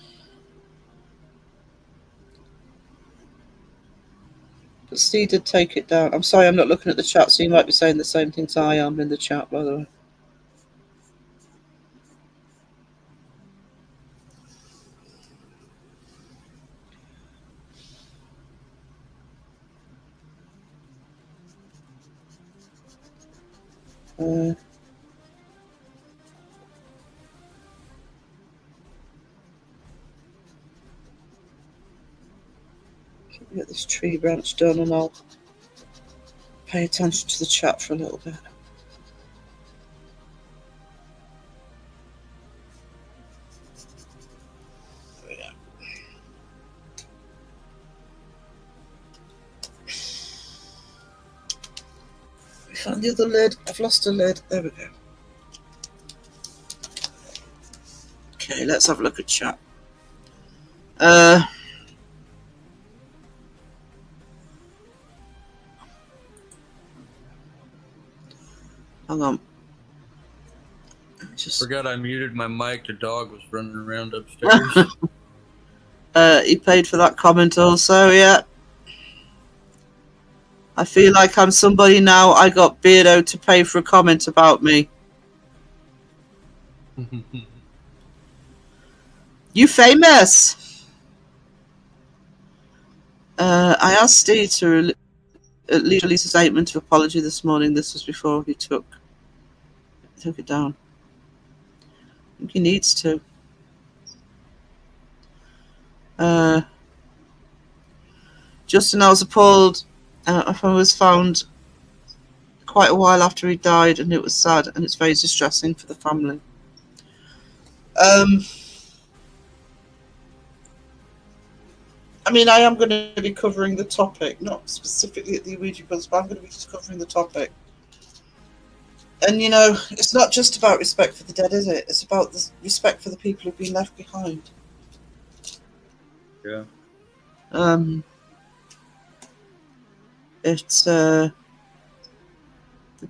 But Steve did take it down. I'm sorry, I'm not looking at the chat, so you might be saying the same things I am in the chat, by the way. Get this tree branch done and I'll pay attention to the chat for a little bit. There we go. We found the other lid. I've lost a lid. There we go. Okay, let's have a look at chat. Hang on. Just forgot I muted my mic. The dog was running around upstairs. He paid for that comment also, yeah. I feel like I'm somebody now. I got Beardo to pay for a comment about me. You famous. I asked Steve to at least release a statement of apology this morning. This was before he took it down. I think he needs to. Justin, I was appalled. I was found quite a while after he died, and it was sad, and it's very distressing for the family. I mean, I am going to be covering the topic, not specifically at the Ouija Brothers, but I'm going to be just covering the topic. And, you know, it's not just about respect for the dead, is it? It's about the respect for the people who've been left behind. Yeah. It's the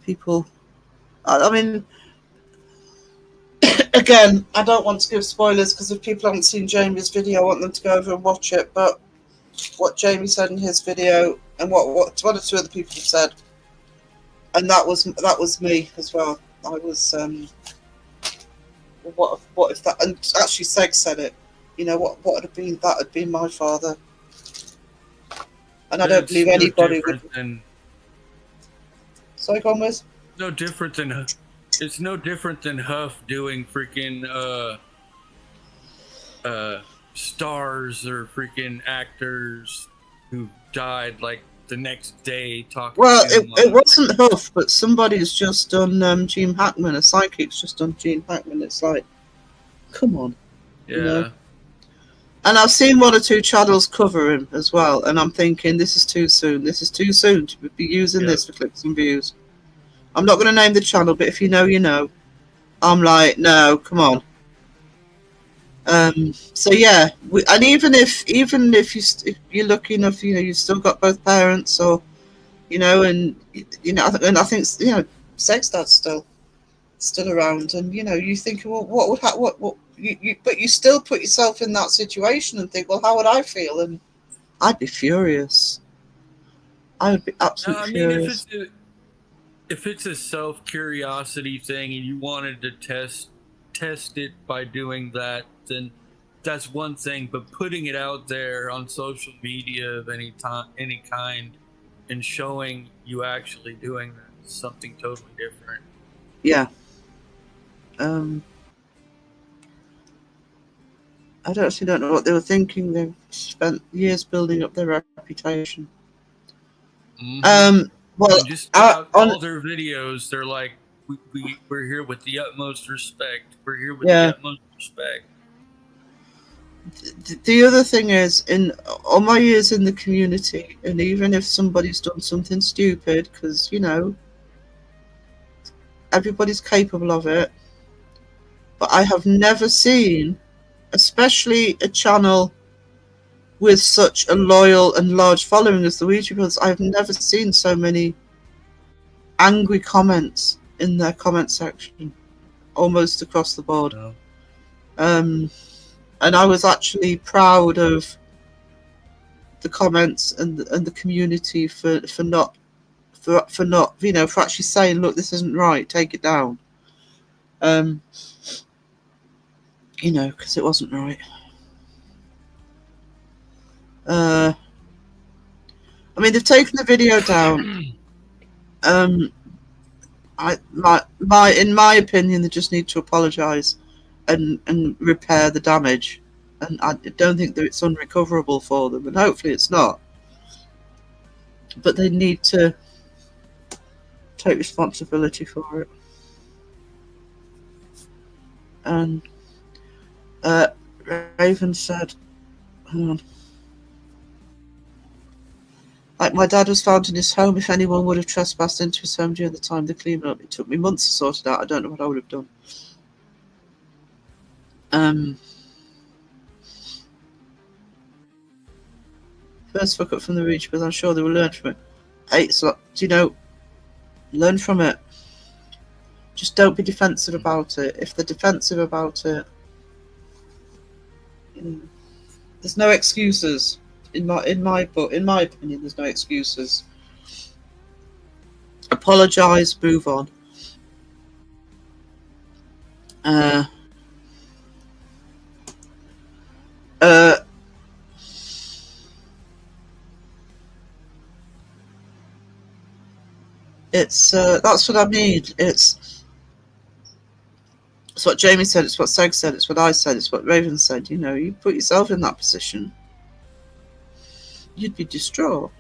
people. I mean, again, I don't want to give spoilers because if people haven't seen Jamie's video, I want them to go over and watch it. But what Jamie said in his video, and what one or two other people have said, and that was me as well. I was what if that? And actually, Seg said it. You know what would have been? That had been my father. And I don't believe anybody would. Sorry, Conway? No different than. It's no different than Huff doing freaking stars or freaking actors who died like the next day talking. Well, it wasn't Huff, but somebody's just done Gene Hackman. A psychic's just done Gene Hackman. It's like, come on. Yeah. You know? And I've seen one or two channels cover him as well, and I'm thinking this is too soon. This is too soon to be using this for clicks and views. I'm not going to name the channel, but if you know, you know. I'm like, no, come on. So yeah, and even if you're lucky enough, you know, you've still got both parents, or you know, and you know, I think you know, Seg's dad still. still around, and you think, well, what would but you still put yourself in that situation and think, well, how would I feel? And I'd be furious. I would be absolutely I mean, furious. if it's a self curiosity thing and you wanted to test it by doing that, then that's one thing. But putting it out there on social media of any kind, and showing you actually doing that is something totally different. Yeah. I actually don't know what they were thinking. They've spent years building up their reputation. Mm-hmm. Well, just on all their videos, they're like, we're here with the utmost respect. We're here with the utmost respect. The other thing is, in all my years in the community, and even if somebody's done something stupid, because everybody's capable of it, but I have never seen, especially a channel with such a loyal and large following as the Ouija Brothers, I've never seen so many angry comments in their comment section, almost across the board. No. And I was actually proud of the comments and the community for actually saying, look, this isn't right, take it down. Because it wasn't right. I mean, they've taken the video down. In my opinion, they just need to apologise and repair the damage. And I don't think that it's unrecoverable for them, and hopefully it's not. But they need to take responsibility for it. And Raven said, hang on. Like, my dad was found in his home. If anyone would have trespassed into his home during the time they cleaned up, it took me months to sort it out. I don't know what I would have done. First fuck up from the Ouija, but I'm sure they will learn from it. Hey, so, learn from it. Just don't be defensive about it. If they're defensive about it, there's no excuses. In my opinion, there's no excuses. Apologise, move on. It's that's what I mean. It's what Jamie said. It's what Seg said. It's what I said. It's what Raven said. You put yourself in that position, you'd be distraught.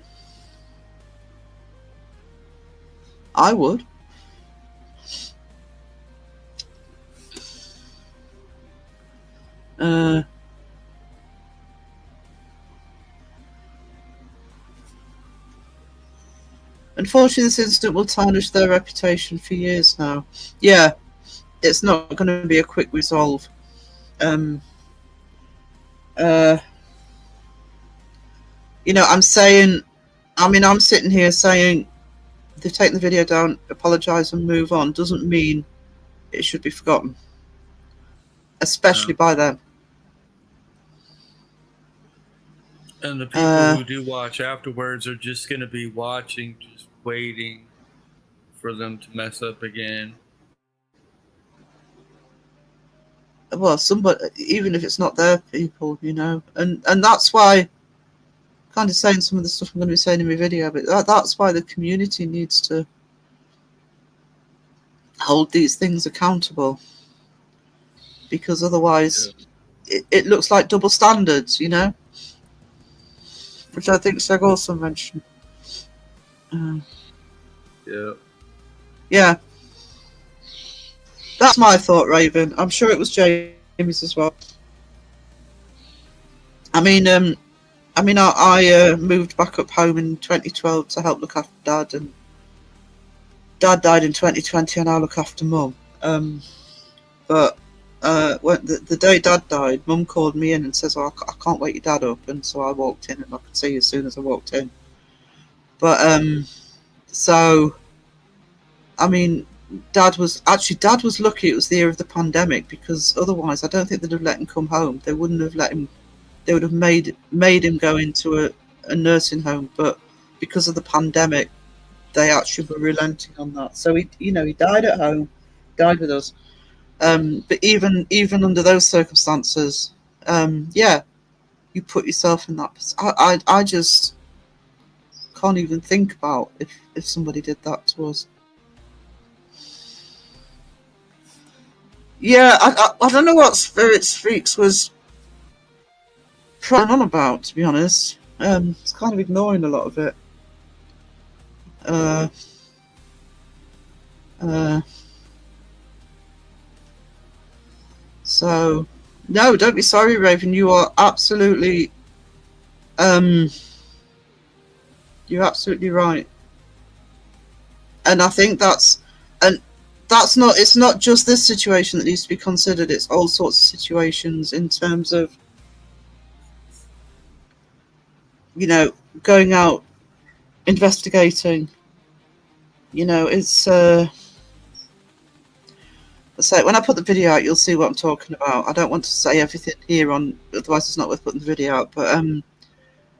I would. Unfortunately, this incident will tarnish their reputation for years now. Yeah, it's not going to be a quick resolve. I'm saying, I'm sitting here saying they've taken the video down, apologise and move on, doesn't mean it should be forgotten. Especially by them. And the people who do watch afterwards are just going to be watching, just waiting for them to mess up again. Well, somebody, even if it's not their people, and that's why, kind of saying some of the stuff I'm going to be saying in my video, but that's why the community needs to hold these things accountable, because otherwise it looks like double standards, which I think Seg also mentioned. Yeah. That's my thought, Raven. I'm sure it was Jamie's as well. I moved back up home in 2012 to help look after Dad, and Dad died in 2020, and I look after Mum. But when the day Dad died, Mum called me in and says, "Oh, I can't wake your Dad up," and so I walked in, and I could see you as soon as I walked in. But so, Dad was lucky it was the year of the pandemic, because otherwise I don't think they'd have let him come home. They wouldn't have let him. They would have made him go into a nursing home, but because of the pandemic, they actually were relenting on that. So he died at home, died with us. But even under those circumstances, you put yourself in that. I just can't even think about if somebody did that to us. Yeah, I don't know what Spirits Freaks was trying on about, to be honest. It's kind of ignoring a lot of it. So, no, don't be sorry, Raven. You are absolutely, you're absolutely right. And I think it's not just this situation that needs to be considered. It's all sorts of situations in terms of, going out, investigating. It's so when I put the video out, you'll see what I'm talking about. I don't want to say everything here otherwise it's not worth putting the video out. But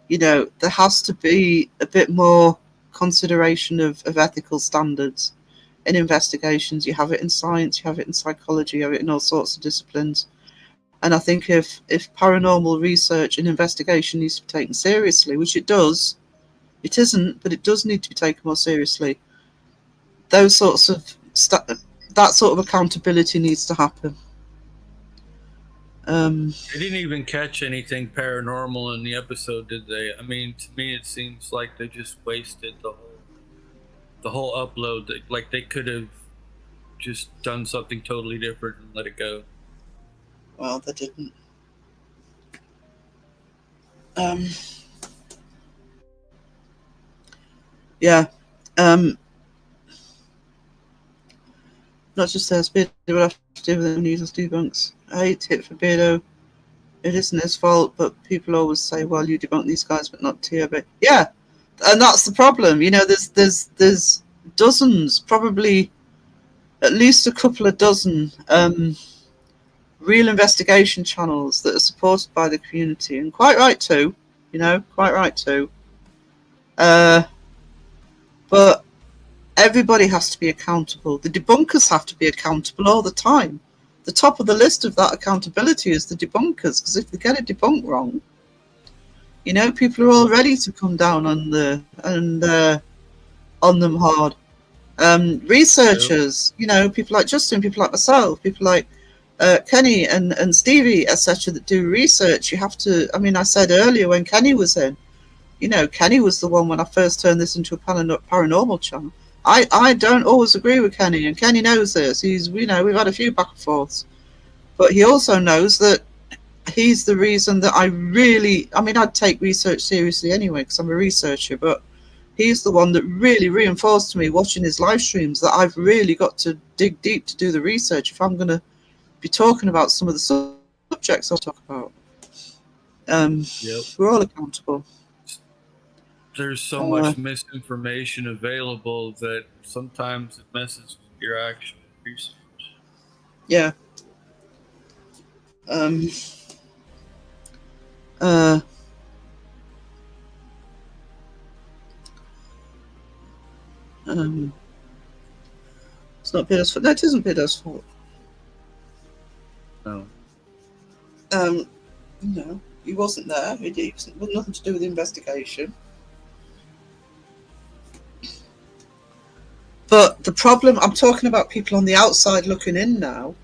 there has to be a bit more consideration of ethical standards in investigations. You have it in science, you have it in psychology, you have it in all sorts of disciplines. And I think if paranormal research and investigation needs to be taken seriously, which it does, it isn't, but it does need to be taken more seriously. Those sorts of that sort of accountability needs to happen. They didn't even catch anything paranormal in the episode, did they? I mean, to me, it seems like they just wasted the whole upload. Like they could have just done something totally different and let it go. Well, they didn't. Yeah. Not just says Beardo will have to do with the news as debunks. I hate it for Beardo. It isn't his fault, but people always say, "Well, you debunk these guys, but not TOB." Yeah, and that's the problem. There's dozens, probably at least a couple of dozen real investigation channels that are supported by the community, and quite right too. Quite right too. But everybody has to be accountable. The debunkers have to be accountable all the time. The top of the list of that accountability is the debunkers, because if they get a debunk wrong, people are all ready to come down on them hard. Researchers, people like Justin, people like myself, people like Kenny and Stevie, etc., that do research. You have to. I mean, I said earlier when Kenny was in, Kenny was the one when I first turned this into a paranormal channel. I don't always agree with Kenny, and Kenny knows this. We've had a few back and forths, but he also knows that he's the reason that I'd take research seriously anyway, because I'm a researcher, but he's the one that really reinforced to me watching his live streams that I've really got to dig deep to do the research if I'm going to be talking about some of the subjects I'll talk about. We're all accountable. There's so much misinformation available that sometimes it messes with your actual research. Yeah. It's not Peter's fault. No, it isn't Peter's fault. No. He wasn't there. It had nothing to do with the investigation. But the problem, I'm talking about people on the outside looking in now.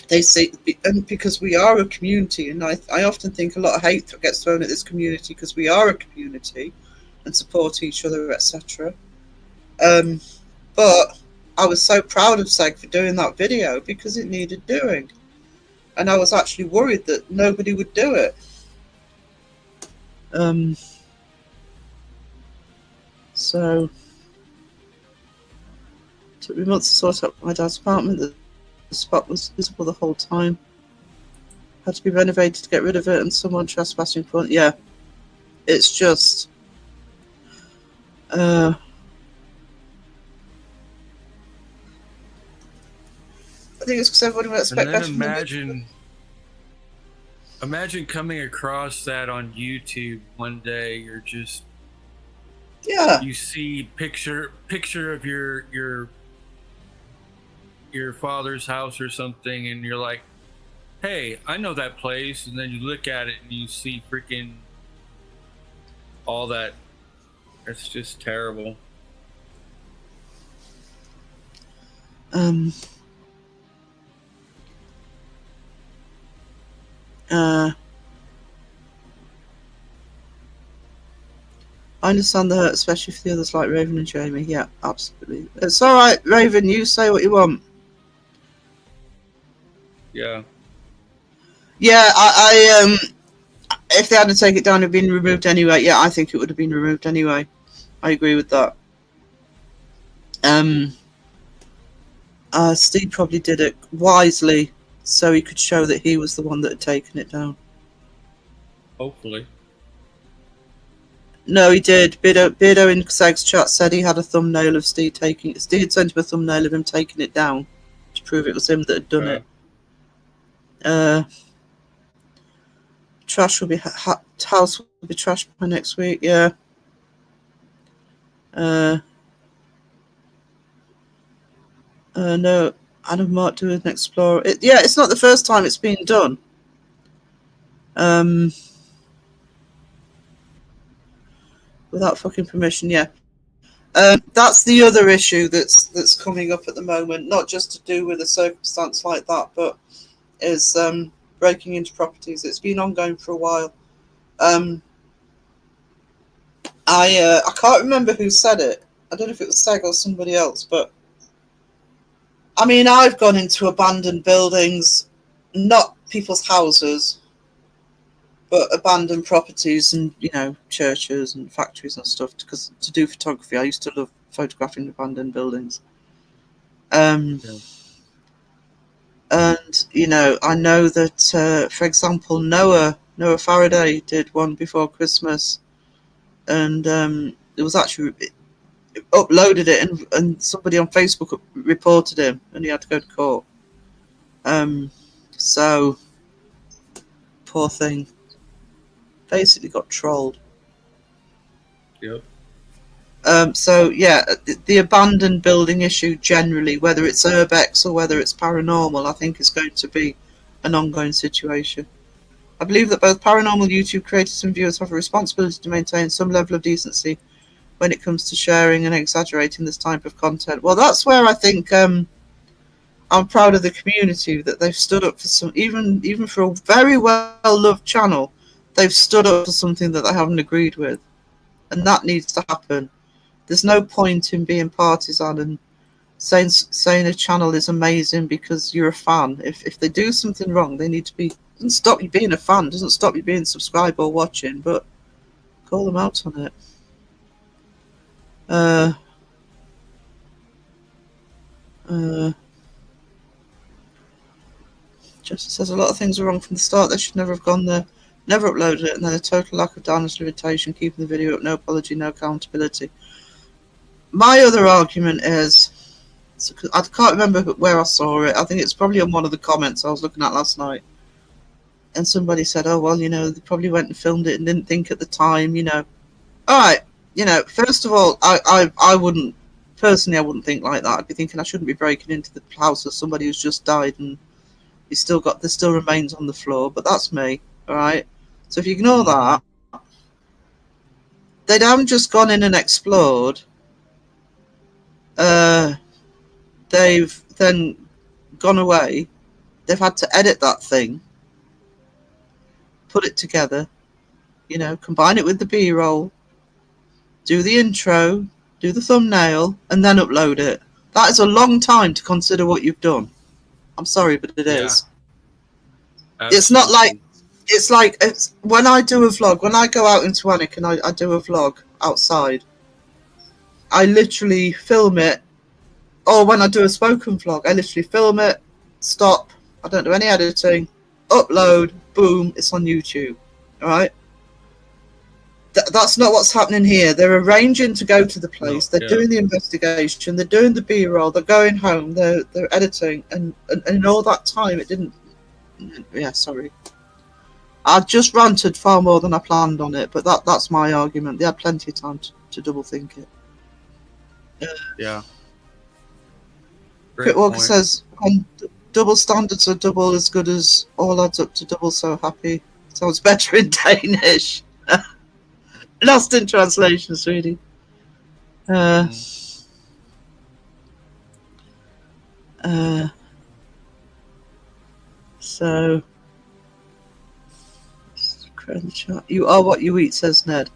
They say, and because we are a community, and I often think a lot of hate gets thrown at this community because we are a community and support each other, etc. But I was so proud of Seg for doing that video because it needed doing. And I was actually worried that nobody would do it. So it took me months to sort out my dad's apartment. The spot was visible the whole time. Had to be renovated to get rid of it, and someone trespassing in front. Yeah, it's just think it's because everybody would expect And then better imagine coming across that on YouTube one day. You're just you see picture of your father's house or something, and you're like, hey, I know that place, and then you look at it and you see freaking all that. It's just terrible. I understand the hurt, especially for the others like Raven and Jamie. Yeah, absolutely. It's all right, Raven. You say what you want. Yeah. Yeah, I if they hadn't taken it down, it'd been removed anyway. Yeah, I think it would have been removed anyway. I agree with that. Steve probably did it wisely so he could show that he was the one that had taken it down. Hopefully. No, he did. Beardo in Seg's chat said he had a thumbnail of Steve taking it. Steve had sent him a thumbnail of him taking it down to prove it was him that had done it. Trash will be house will be trashed by next week. Yeah. No, Adam might do an explorer. It's not the first time it's been done. Without fucking permission, yeah. That's the other issue that's coming up at the moment, not just to do with a circumstance like that, but is breaking into properties. It's been ongoing for a while. I can't remember who said it. I don't know if it was Seg or somebody else, but I mean, I've gone into abandoned buildings, not people's houses, but abandoned properties and, you know, churches and factories and stuff, because to do photography, I used to love photographing abandoned buildings. And, you know, I know that, for example, Noah Faraday did one before Christmas, and it was actually uploaded it, and somebody on Facebook reported him, and he had to go to court. So, poor thing. Basically got trolled. Yep. So yeah, the abandoned building issue generally, whether it's urbex or whether it's paranormal, I think is going to be an ongoing situation. I believe that both paranormal YouTube creators and viewers have a responsibility to maintain some level of decency when it comes to sharing and exaggerating this type of content. Well, that's where I think I'm proud of the community, that they've stood up for some, even for a very well loved channel, they've stood up for something that they haven't agreed with, and that needs to happen. There's no point in being partisan and saying a channel is amazing because you're a fan. If they do something wrong, they need to be. Doesn't stop you being a fan. Doesn't stop you being subscribed or watching, but call them out on it. Jesse says a lot of things are wrong from the start. They should never have gone there. Never uploaded it, and then a total lack of download limitation, keeping the video up, no apology, no accountability. My other argument is, I can't remember where I saw it. I think it's probably on one of the comments I was looking at last night. And somebody said, oh, well, you know, they probably went and filmed it and didn't think at the time, you know. All right, you know, first of all, I wouldn't, personally, I wouldn't think like that. I'd be thinking I shouldn't be breaking into the house of somebody who's just died and there's still remains on the floor, but that's me, all right? So if you ignore that, they haven't just gone in and explored. They've then gone away. They've had to edit that thing, put it together, you know, combine it with the B-roll, do the intro, do the thumbnail, and then upload it. That is a long time to consider what you've done. I'm sorry, but it is. Absolutely. It's not like... It's when I do a vlog, when I go out into Anik and I do a vlog outside, I literally film it, or when I do a spoken vlog, I literally film it, stop, I don't do any editing, upload, boom, it's on YouTube, alright? That's not what's happening here. They're arranging to go to the place. They're doing the investigation. They're doing the B-roll. They're going home. They're editing, and in all that time, it didn't. Yeah, sorry. I just ranted far more than I planned on it, but that's my argument. They had plenty of time to double think it. Yeah. Crit Walker says, when double standards are double as good as all adds up to double so happy. Sounds better in Danish. Lost in translation, sweetie. So, you are what you eat, says Ned.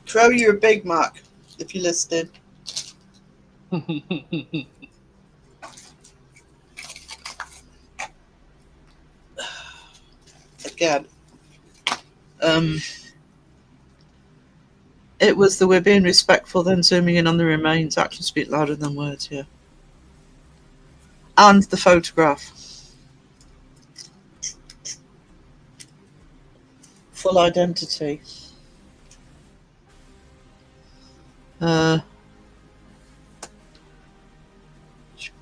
Crow, you're a Big Mac, if you're listening. Again. It was the we're being respectful, then zooming in on the remains. Actions speak louder than words, yeah. And the photograph. Full identity.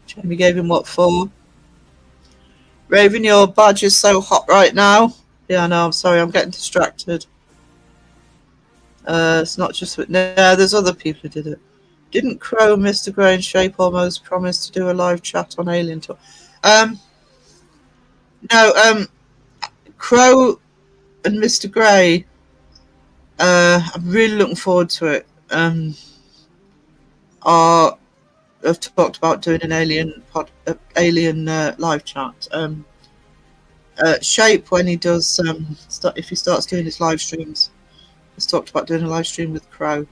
Jamie gave him what for? Raven, your badge is so hot right now. Yeah, I know, I'm sorry, I'm getting distracted. It's not just with... No, there's other people who did it. Didn't Crow, Mr. Grey and Shape almost promise to do a live chat on Alien Talk? No, Crow and Mr. Grey, I'm really looking forward to it. Have talked about doing an alien live chat. Shape, when he does, if he starts doing his live streams, has talked about doing a live stream with Crow.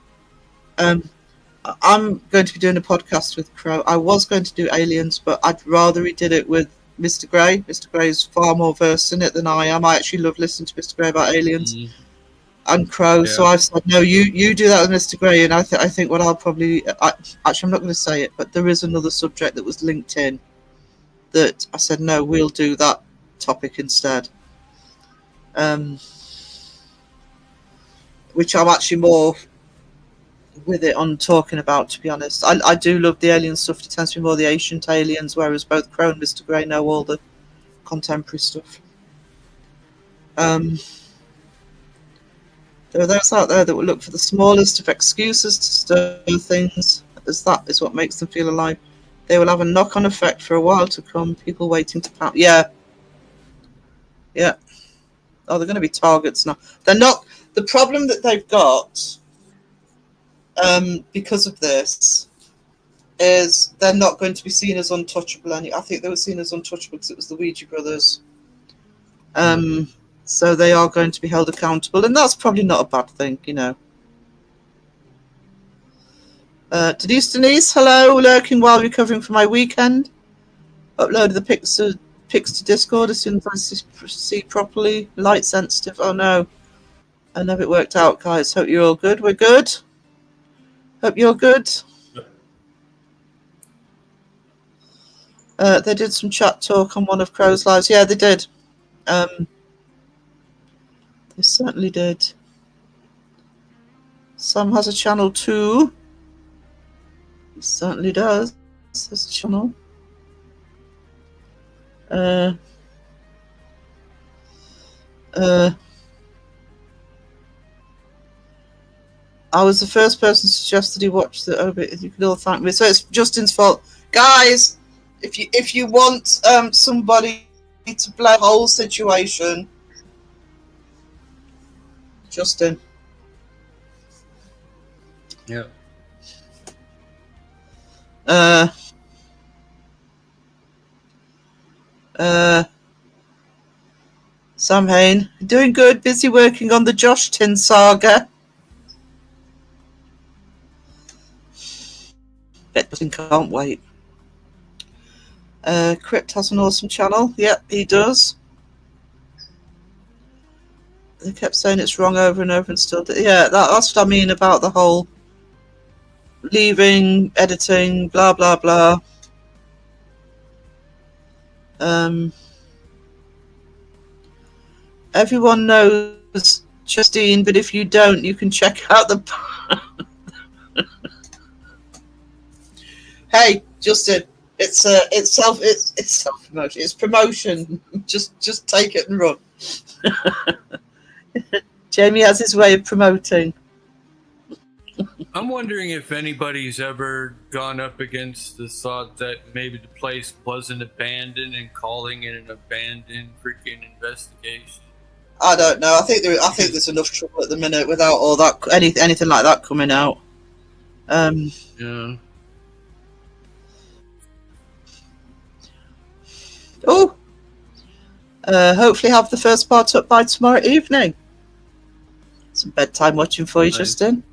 I'm going to be doing a podcast with Crow. I was going to do aliens, but I'd rather he did it with Mr. Grey. Mr. Grey is far more versed in it than I am. I actually love listening to Mr. Grey about aliens. And Crow, so I've said no. You do that with Mr. Grey, and I think what I'll probably actually I'm not going to say it, but there is another subject that was linked in that I said no, we'll do that topic instead. Which I'm actually more with it on talking about, to be honest. I do love the alien stuff. It tends to be more the ancient aliens, whereas both Crow and Mr. Grey know all the contemporary stuff. There are those out there that will look for the smallest of excuses to stir things, as that is what makes them feel alive. They will have a knock-on effect for a while to come. People waiting to pounce. Yeah. Oh, they're going to be targets now. They're not. The problem that they've got, because of this, is they're not going to be seen as untouchable. I think they were seen as untouchable because it was the Ouija brothers. So they are going to be held accountable, and that's probably not a bad thing, you know. Denise, hello, lurking while recovering from my weekend. Uploaded the pics to Discord as soon as I see properly. Light sensitive. Oh no. I know it worked out, guys. Hope you're all good. We're good. Hope you're good. They did some chat talk on one of Crow's lives. Yeah, they did. They certainly did. Sam has a channel too. He certainly does. There's a channel. I was the first person to suggest that he watched the Obit. You can all thank me. So it's Justin's fault, guys. If you want somebody to blame the whole situation, Justin. Yeah. Sam Hain, doing good. Busy working on the Josh Tin saga. Justin can't wait. Crypt has an awesome channel. Yep, he does. They kept saying it's wrong over and over and still do. Yeah, that's what I mean about the whole leaving, editing, blah, blah, blah. everyone knows Justine, but if you don't, you can check out the. Hey, Justin, it's self promotion. It's promotion. Just take it and run. Jamie has his way of promoting. I'm wondering if anybody's ever gone up against the thought that maybe the place wasn't abandoned and calling it an abandoned freaking investigation. I don't know. I think there's enough trouble at the minute without all that anything like that coming out. Yeah. Oh. Hopefully have the first part up by tomorrow evening. Some bedtime watching for you, Justin.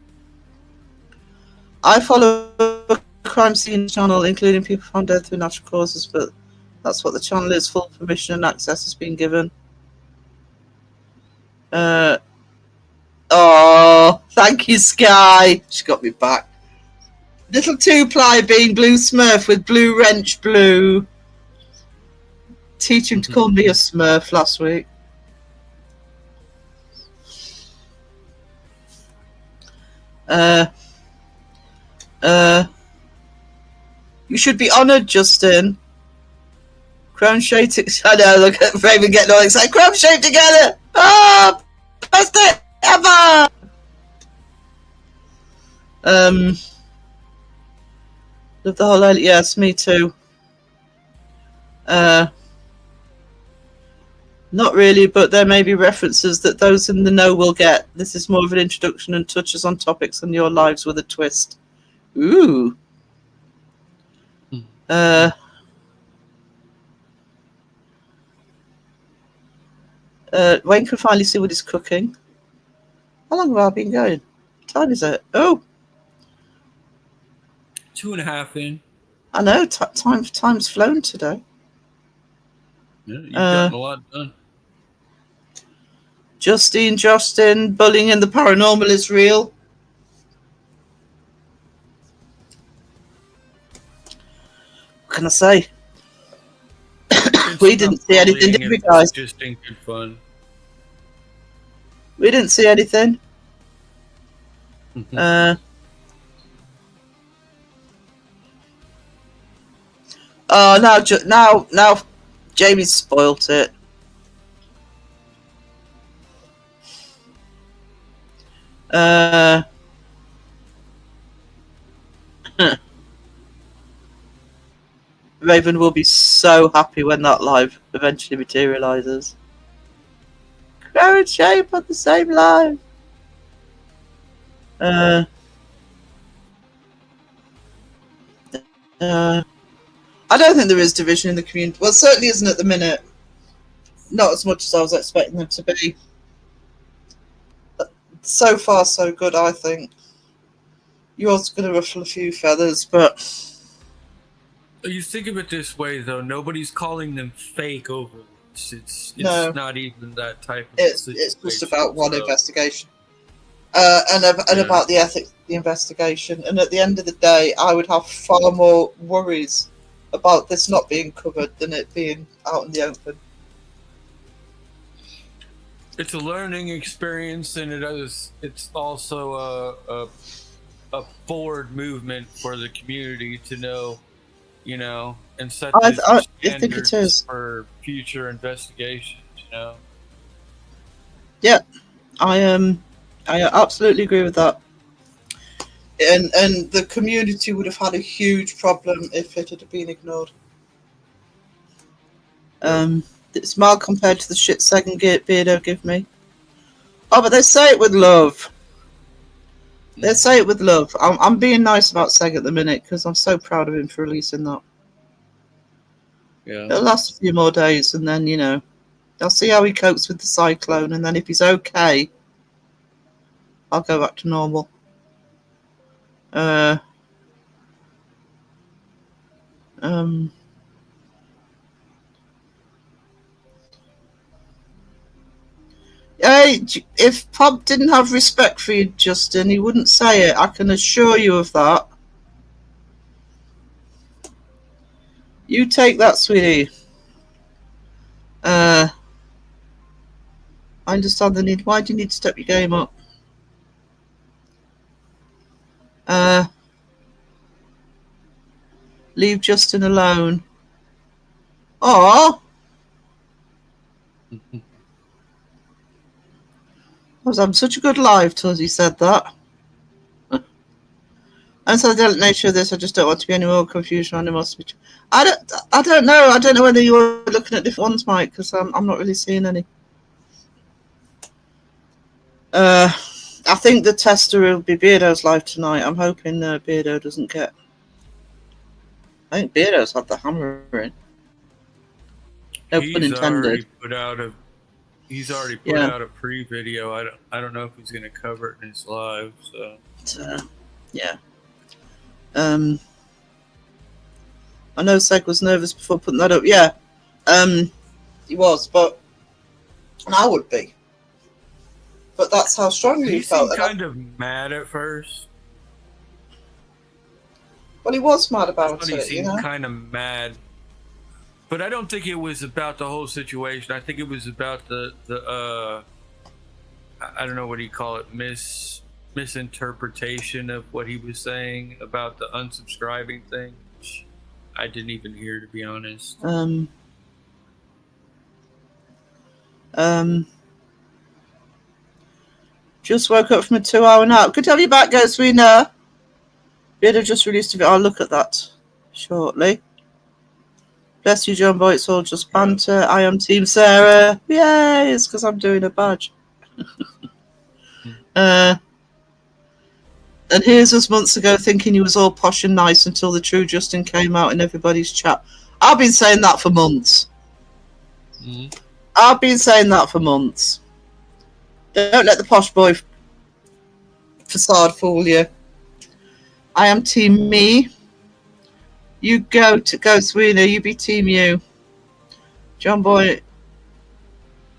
I follow a crime scene channel, including people found dead through natural causes, but that's what the channel is. Full permission and access has been given. Oh, thank you, Sky. She got me back. Little two-ply being Blue Smurf with Blue Wrench Blue. Teach him to call me a Smurf last week. You should be honoured, Justin. Crown shaped. I know. Look at Raven getting all excited. Crown shaped together. Ah, best it ever. Love the whole. Yes, me too. Not really, but there may be references that those in the know will get. This is more of an introduction and touches on topics in your lives with a twist. Ooh. Wayne can finally see what he's cooking. How long have I been going? What time is it? Oh. 2.5 in. I know. Time's flown today. Yeah, you've gotten a lot done. Justin, bullying in the paranormal is real. What can I say? We didn't see anything, did we, guys? Just ain't good fun. We didn't see anything. Oh, now, Jamie's spoilt it. Raven will be so happy when that live eventually materializes. Crow and Shape on the same live. I don't think there is division in the community. Well, it certainly isn't at the minute. Not as much as I was expecting them to be. But so far, so good, I think. Yours going to ruffle a few feathers, but... You think of it this way, though. Nobody's calling them fake overlords. It's no. Not even that type of situation. It's just about one investigation. And about the ethics of the investigation. And at the end of the day, I would have far more worries about this not being covered than it being out in the open. It's a learning experience, and it's also a forward movement for the community to know, and set standards for future investigations. Yeah, I absolutely agree with that. And the community would have had a huge problem if it had been ignored. It's mild compared to the shit second Beardo give me. Oh, but they say it with love. They say it with love. I'm being nice about Seg at the minute because I'm so proud of him for releasing that. Yeah. It'll last a few more days, and then I'll see how he copes with the cyclone, and then if he's okay, I'll go back to normal. Hey, if Pop didn't have respect for you, Justin, he wouldn't say it. I can assure you of that. You take that, sweetie. I understand the need. Why do you need to step your game up? Leave Justin alone. Oh, I was having such a good life till he said that. And so I don't nature of this. I just don't want to be any more confusion on animosity. I don't know. I don't know whether you're looking at different ones, Mike, because I'm not really seeing any. I think the tester will be Beardo's live tonight. I'm hoping Beardo doesn't get. I think Beardo's had the hammer in. No pun intended. He's already put out a pre-video. I don't know if he's going to cover it in his live. So yeah. I know Seg was nervous before putting that up. Yeah, he was, but and I would be. But that's how strongly he felt. He seemed kind of mad at first. Well, he was mad about it. He seemed kind of mad, but I don't think it was about the whole situation. I think it was about the I don't know what do you call it, misinterpretation of what he was saying about the unsubscribing thing, which I didn't even hear, to be honest. Just woke up from a 2-hour nap. Good to have you back, Ghost. We know. Beardo just released a bit. I'll look at that shortly. Bless you, John Boy. It's all just banter. I am Team Sarah. Yay! It's because I'm doing a badge. And here's us months ago thinking he was all posh and nice until the true Justin came out in everybody's chat. I've been saying that for months. I've been saying that for months. Don't let the posh boy facade fool you. I am Team Me. You go to Ghost Wiener. You be Team You. John Boy.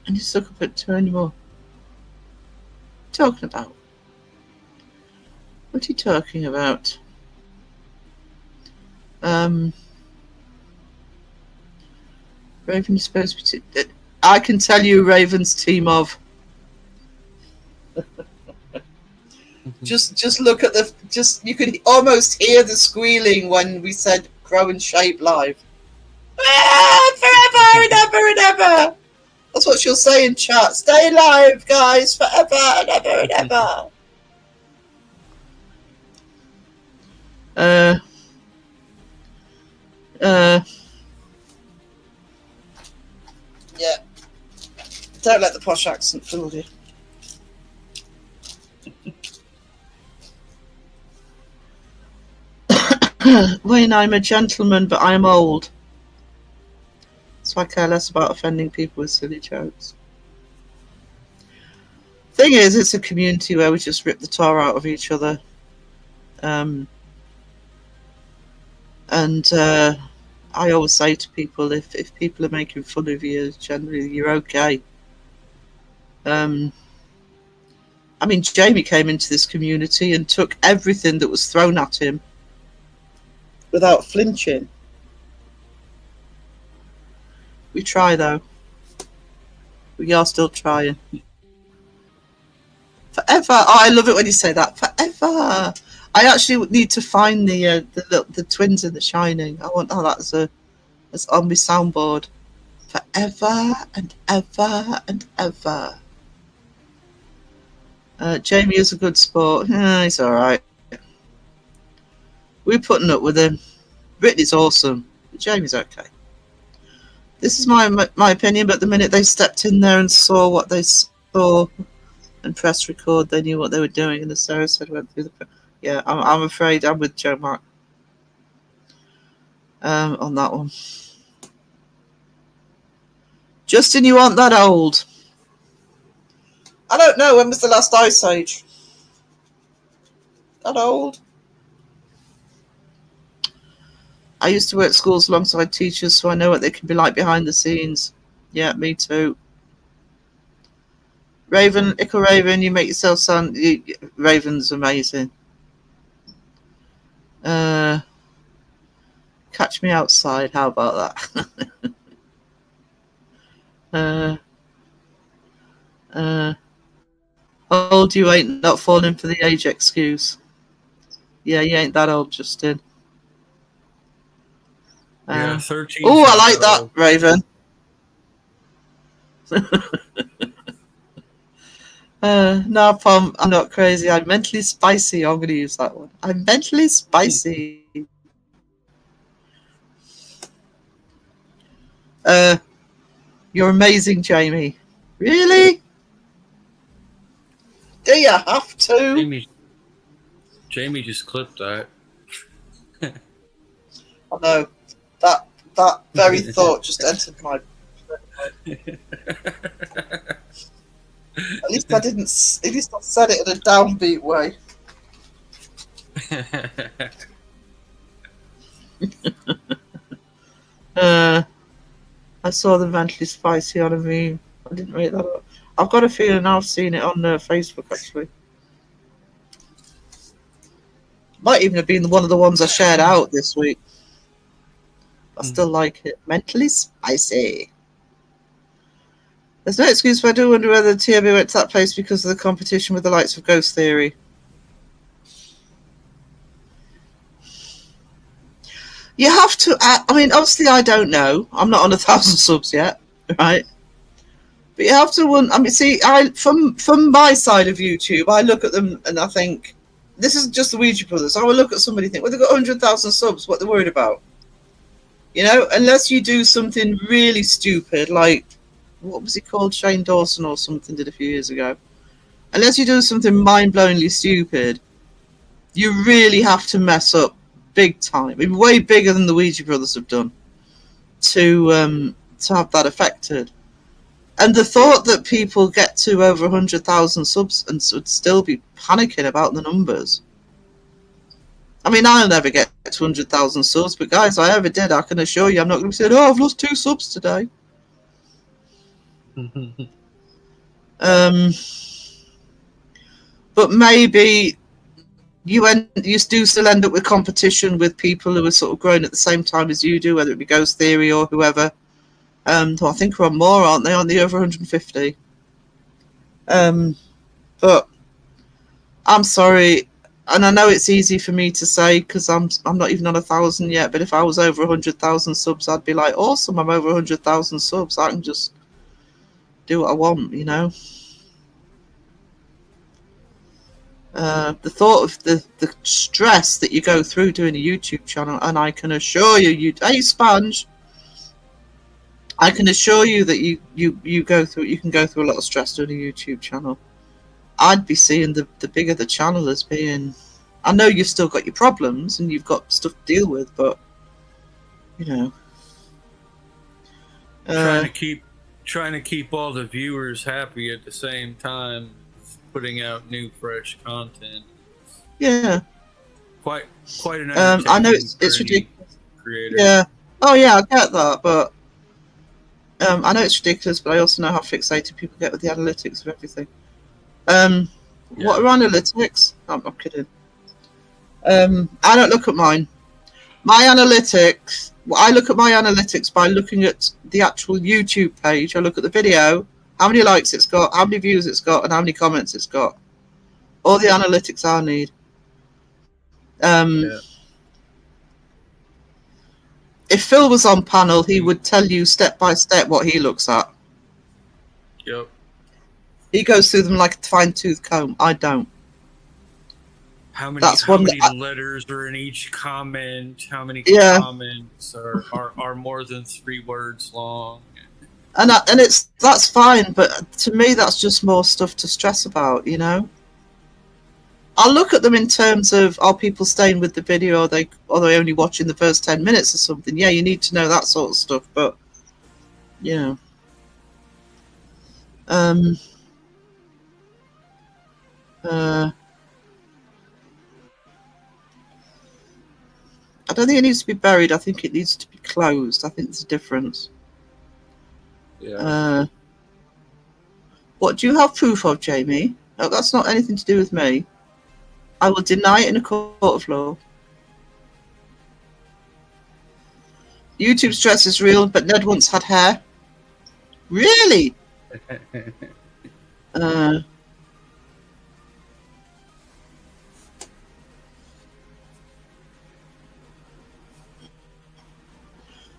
And you stuck up at 2 anymore. What are you talking about? What are you talking about? Raven is supposed to be. I can tell you Raven's team of. Just look at the. You could almost hear the squealing when we said grow and shape live. Forever and ever and ever. That's what she'll say in chat. Stay live, guys, forever and ever and ever. Yeah. Don't let the posh accent fool you. Wayne, I'm a gentleman, but I'm old. So I care less about offending people with silly jokes. Thing is, it's a community where we just rip the tar out of each other. And I always say to people, if people are making fun of you, generally you're okay. I mean, Jamie came into this community and took everything that was thrown at him without flinching. We try, though. We are still trying. Forever. Oh, I love it when you say that. Forever. I actually need to find the twins in The Shining. I want that's on my soundboard. Forever and ever and ever. Jamie is a good sport. Yeah, he's all right. We're putting up with him. Brittany's awesome. But Jamie's okay. This is my opinion, but the minute they stepped in there and saw what they saw and pressed record, they knew what they were doing. And as Sarah said, went through the... Yeah, I'm afraid I'm with Joe Mark on that one. Justin, you aren't that old. I don't know. When was the last Ice Age? That old? I used to work schools alongside teachers, so I know what they can be like behind the scenes. Yeah, me too. Raven, Ickle Raven, you make yourself sound... Raven's amazing. Catch me outside. How about that? Old you ain't not falling for the age excuse. Yeah, you ain't that old, Justin. Yeah, 13. Oh, I like that, old. Raven. No, Pom, I'm not crazy. I'm mentally spicy. I'm going to use that one. I'm mentally spicy. You're amazing, Jamie. Really? Do you have to? Jamie just clipped that. I know. That very thought just entered my. At least I didn't. At least I said it in a downbeat way. I saw the mentally spicy on a meme. I didn't read that up. I've got a feeling I've seen it on Facebook actually. Might even have been one of the ones I shared out this week. I still like it. Mentally spicy. There's no excuse, but I do wonder whether TRB went to that place because of the competition with the likes of Ghost Theory. You have to. I mean, obviously, I don't know. I'm not on 1,000 subs yet, right? But you have to. I mean, see, from my side of YouTube, I look at them and I think, this is just the Ouija brothers. I will look at somebody and think, well, they've got 100,000 subs. What they're worried about? You know, unless you do something really stupid, like what was he called? Shane Dawson or something did a few years ago. Unless you do something mind-blowingly stupid, you really have to mess up big time. I mean, way bigger than the Ouija brothers have done to have that affected. And the thought that people get to over 100,000 subs and would still be panicking about the numbers. I mean, I'll never get to 100,000 subs, but guys, I ever did, I can assure you I'm not going to be saying, oh, I've lost 2 subs today. But maybe you do still end up with competition with people who are sort of growing at the same time as you do, whether it be Ghost Theory or whoever. I think we're on more, aren't they? On the over 150. But I'm sorry, and I know it's easy for me to say because I'm not even on 1,000 yet. But if I was over 100,000 subs, I'd be like, awesome! I'm over 100,000 subs. I can just do what I want, you know. The thought of the stress that you go through doing a YouTube channel, and I can assure you, hey Sponge, I can assure you that you can go through a lot of stress doing a YouTube channel. I'd be seeing the bigger the channel as being. I know you've still got your problems and you've got stuff to deal with, but you know, trying to keep all the viewers happy at the same time, putting out new fresh content. Yeah, quite an. I know it's ridiculous. Creator. Yeah. Oh yeah, I get that, but I know it's ridiculous, but I also know how fixated people get with the analytics of everything. What are analytics? I'm not kidding. I don't look at mine. My analytics. Well, I look at my analytics by looking at the actual YouTube page. I look at the video, how many likes it's got, how many views it's got, and how many comments it's got. All the analytics I need. If Phil was on panel, he would tell you step by step what he looks at. Yep. He goes through them like a fine-tooth comb. I don't. How many letters are in each comment? How many comments are more than 3 words long? And that's fine, but to me that's just more stuff to stress about, you know. I'll look at them in terms of, are people staying with the video, or are they only watching the first 10 minutes or something? Yeah, you need to know that sort of stuff, but you know. I don't think it needs to be buried. I think it needs to be closed. I think there's a difference. Yeah. What do you have proof of, Jamie? No, that's not anything to do with me. I will deny it in a court of law. YouTube stress is real, but Ned once had hair. Really? Uh,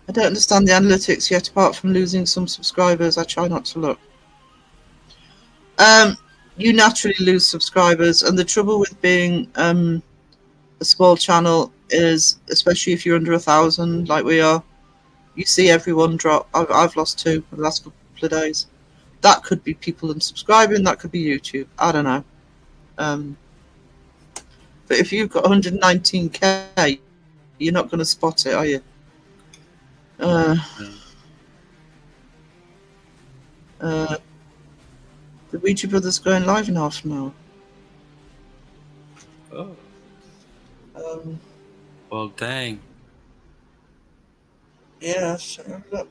I don't understand the analytics yet, apart from losing some subscribers. I try not to look. You naturally lose subscribers, and the trouble with being a small channel is, especially if you're under 1,000, like we are, you see everyone drop. I've lost 2 in the last couple of days. That could be people unsubscribing. That could be YouTube. I don't know. But if you've got 119k, you're not going to spot it, are you? The Ouija Brothers going live in half an hour. Oh. Well, dang. Yeah, sure. Look.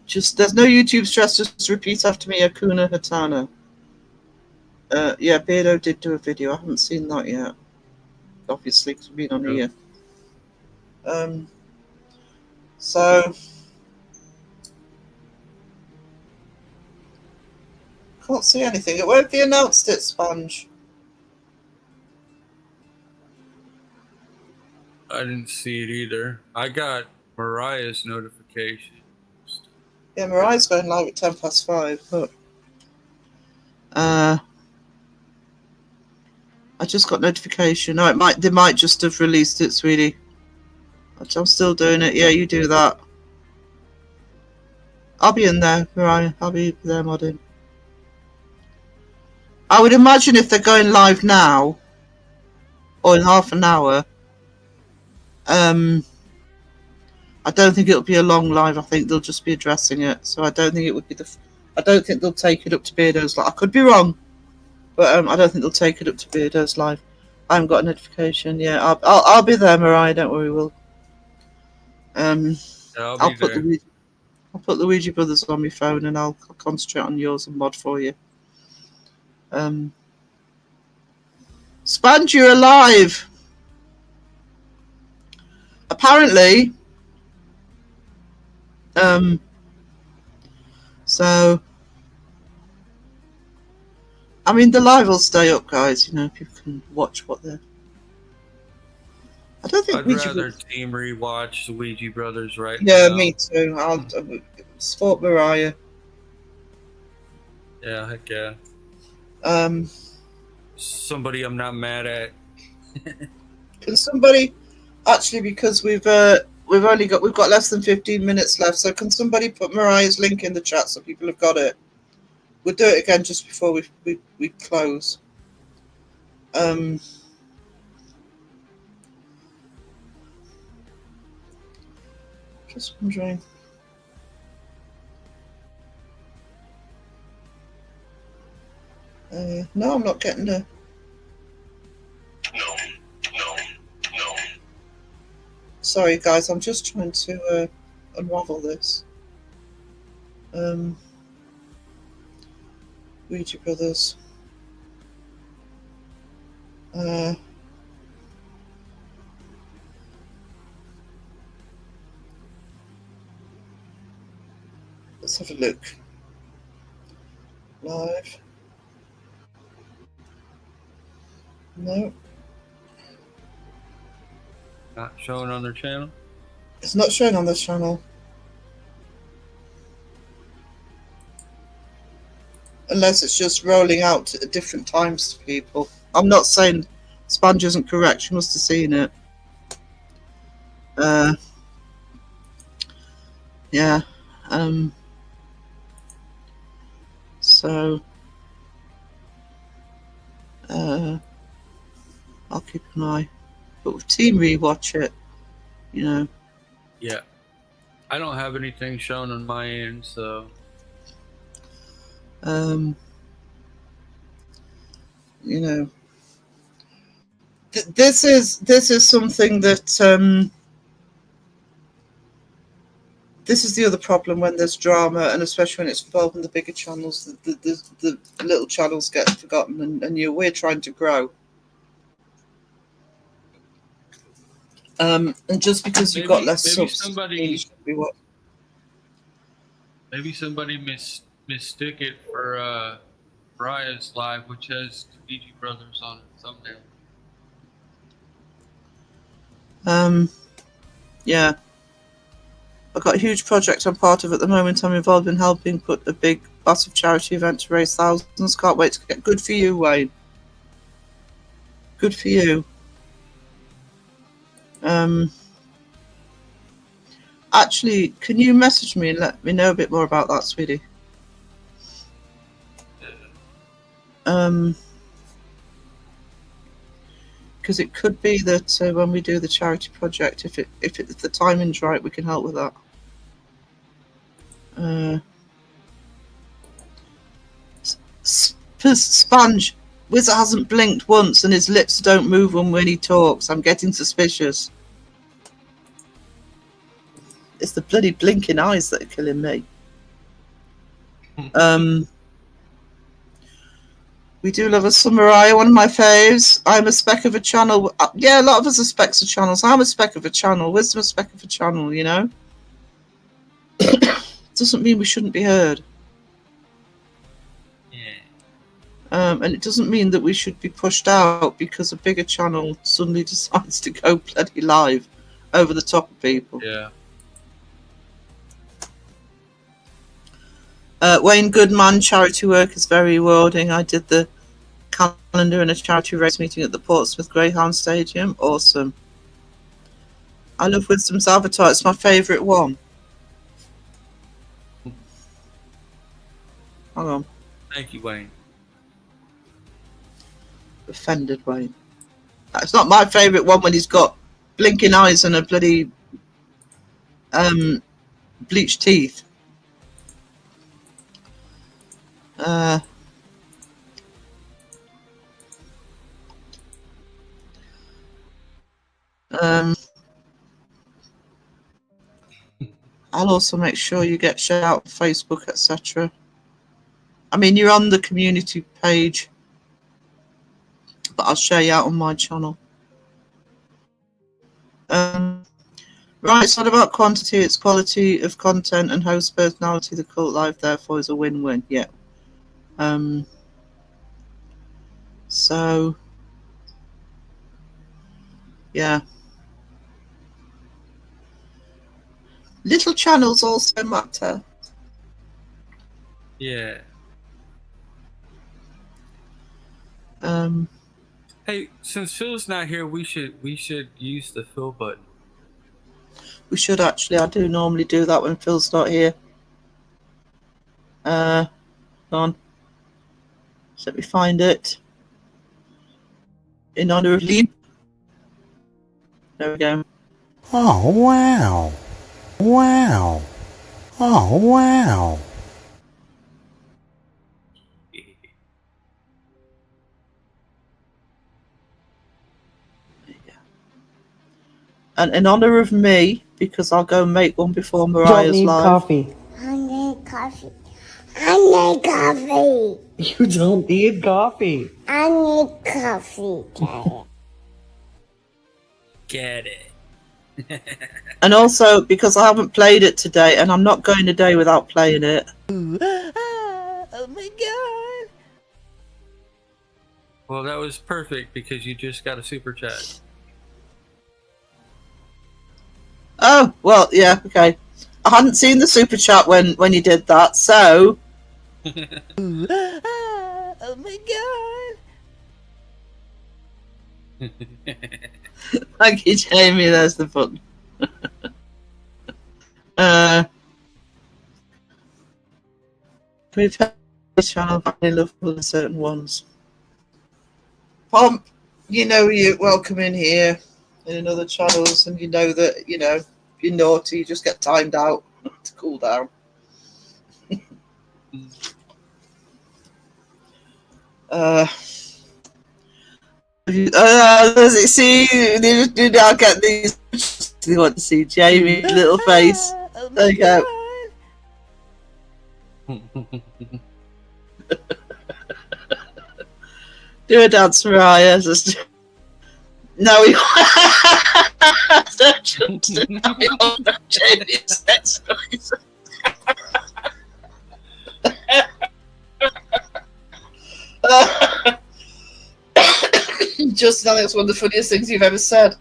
Just there's no YouTube stress. Just repeat after me, Akuna Hatana. Yeah, Beardo did do a video. I haven't seen that yet. Obviously, because we've been on here. So can't see anything. Where have they announced it, Sponge? I didn't see it either. I got Mariah's notification. Yeah, Mariah's going live at 5:10. Look. I just got notification. No, they might just have released it, sweetie. I'm still doing it. Yeah, you do that. I'll be in there, Mariah. I'll be there modding. I would imagine if they're going live now, or in half an hour, I don't think it'll be a long live. I think they'll just be addressing it. So I don't think it would be I don't think they'll take it up to Beardo's live. I could be wrong, but I don't think they'll take it up to Beardo's live. I haven't got a notification. Yeah, I'll be there, Mariah. Don't worry, Will. I'll put the Ouija Brothers on my phone, and I'll concentrate on yours and mod for you. Sponge, you're alive. Apparently. So, I mean, the live will stay up, guys. You know, people can watch what they're. I don't think I'd rather team rewatch the Ouija Brothers right now. Yeah, me too. I'll support Mariah. Yeah, heck yeah. Somebody I'm not mad at. Can somebody actually, because we've got less than 15 minutes left, so can somebody put Mariah's link in the chat so people have got it? We'll do it again just before we close. Just wondering. No, I'm not getting the. No. Sorry, guys. I'm just trying to unravel this. Ouija Brothers. Let's have a look. Live. No. Not showing on their channel? It's not showing on this channel. Unless it's just rolling out at different times to people. I'm not saying Sponge isn't correct. She must have seen it. Yeah. So I'll keep an eye. But with Team Rewatch it, you know. Yeah. I don't have anything shown on my end, so you know. This is something that this is the other problem when there's drama, and especially when it's involving the bigger channels. The little channels get forgotten, and we're trying to grow. And just because you've got less maybe subs, somebody should be what? maybe somebody mistook it for Mariah's live, which has the Fiji Brothers on it thumbnail. Yeah. I've got a huge project I'm part of at the moment. I'm involved in helping put a big, massive charity event to raise thousands. Can't wait to get. Good for you, Wayne. Good for you. Actually, can you message me and let me know a bit more about that, sweetie? Because it could be that when we do the charity project, if the timing's right, we can help with that. Sponge, Wizard hasn't blinked once, and his lips don't move when he talks. I'm getting suspicious. It's the bloody blinking eyes that are killing me. We do love a Mariah, one of my faves. I'm a speck of a channel. Yeah, a lot of us are specks of channels. I'm a speck of a channel. Wisdom a speck of a channel, you know? Doesn't mean we shouldn't be heard. Yeah. And it doesn't mean that we should be pushed out because a bigger channel suddenly decides to go bloody live over the top of people. Yeah. Wayne Goodman, charity work is very rewarding. I did the calendar in a charity race meeting at the Portsmouth Greyhound Stadium. Awesome. I love Wisdom's avatar. It's my favourite one. Hang on. Thank you, Wayne. Offended, Wayne. It's not my favourite one when he's got blinking eyes and a bloody bleached teeth. I'll also make sure you get shared out on Facebook, etc. I mean, you're on the community page, but I'll share you out on my channel. Right, it's not about quantity, it's quality of content and host personality. The Cult Live, therefore, is a win-win. Yeah. So, yeah. Little channels also matter. Yeah. Hey, since Phil's not here, we should use the Phil button. We should actually. I do normally do that when Phil's not here. On. So let me find it. In honor of Lee. There we go. Oh, wow. Wow. Oh, wow. And in honor of me, because I'll go and make one before Don't Mariah's need live. coffee. I need coffee. I need coffee. You don't need coffee. I need coffee. Get it. And also because I haven't played it today, and I'm not going a day without playing it. Oh my god. Well, that was perfect because you just got a super chat. Oh, well, yeah, okay. I hadn't seen the super chat when you did that, so... Oh my god. Thank you, Jamie, there's the button. We've had this channel very lovable in certain ones. Pomp, you know you're welcome in here in other channels, and you know that, you know, if you're naughty, you just get timed out to cool down. Does it see? They just do not get these. They want to see Jamie's little face. There you go. Do a dance, Mariah. Just No, he Jamie's next noise. Justin, I think it's one of the funniest things you've ever said.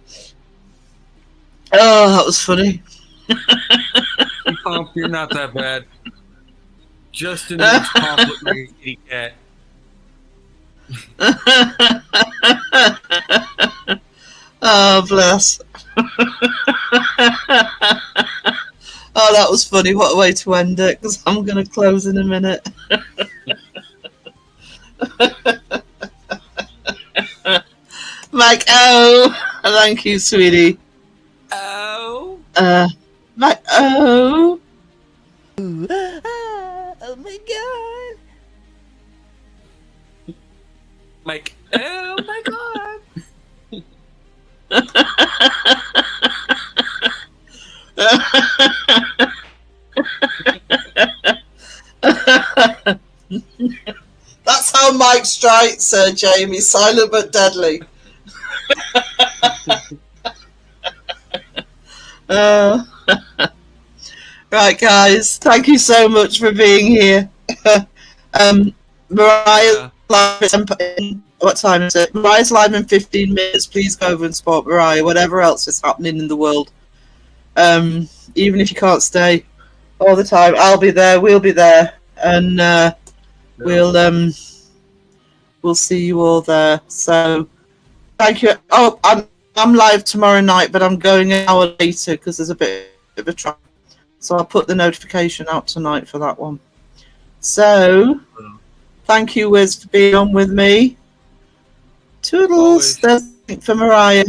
Oh, that was funny. You're not that bad. Justin needs complimenting kitty cat. Oh, bless. Oh, that was funny. What a way to end it, because I'm going to close in a minute. Mike, oh, thank you, sweetie. Oh. Mike, oh. Oh my god. Mike, oh my god. That's how Mike strikes, Jamie. Silent but deadly. Right, guys. Thank you so much for being here. Mariah, what time is it? Mariah's live in 15 minutes. Please go over and support Mariah, whatever else is happening in the world. Even if you can't stay all the time, I'll be there. We'll be there, and we'll see you all there. So, thank you. Oh, I'm live tomorrow night, but I'm going an hour later because there's a bit of a traffic. So I'll put the notification out tonight for that one. So, thank you, Wiz, for being on with me. Toodles. There's something for Mariah.